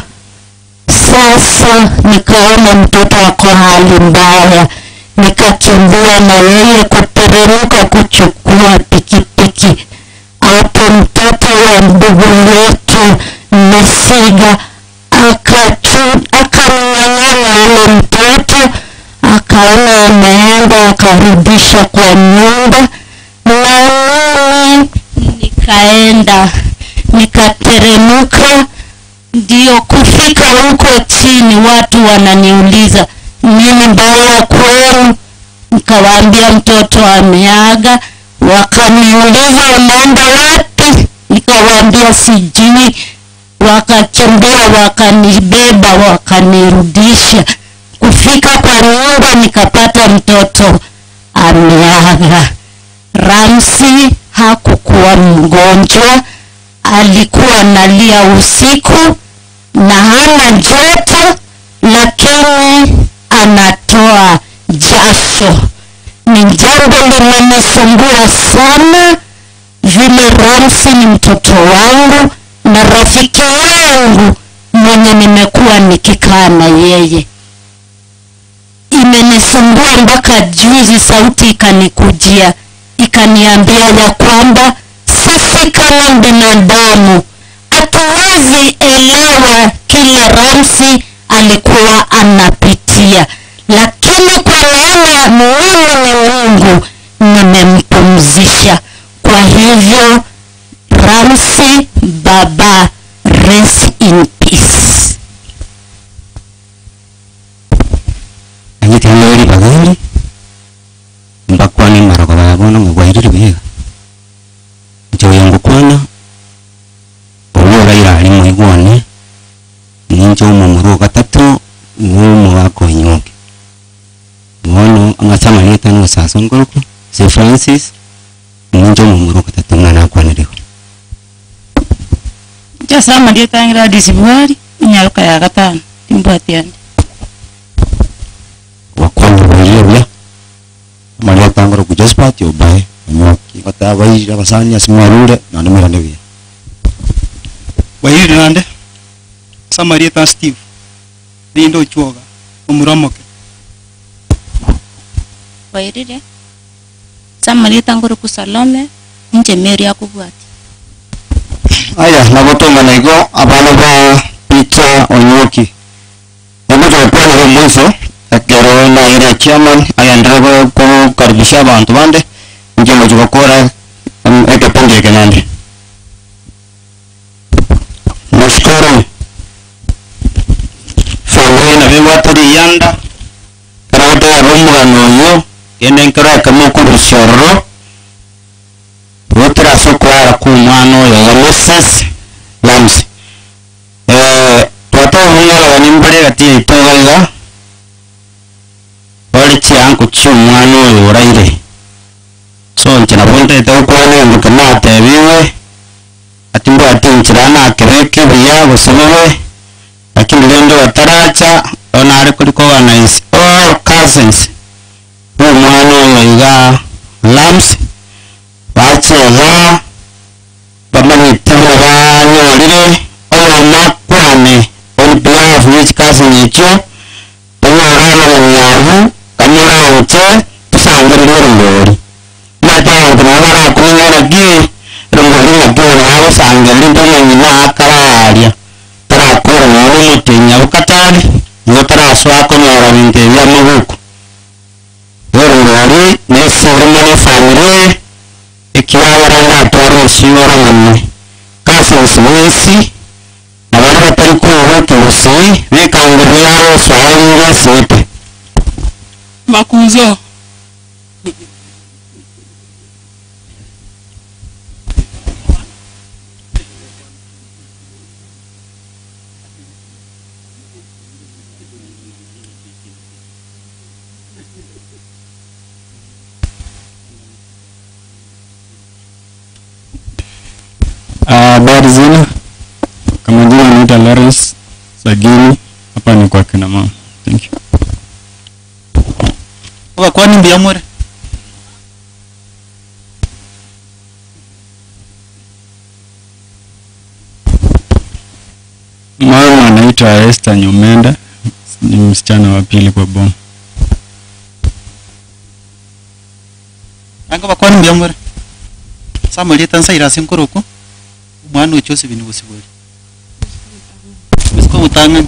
Speaker 14: Sasa nikaona mtoto ako hali mbaya, nikakimbia na yeye kuteremka kuchukua pikipiki. Hapo mtoto wa ndugu yetu Mesiga akamnyang'anya yule mtoto, akaona ameenda, akarudisha kwa nyumba. Na mimi nikaenda nikateremka. Ndio kufika huko chini watu wananiuliza nini mbaya kwenu. Nikawaambia mtoto ameaga. Wakaniuliza unaenda wapi? Nikawaambia sijui. Wakakimbia wakanibeba wakanirudisha. Kufika kwa nyumba nikapata mtoto ameaga. Ramsi hakukuwa mgonjwa, alikuwa analia usiku na hana joto, lakini anatoa jasho. Ni jambo limenisumbua sana. Vile Ramsi ni mtoto wangu na rafiki wangu mwenye nimekuwa nikikaa na yeye. Imenisumbua mpaka juzi sauti ikanikujia, ikaniambia ya kwamba sisi kama binadamu hatuwezi elewa kila Ramsi alikuwa anapitia, lakini kwa neema Mungu nimempumzisha. Kwa hivyo Ramsi baba, rest in peace.
Speaker 6: Anyitenderi bagari mbakwani marako babono ngwairire biga njoyangu kwana olora irali mwigwane ninjo mumuru gatatu ngumu wako nyoke wono angasama leta no sasongoroko se Francis ninjo mumuru gatatu ngana kwaniriho
Speaker 13: Jasama dia tangira disibwari inyaruka ya gatano imbwatiande.
Speaker 6: Wakwani bayebya Maria tangoro kujaspati obaye nyoki kata bayi abasani asimwarure nande mirande bya
Speaker 3: Wahiri nande Samaria ta Steve Lindo chuoga umuramoke
Speaker 12: Wairire. Samari tangoro kusalome nje meri yakubwati.
Speaker 6: aya nagotonga naigo abana ba Peter Onyoki nagoto kwa ngo mwiso akero na ira chairman ayandra ko karibisha abantu bande nje mo jokora eke ponge kenande nashukuru famwe na bewa turi yanda karata ya rumugano yo kende nkara kamo kurushoro wotra sokwara ku mwana ya Moses Lams twato hungala wanimbere gati itoga wali chiangu chumwana yo raire so nchina bonte to kwane ngukana tebiwe atimbo atinchirana kereke biya gusomere lakini lendo ataracha onare kuliko wana is all cousins mwana yo iga Lams bachega bamanyitira nyorire oyo makwane on behalf of which cousin echo tuyorana munyahu kamera uche tusangire ngori mata ngora kunyara gi rongori ngora hawo sangire ndono nyina akararia tarakora ngoro mutenya ukatari ngotara swako nyora binte bya mubuku ngori nesere mane family ikiwara na toro shiwara mane cousins wesi na bana batari ko tusi bikangirira swahili sepe
Speaker 10: Makuzo.
Speaker 3: Habari zenu, kama jina naitwa Lawrence Sagini, hapa ni kwa kina mama. Thank you.
Speaker 15: Oka kwani mbia mwere?
Speaker 3: Mama anaitwa Esther Nyomenda, ni msichana wa pili kwa boma.
Speaker 15: Anga bakwani mbia mwere? Samuel tansa irasi nkoroko. Mwana ucyose ibintu busiburi. Bisiko butanga.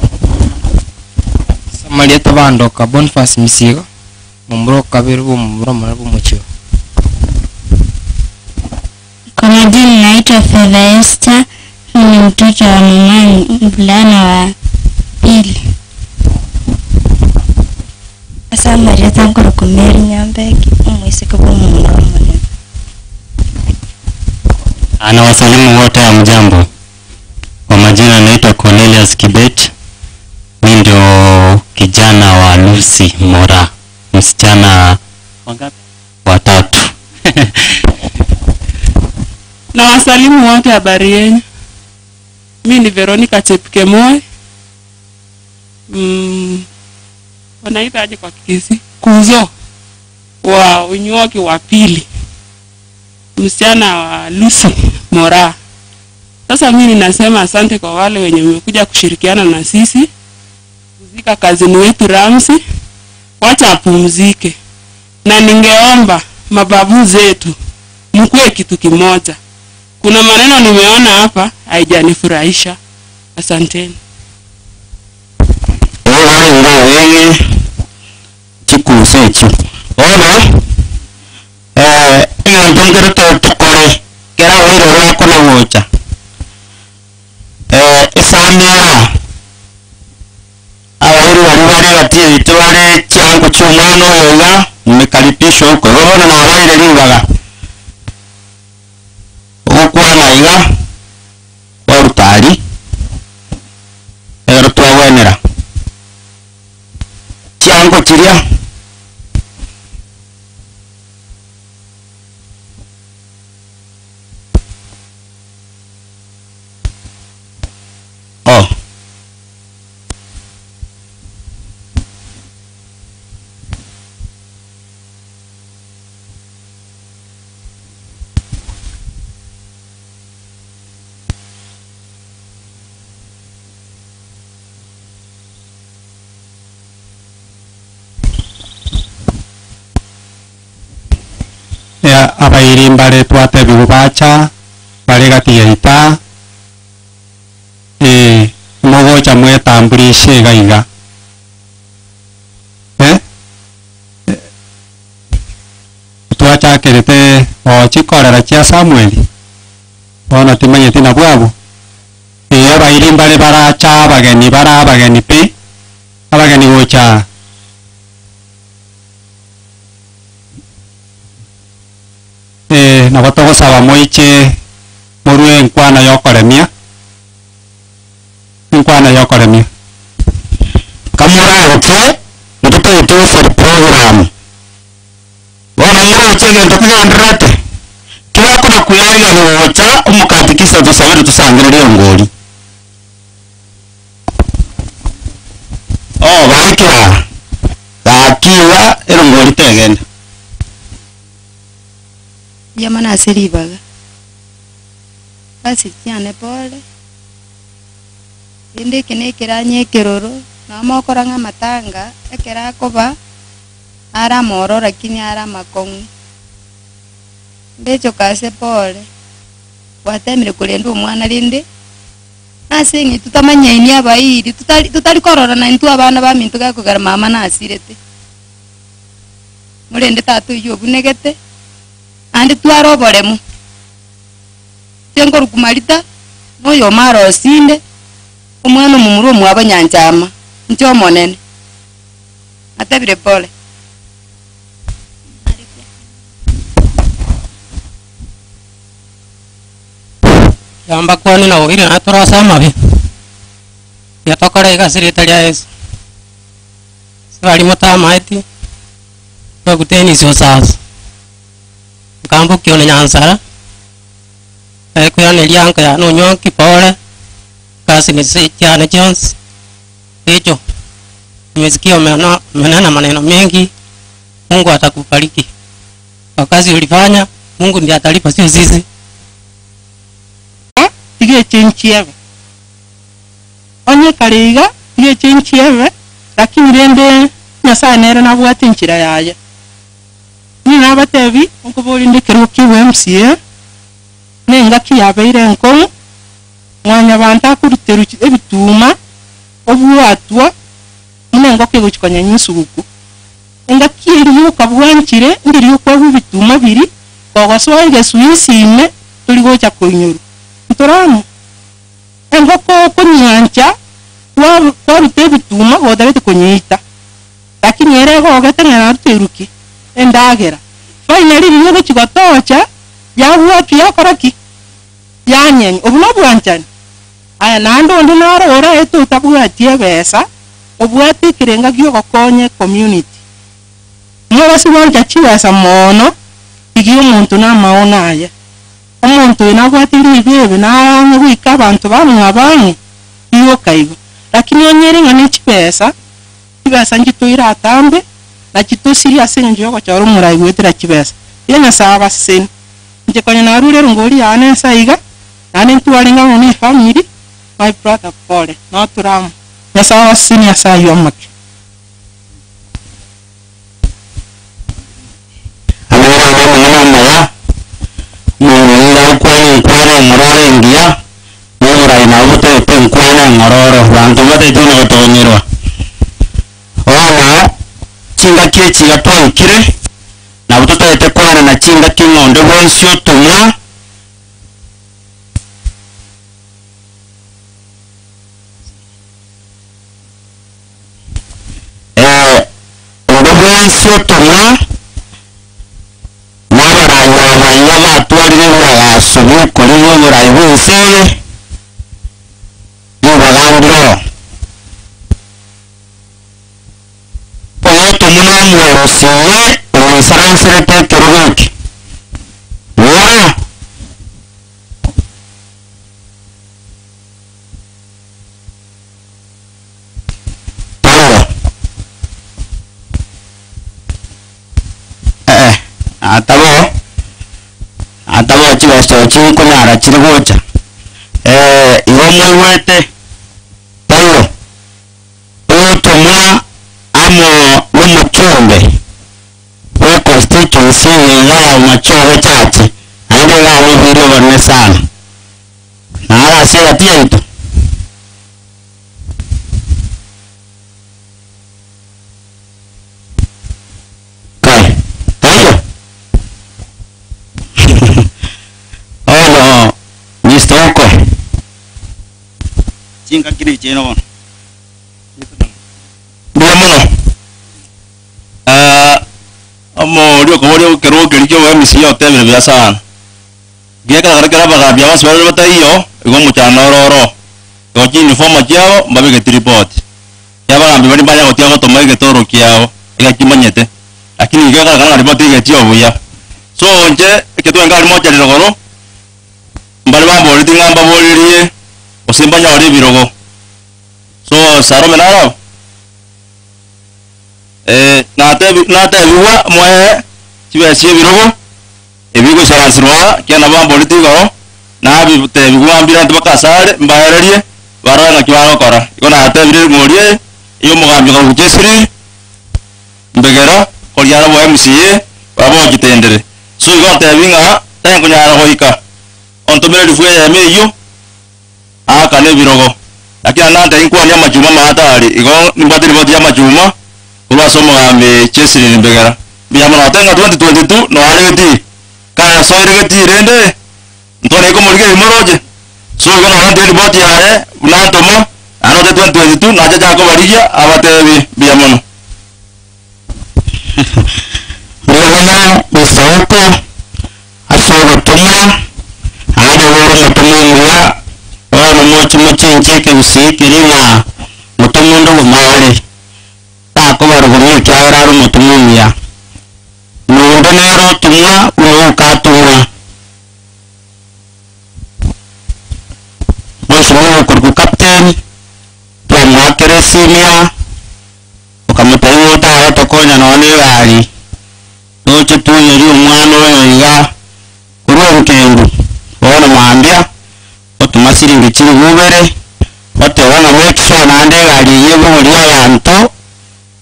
Speaker 16: Samaria tabandoka Boniface Misigo. Mumbro kabiri mumbro marabu mucho.
Speaker 14: Kwa majina naitwa Fedha Esther, ni mtoto wa mama mvulana wa pili. Asa Maria tangoro kumeri nyambeki umwisiko bumuna mwana.
Speaker 6: Ana wasalimu wote ya mjambo. Kwa majina naitwa Cornelius Kibet. Mimi ndio kijana wa Lucy Mora. Msichana
Speaker 10: Wangapi?
Speaker 6: watatu.
Speaker 10: Na wasalimu wote habari yenu. Mimi ni Veronica Chepkemoi. Wanaita aje kwa Kikisi? Kuzo wa Unyoki wa pili. Msichana wa Lucy Mora. Sasa mimi ninasema asante kwa wale wenye wamekuja kushirikiana na sisi kuzika kazini wetu Ramsi. Wacha apumzike. Na ningeomba mababu zetu mkue kitu kimoja. Kuna maneno nimeona hapa haijanifurahisha. Asanteni.
Speaker 6: Wengi chikusecho. Ona ngantongero tokore kera wiro wako na wocha. Isamira awairu wale wati tuwale changu chumano yoga mmekaribishwa huko. Ona na wale lingaga. Okwa maiga orutari ero twawenera chango chiria
Speaker 3: abairi mbare twatebigu bacha bari gatigaita mogocha mwetamburishe gaiga twachakirite ochikorera chia Samueli bono timanyete na bwabo abairi mbare baracha abageni pi abageni gocha nabo togosaba moiche morue enkwana yokoremia
Speaker 6: kamuragote mutukaite for program bona muroche gento kugenderete kirakona kuyaga gocha umukatikisa tusabire tusangire ngori baikira gakiwa erongori tegenda
Speaker 17: yamana asiribaga basi cyane pole indi kinekira nyekiroro namokora ng'amatanga ekera koba ara moro lakini ara makongi mbecho kase pole watemire kulendu umwana rindi nasingi tutamanya ini abairi tutali korora na intu abana ba mintu gakugara mama nasirete murende tatu yobunegete andi twaroboremu tengo rukumarita noyo maro osinde umwana mumuru mwaba nyanjama ncho monene atabire pole
Speaker 16: yamba kwani na ogire atura samabe yatokare gasirita lya Yesu swali mutamaiti baguteni sio sasa kambo kione nyansara kuyane lianka ya no nyonki pole kasi ni sikiane Jones hicho nimesikia menena maneno mengi. Mungu atakubariki kwa kazi ulifanya. Mungu ndiye atalipa, sio sisi.
Speaker 10: Tige chenchieve onye kariga tige chenchieve lakini rende Nyasaye nere nabwate nchira yaye ni nabatebi ukubori ndekero kiwe MCA nenga kiyabeire nko mwanya banta kuruteru ebituma obuatwa munenga kweguchikonya nyisuguku enga kiri ukabwanchire ndiri ukwa bituma biri kogoswange suisime turi gocha kunyuru ntorano enga ko kunyancha kwa rute bituma godabete kunyita lakini ere gogete ngana ruteruki endagera finally niyo gochigotocha yabwatu yakoraki yanyenye obunabwanchani aya nando ndi narora eto tabwatie besa obwati kirenga gyo gokonye community mwe sibonja chiwesa mono igiyo muntu na maona aya omuntu inabwati libebe na ngwika abantu bamwe abanye iyo kaigo lakini onyere ngani chipesa njituira atambe na chitu serious njo ko cyaro murai gwetera chibesa yena saba sen nje konya narure ngori ane saiga nane ntuwalinga ngone family my brother pole no turam ya sawa senior sayo maki
Speaker 6: murore ngia murai na bote penkwana ngororo bantu bate tuno tonyerwa ona chinga kechi yatwaikire na butotete kwana na chinga kingondo bonsyo tumwa ondo bonsyo tumwa nabaranya batwarire bwasubu kuri burayi bose bubagandiro tumuna mwesiye umusaransire tekeruki wa atabo chiwasto chinko nara chirgocha iwo mwete Paulo tumwa amo n'umucumbe we constituency ngaya machowe la tía itu. Kai, tayo. Oh no, listo ko.
Speaker 15: Chinga kiri cheno.
Speaker 6: Biamono.
Speaker 18: Amo dio como dio que ro que yo me si yo te me biasa. Bia ka gara baga bia mas bala bata iyo, go mu cha no ro. Go ji ni forma jao, ba be que tripod. Ya ba ambi bani banya ko tiago to mai que toro kiao, ega ki manyete. Lakini ga gara gara bata ke tio buya. So onje que tu engar mo cha ro go. Mbali ba bo ri ngamba bo ri o simba nya ori birogo. So saro menara. Nate viwa moe chiwe sie birogo ebigo saransirwa kena ba boliti go na bi te bigo ambira ntba kasare mbaererie baro na kiwaro kora iko na ate bire ngorie iyo mugambi ko jesiri mbegera koryara bo MCA babo jitendere so iko te binga tan kunyara ho ika onto bere difuye ya me iyo aka ne birogo lakini nante inko nya majuma matari iko nimbadiri bodi ya majuma Uba somo ambe chesi ni begara. Biya mana tenga 2022 no aleti. Kaya soire geti rende. Ntone ko mulge imoroje. So gona hande ni boti ae na tomo. Ano de 2022 na jaja ko barija abate biya mana.
Speaker 6: Biya besoko asoro tomo. Ada woro tomo ya. Woro mochi mochi ke usi kirima. Mutomundo mare. Ko baru gumi kyara ru mutumin ya no donero tumwa no ka tumwa mo ko captain ya ma keresimia o kamutayo ta to ko nya no ni gari no chitu yeri umwana yo ya kuro nkengu ona mwambia o tumasiri ngichiri bubere ote wana mekisho na ande gari yebo ria yanto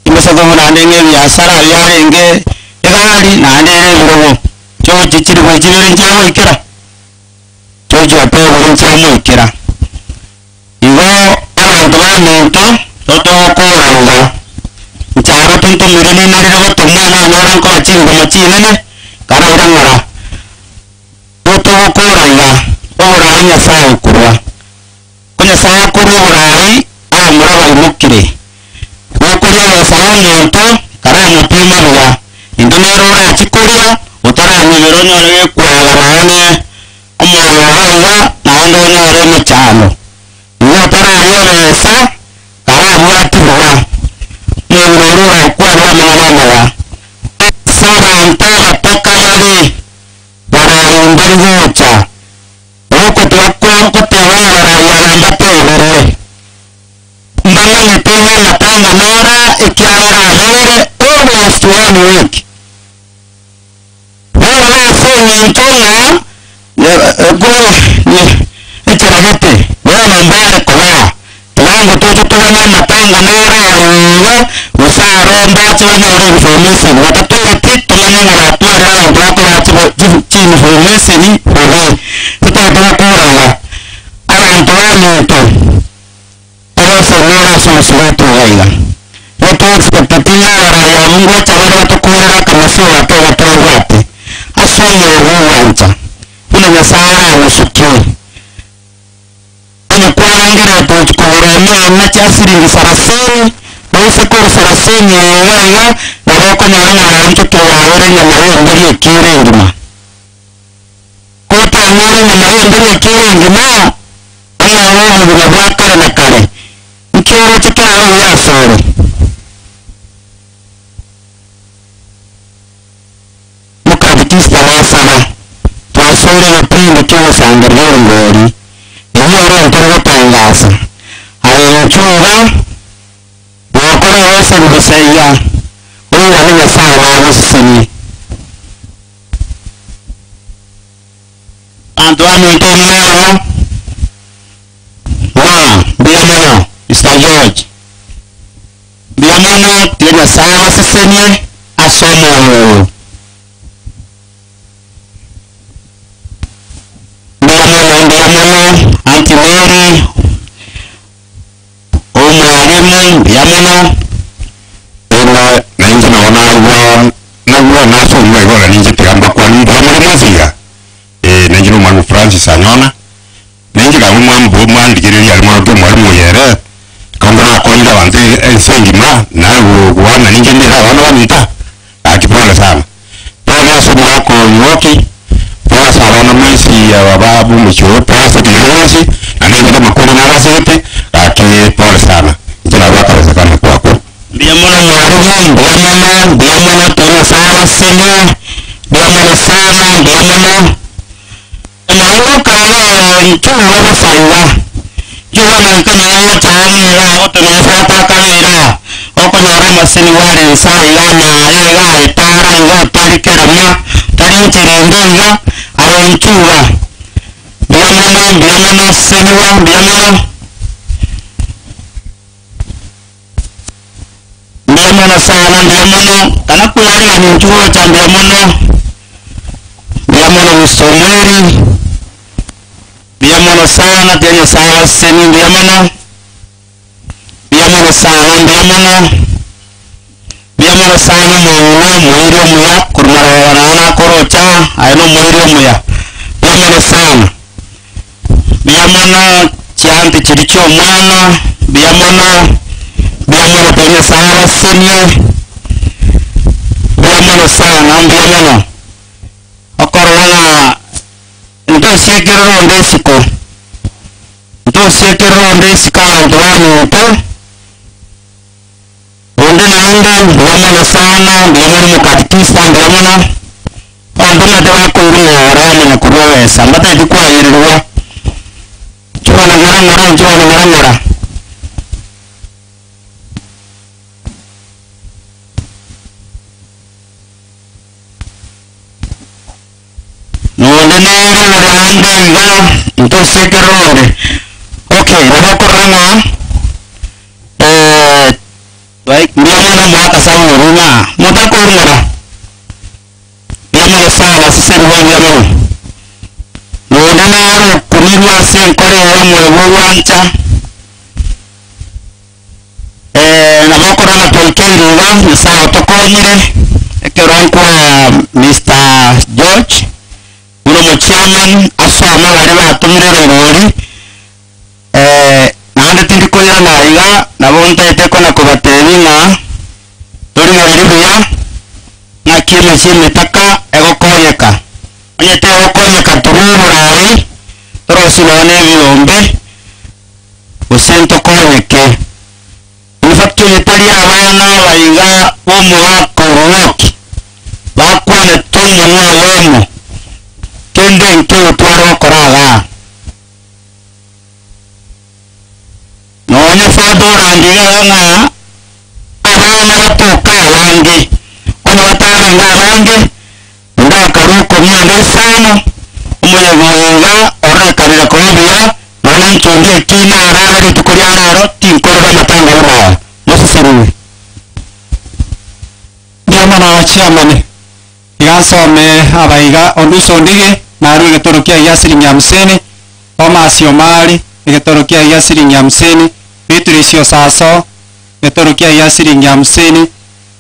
Speaker 6: imesaka muna ndenge biashara yarenge egari na ndere birogo cyo chichiri ko chibere nchawo ikira cyo cyo pe ko nchawo ikira iwo abantu bamuntu toto ko ranga ncharo tuntu mirene nari ro tumana nora ko chingo machine ne kara urangara toto ko ranga ora nya saa kurwa kunya saa kurwa rai amura baimukire Kuria sarango to karamo pima ruwa indonero ra chikuria utara nyero nyore kwa garane omoro hawa na ndo nyore mchano ni utara nyore sa karamo atuwa nyero ra kwa mama sara ntara toka yari para ndingocha oko twako ko tewa ra yamba tewe mbanga nyepewa na tanga nora ikiara here almost 1 week wala fanya ntona go ni etaragete wala mbare kwa tuango tuwa na tanga nora ya usaro mbacho na information watatoa kitu na watu wao ndio kwa information ni kwa tutakuwa kwa ala ndio Sonora Sonsueto Veiga. Yo tengo expectativa ya Mungu chaval watakuwa kama sio watu wote. Asome uwanja. Kuna nyasara usukio. Kuna kwa ngara tu kuhurumia na chasiri ni sarasini. Basi kwa sarasini yeye na wako na wana mtoto wa wale na wao ndio kire ngima. Kwa tangu na wao ndio kire ngima. Ana wao ndio wakare na kare. Kero chikao ya sore mukabitista wasana twasore yapinde cyo sangere ngori iyo ro ntoro tangasa ayo chuba wakora wasa ngusaiya uwa ni sawa wasini Antoine Ntomero wa biamano Mr. George biamano tiene sawa siseni asomo biamano Auntie Mary
Speaker 7: bantu ensengima nawe kuwana ningendera wana wanita akipole sana pole somo yako yoki pole sana na mwezi ya babu mchuo pole sana na ndio makoni na rasete pole sana jina wako wezekana kwako
Speaker 18: Biamana mwarumu, biamana tena sana sema, biamana sana, biamana. Maulu kala nchua wala faiwa. Jua nankana ya chaamira, oto nafata kamera. Oko nyara masini wale sayana, ega itara, ega parikerama, tarinchirendega, awa nchua. Biamana sema, biamana. Biamana sana, biamana. Kana kuyari ni nchuo cha biamana. Biamana usomeri. Biamana sana, tena sana seni biamana. Biamana sana, biamana. Biamana sana mwana mwiri muya kurmara wana korocha ayano mwiri muya. Biamana sana. Biamana chianti chiricho mwana. Biamana tena sana seni. Biamana sana, biamana. Okorwana entonces quiero ndesiko. Entonces quiero ndesika ndwani to. Onde naende biamana sana, biamana mukatikisa biamana. Onduna dewa kuruwa rani na kuruwa sambata dikwa yirwa. Chwana ngara. Entonces que ronde. Okay, vamos a correr biamana mwaka sawa runa. Muta kormara. Biamana sawa sirwa biamana. Nodana kunirwa sen kore wa mwancha. Na bokora tolkeriwa ni sawa tokonyire. Ekeron kwa Mr. George. Uno chairman asoma wale batumire rogori nande tindiko ya naiga na bonta eteko na kubatelinga tori ngalibuya na kile chime taka egokoyeka anyete egokoyeka tururai toro silone biombe usento koyeke infacto yetari abana baiga omo akoroki bakwane tomo na lomo kende nke twaro koraga no ne fadora ndiga nga abana toka wange ono watara ngarange nda karuko mwana sana umuye mwanga ora karira kobia nana nchonge kina arara tukuryana ro tinkorwa matanga ora musisiru
Speaker 3: biamana wa chairman igasome abaiga onduso ndige naru igitorokia gia ciringi 50 omasio mari igitorokia gia ciringi 50 Beatrice Saso igitorokia gia ciringi 50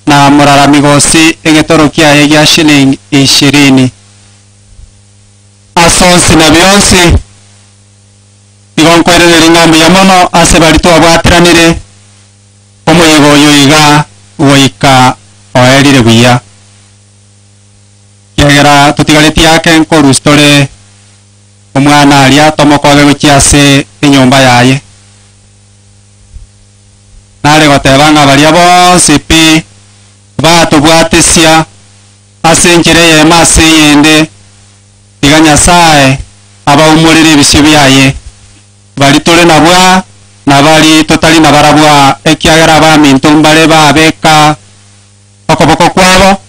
Speaker 3: na Murara Migosi igitorokia gia shilingi 20 asonsi na bionsi igonkwerere ngambi ya mono ase barito abwatiranire omuyigo yoiga goika oerire buya kiagera tutigareti yake nkorustore omwana aria tomokoge guchiase enyomba yaye nare gotebanga baria bonse pi batubwatesia ase enchera yema ase yende iga Nyasaye abaumurire ebisio biaye bari tore nabwa na bari totari na barabwa ekiagera baminto mbare babeka okoboko kwabo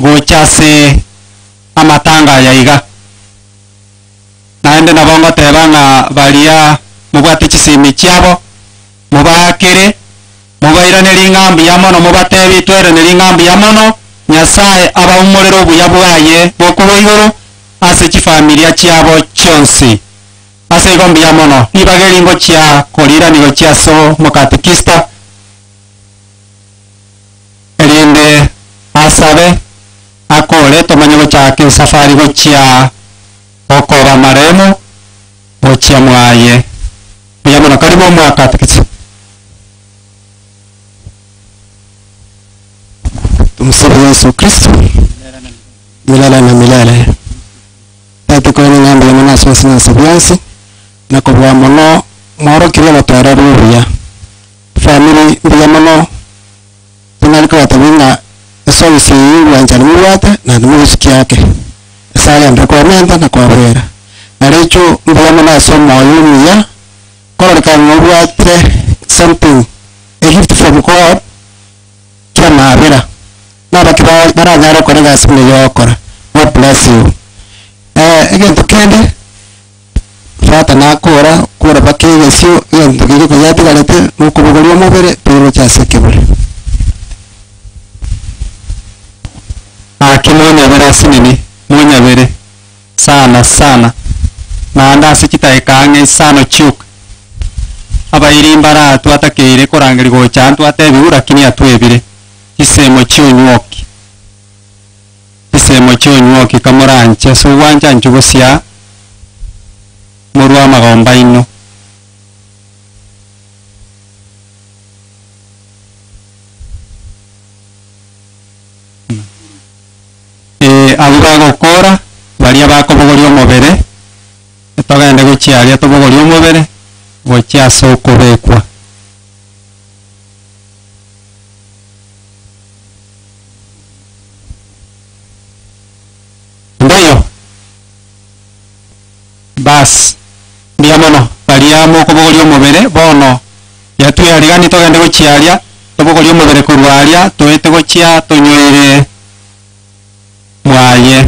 Speaker 3: gochase amatanga yaiga naende nabongo tebanga baria mubwate chisimi chiabo mubakire mubairaneri ngambi ya mono mubatebi tweraneri ngambi ya mono Nyasaye abaumurire obuya bwaye bokuba igoro ase chifamilia chiabo chionsi ase igombi ya mono nibageringo chia korira nigo chiaso mukatikista erinde asabe akore tomanye gochake safari gochia okoba maremo gochia mwaye buya mono karibu mwakatikista
Speaker 5: Yesu Kristo milele na milele. Tatu kwa ngambo ya mwana sosi na sabiansi na kwa mono moro kile batara ruya family biya mono tunalika watawinga so isi wanjani muwata na musiki yake sala ndiko menda na kwa bwera na lecho biya mono so moyo ya kwa ka muwate something a gift from God kama bera na bakira baranyaro kwa nga simle yokora. God bless you. Again tukende fata na kora bakege sio yendo kige ko yati galete nuko bogolio mobere turo chase kebule
Speaker 3: akimonya bere sinini monya bere sana na anda sikita ekange sana chuk abairi mbara twatakeire korangeri go chantu atebiura kini atwebire isemo chonywoki kamoranche suwanja njugosia murwa magomba ino abo bagokora baria bakobogoria omobere togende gochiaria tobogoria omobere gochiasa okobekwa ndoyo bas ndiamono baria mokobogoria omobere bono yatwiarigani togende gochiaria tobogoria omobere korwaria toete gochia tonyoire mwaye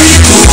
Speaker 19: Tumesha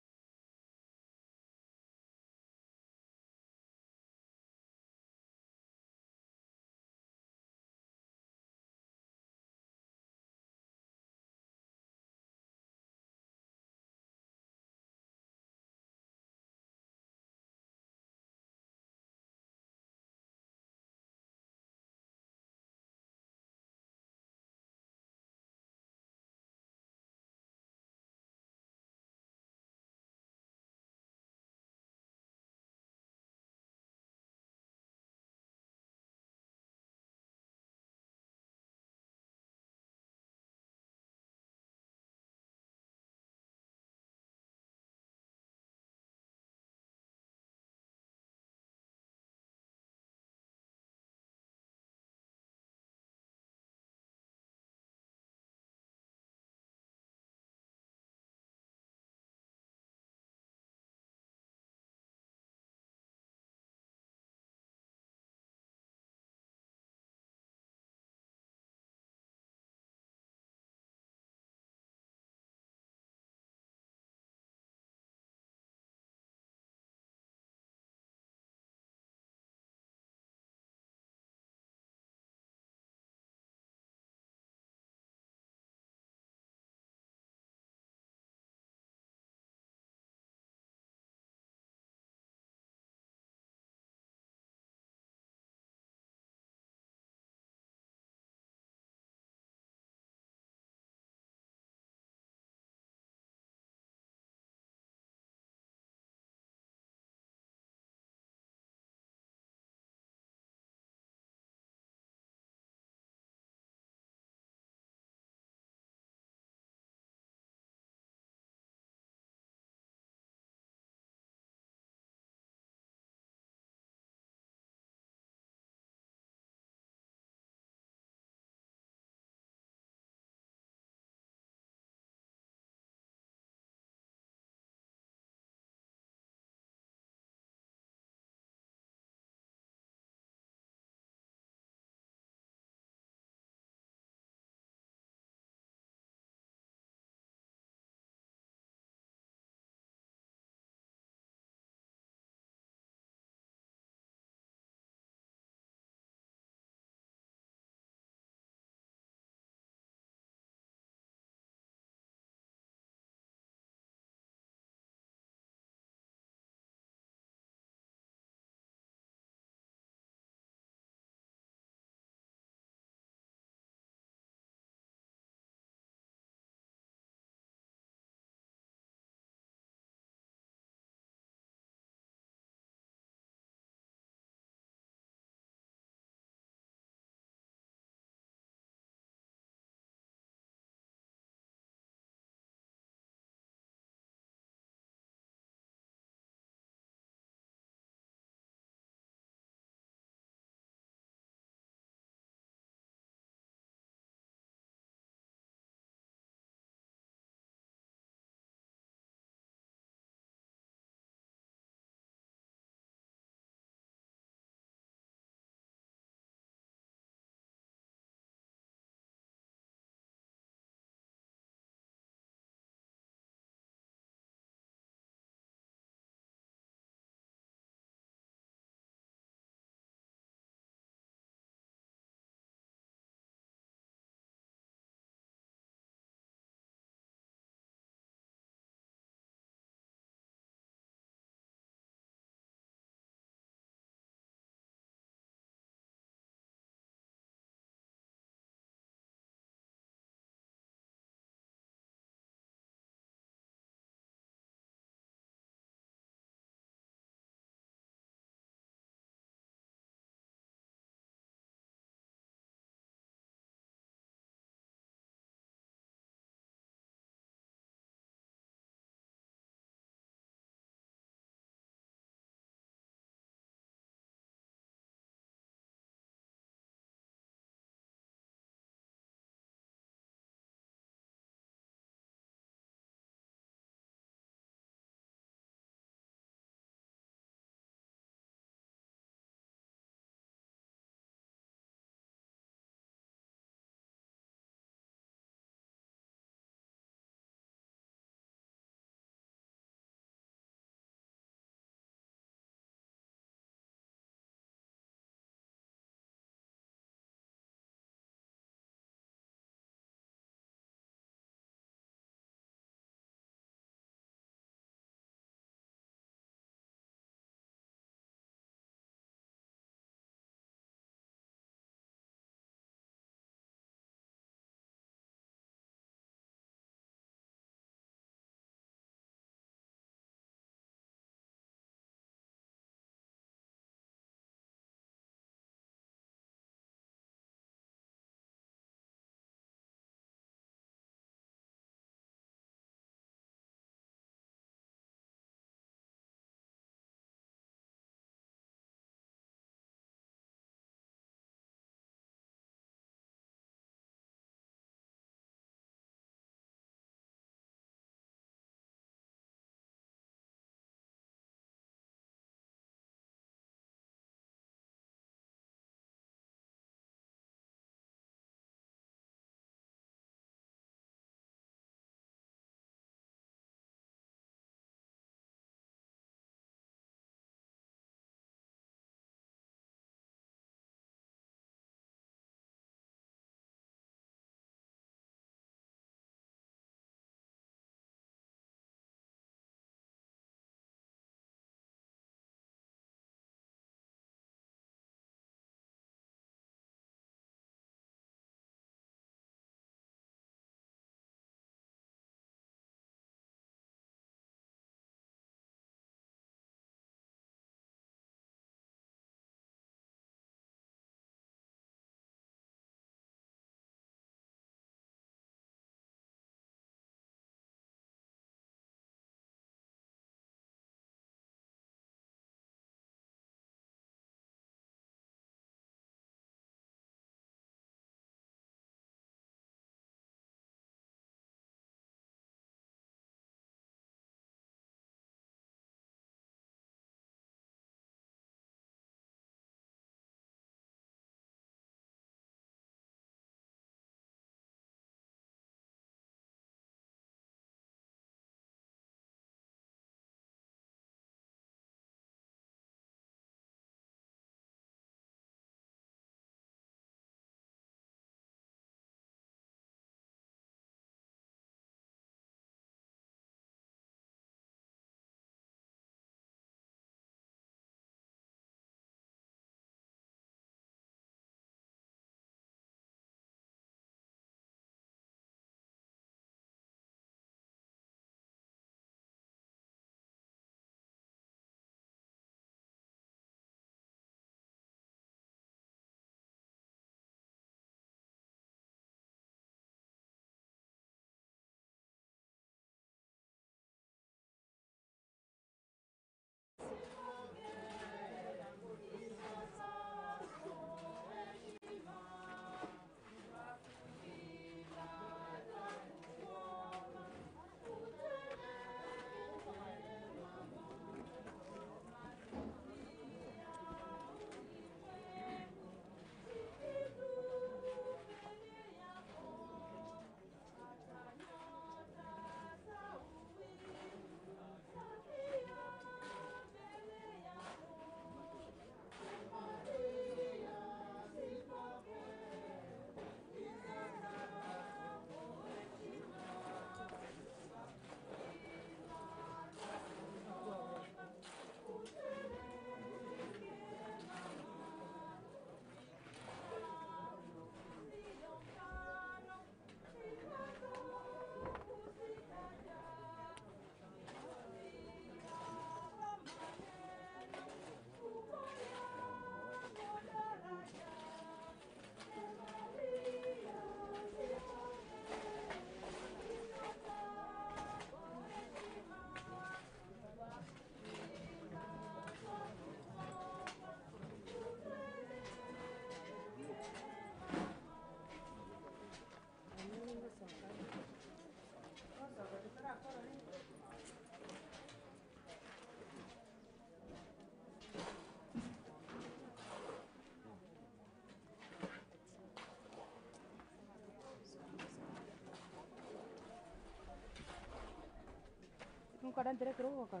Speaker 8: Mukada ntere kirogo kwa.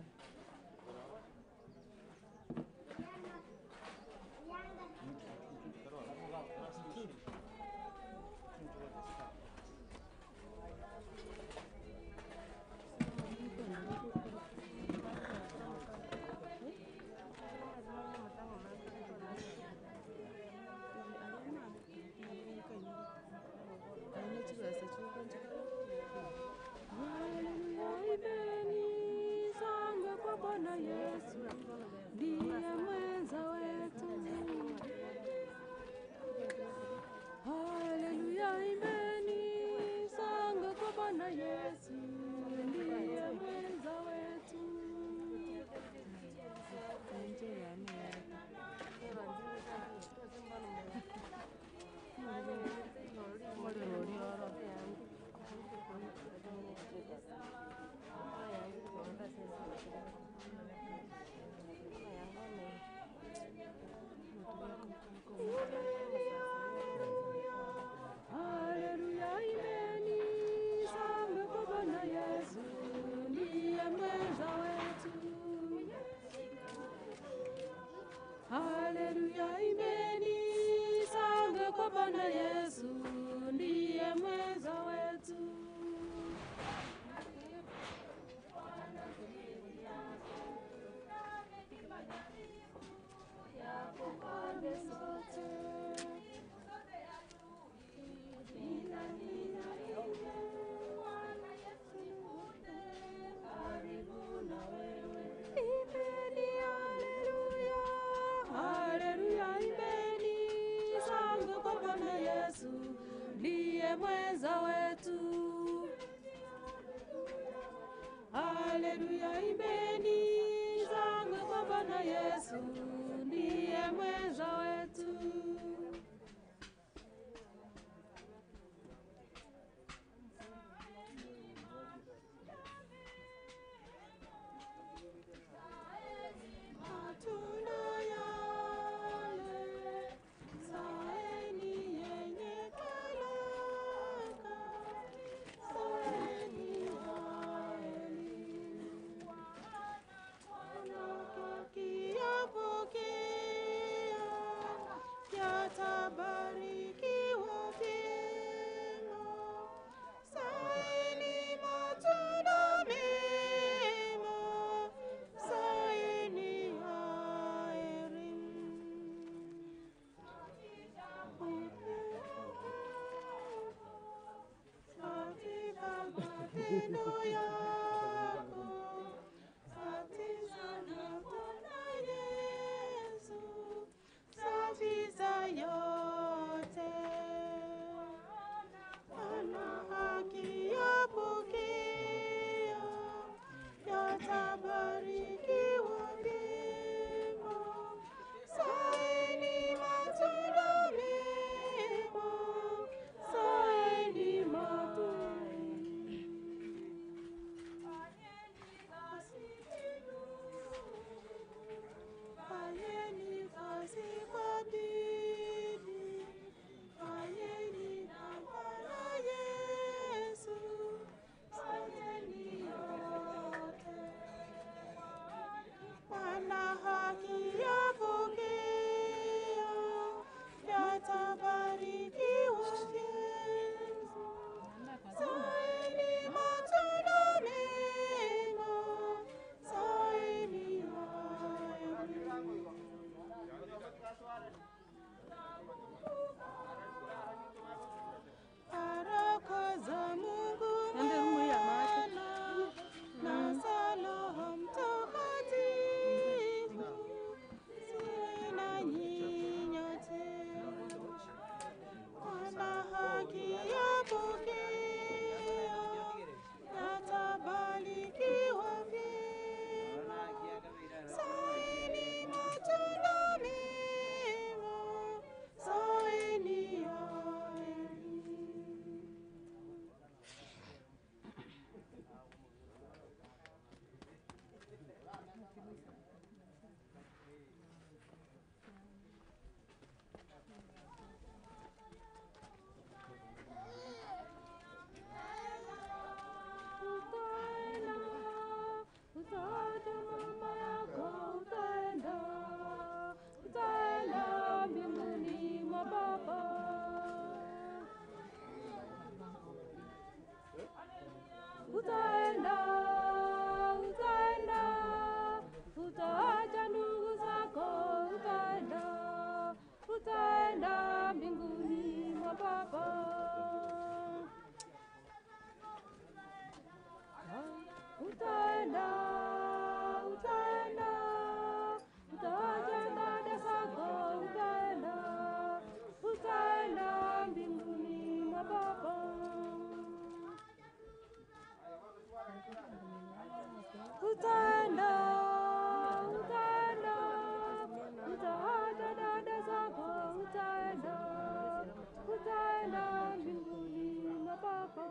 Speaker 8: Bwana Yesu ndiye mwenza wetu. Haleluya, imeni sanga kwa Bwana Yesu ndiye mwenza wetu. Haleluya, imeni sanga kwa Bwana Yesu ndiye mwenza wetu. Haleluya, imeni sanga kwa Bwana Yesu ndiye mwenza wetu. Pande zote nina Bwana Yesu karibu na wewe. Imeni, haleluya, haleluya, imeni sanga kwa Bwana Yesu ndiye mwenza wetu. Haleluya, imeni sanga kwa Bwana Yesu ndiye mwenza wetu. Matunda yale zaeni yenye baraka, zaeni wakiyapokea yatabarikiwa vyema. Zaeni matunda mema, zaeni heri. Katika matendo yako satizana Bwana Yesu, satiza yote. Ana haki yapokea, yatabarikiwa vyema. Zaeni matunda mema, zaeni matunda.
Speaker 19: utaenda, utaenda, utajenga desa zako, utaenda, utaenda mbinguni mwa Baba. Utaenda, utaenda, utaenda dada zako, utaenda, utaenda mbinguni mwa Baba.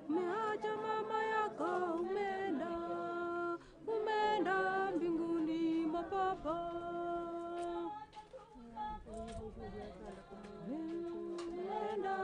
Speaker 19: Umeacha mama yako, umeenda mbinguni mwa Baba. Umeenda,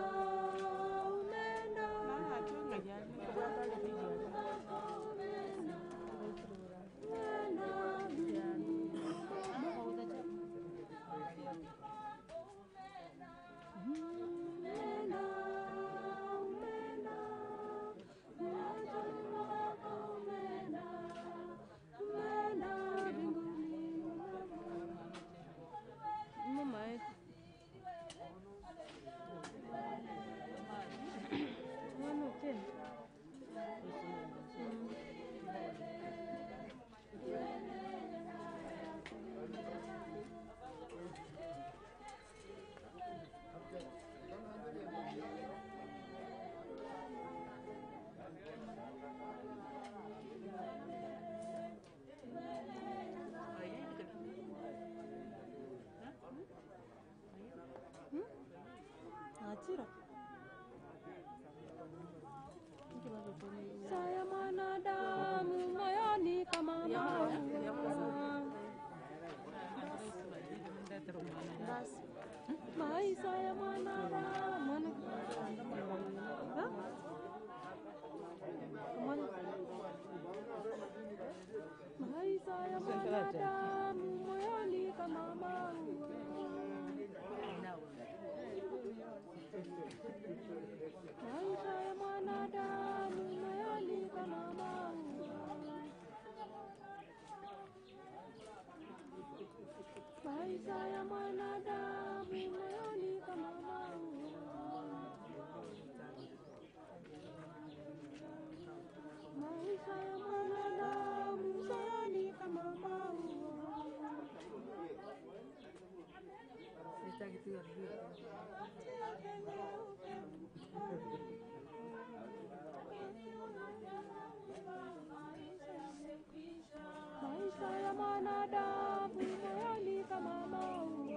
Speaker 19: saya mwanadamu moyoni kama maua. Maisha ya mwanadamu maisha ya mwanadamu moyoni kama maua. Maisha ya mwanadamu moyoni kama maua. Maisha ya mwanadamu moyoni kama maua. Maisha ya mwanadamu moyoni kama maua. Maisha ya mwanadamu moyoni kama maua.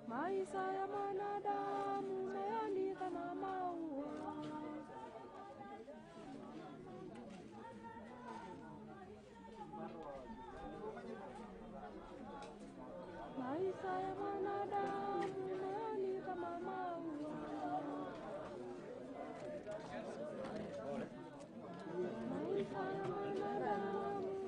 Speaker 19: Maisha ya mwanadamu moyoni kama maua. Maisha ya mwanadamu moyoni kama maua. Maisha ya mwanadamu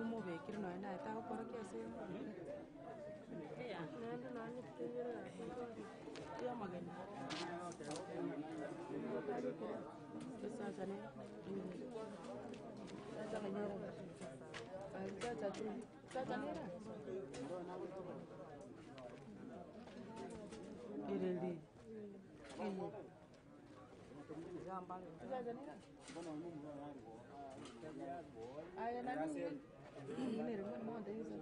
Speaker 20: umubekire nawe naeta gukora kiase nende nani kutenyera ya mageni sasa ne sasa kanyara sasa nera ireli aya nani ini remote mo de yusa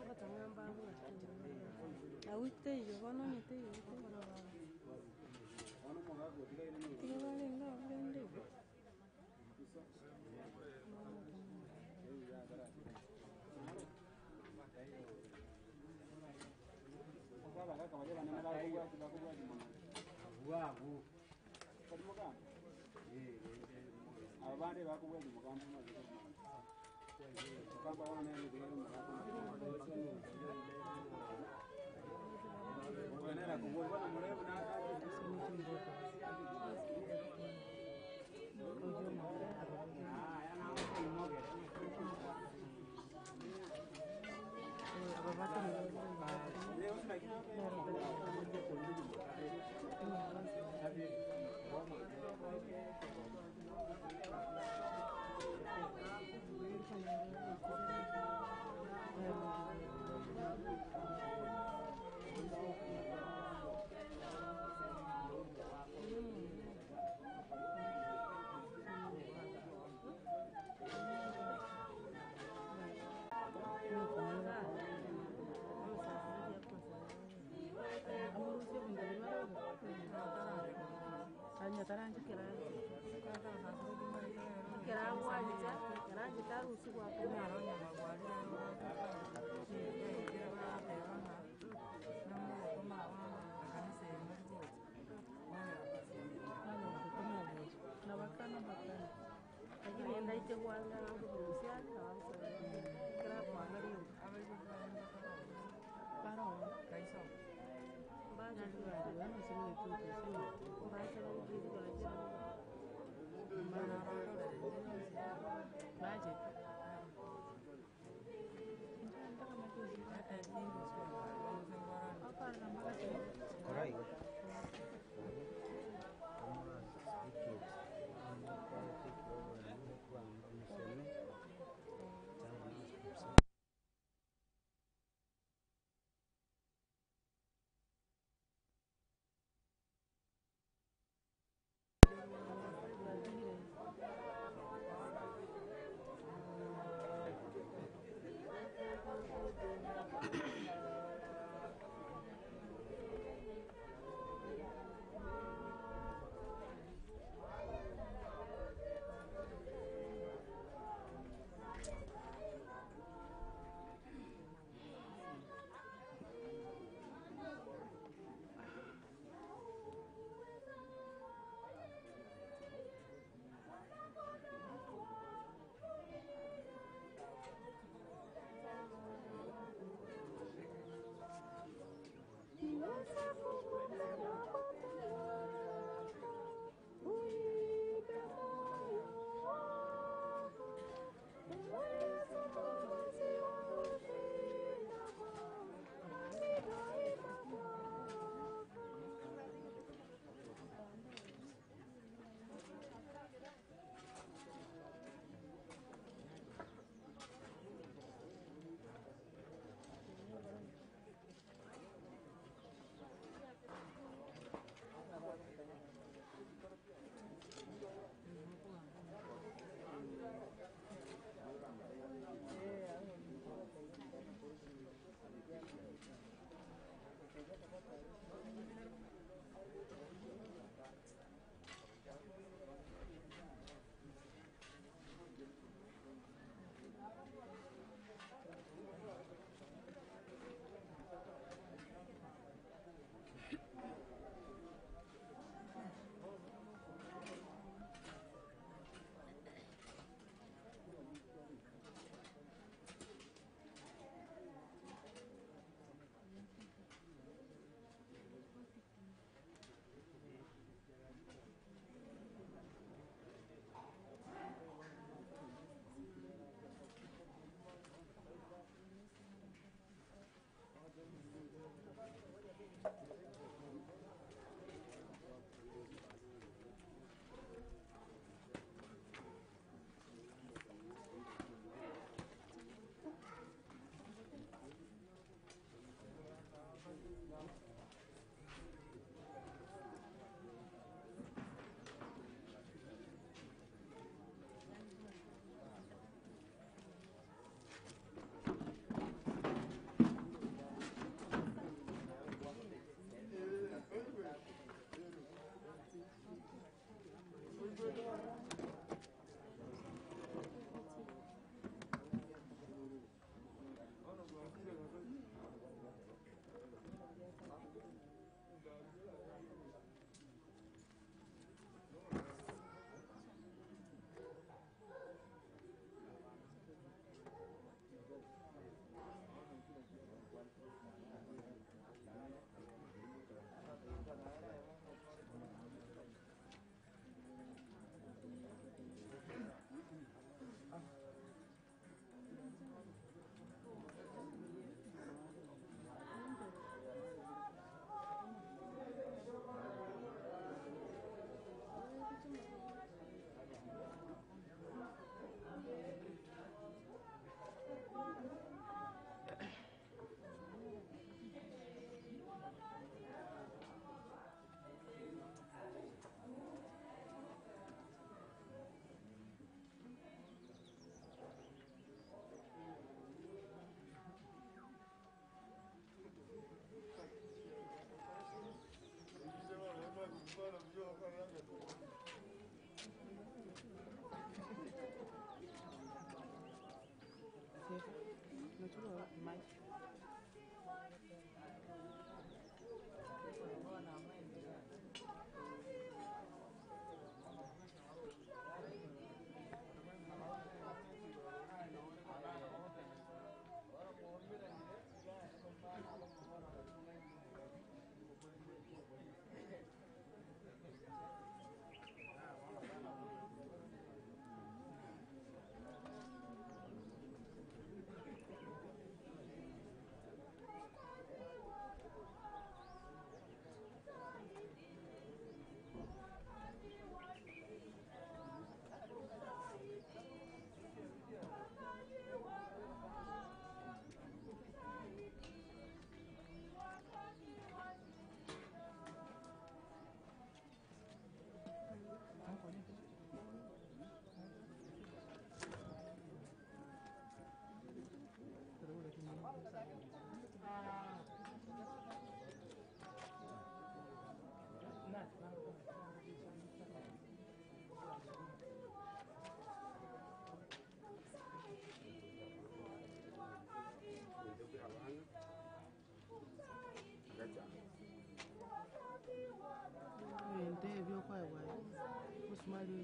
Speaker 20: batangamba na wite yo bano nite yo tiga balenga bende
Speaker 21: abandi bakubwira umugambi maze kamba wana nene bigero wanera kubona murebu na
Speaker 20: taranja kerangwanja keranje tarusi gwakumara nabakana bakana lakini enda ite gwanga ngurusia kera gwanga rio paro kaiso baje duare wana sini tutu sini baje ngiri baje mana baje
Speaker 22: Korai.
Speaker 20: Ente ebyokwebwa musumali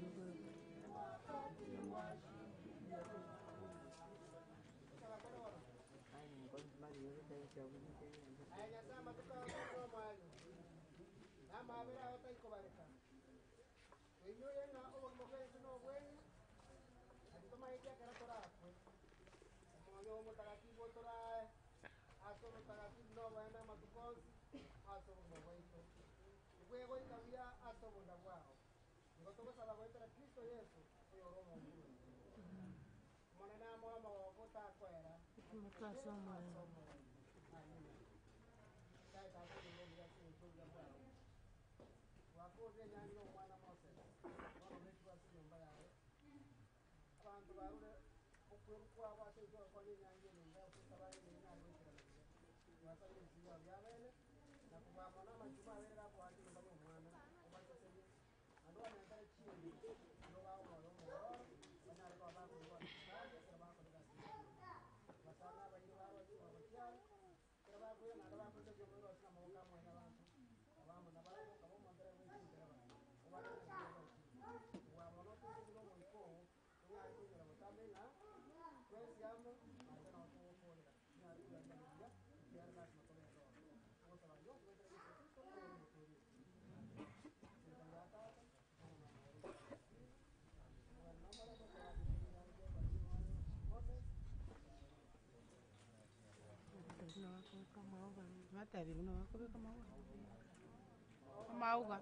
Speaker 20: Matabi uno wakobe kama auga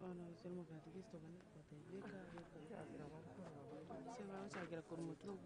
Speaker 20: Ana sema katikista kana kutebeka sema usagira kurumutu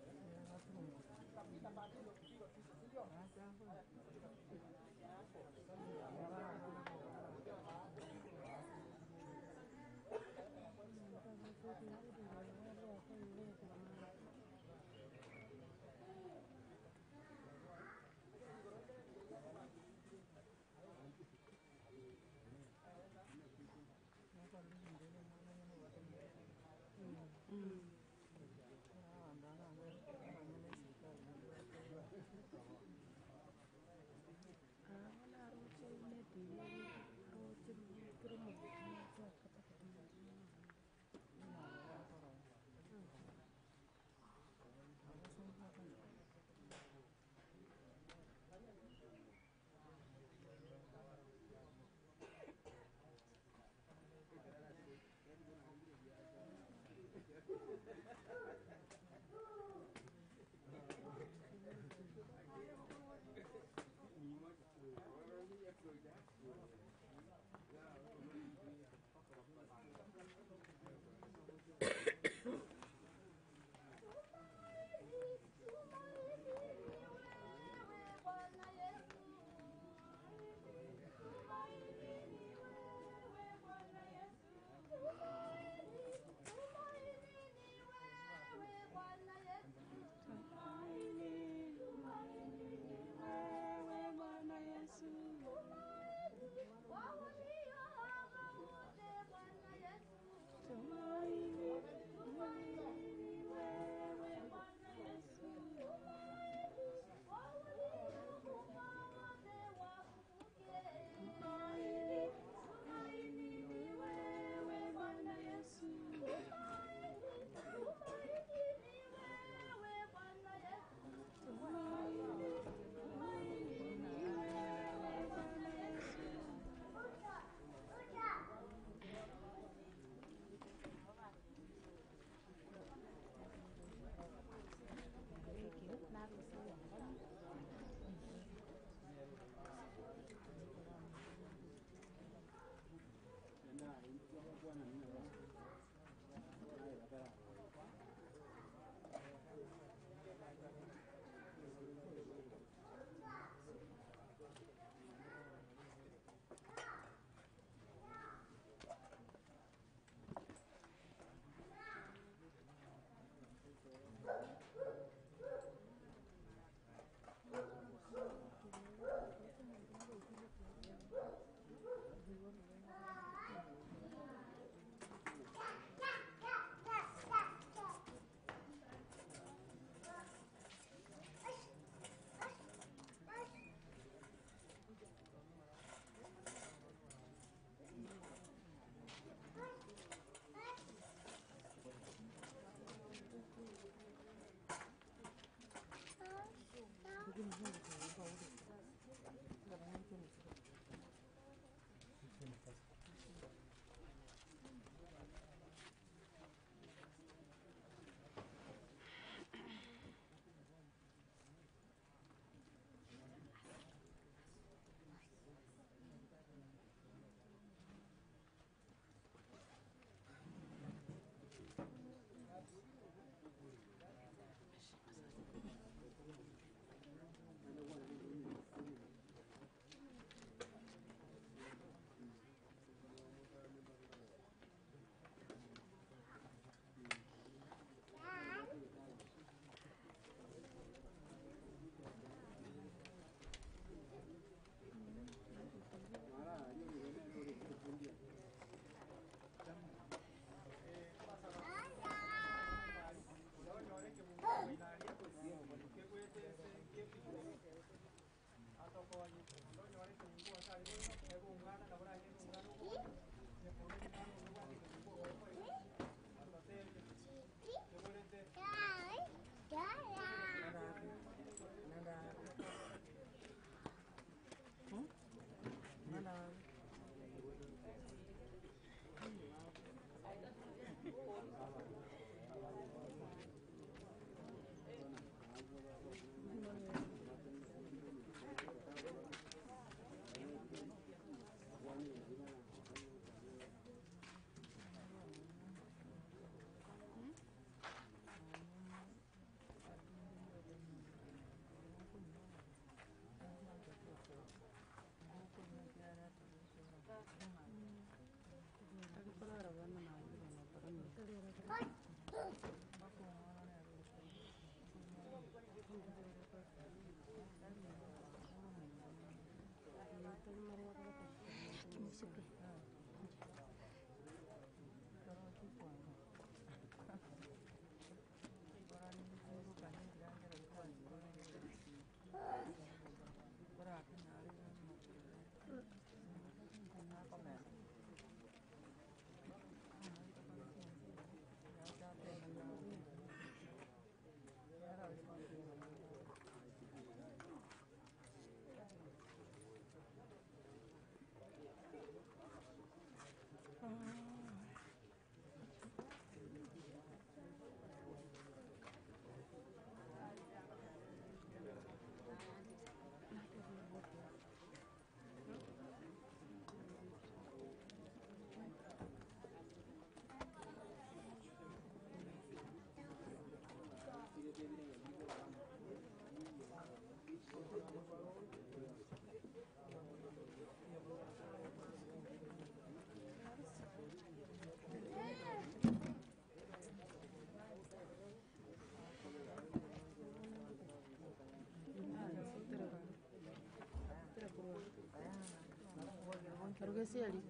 Speaker 20: Karugesiali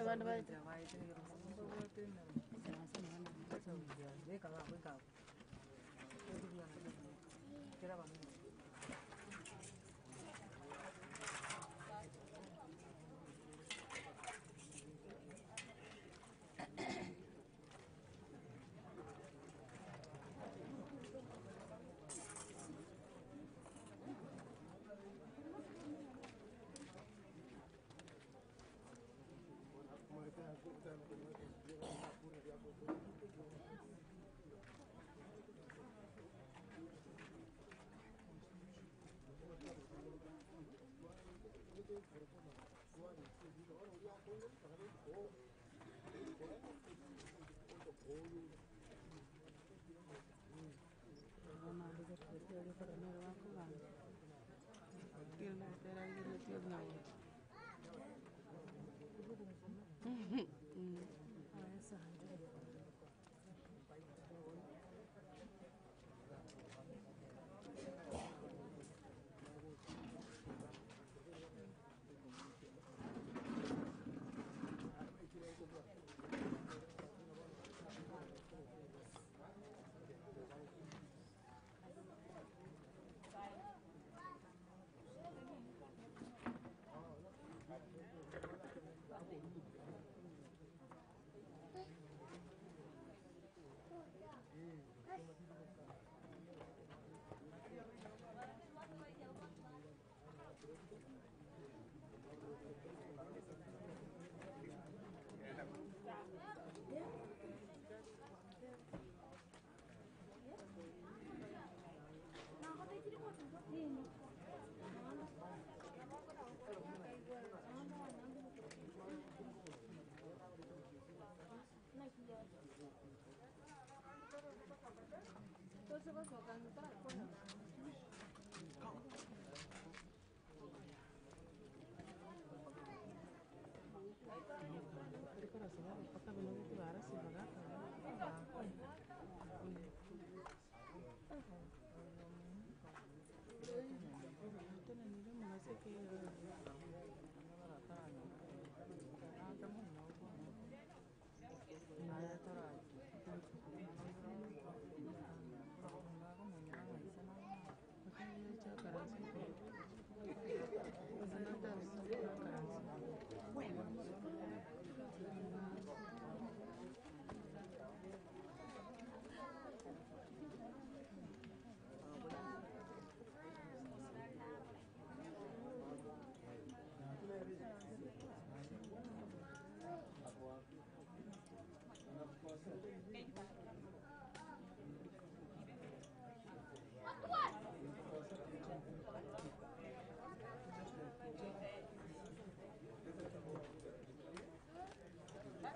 Speaker 20: abantu baita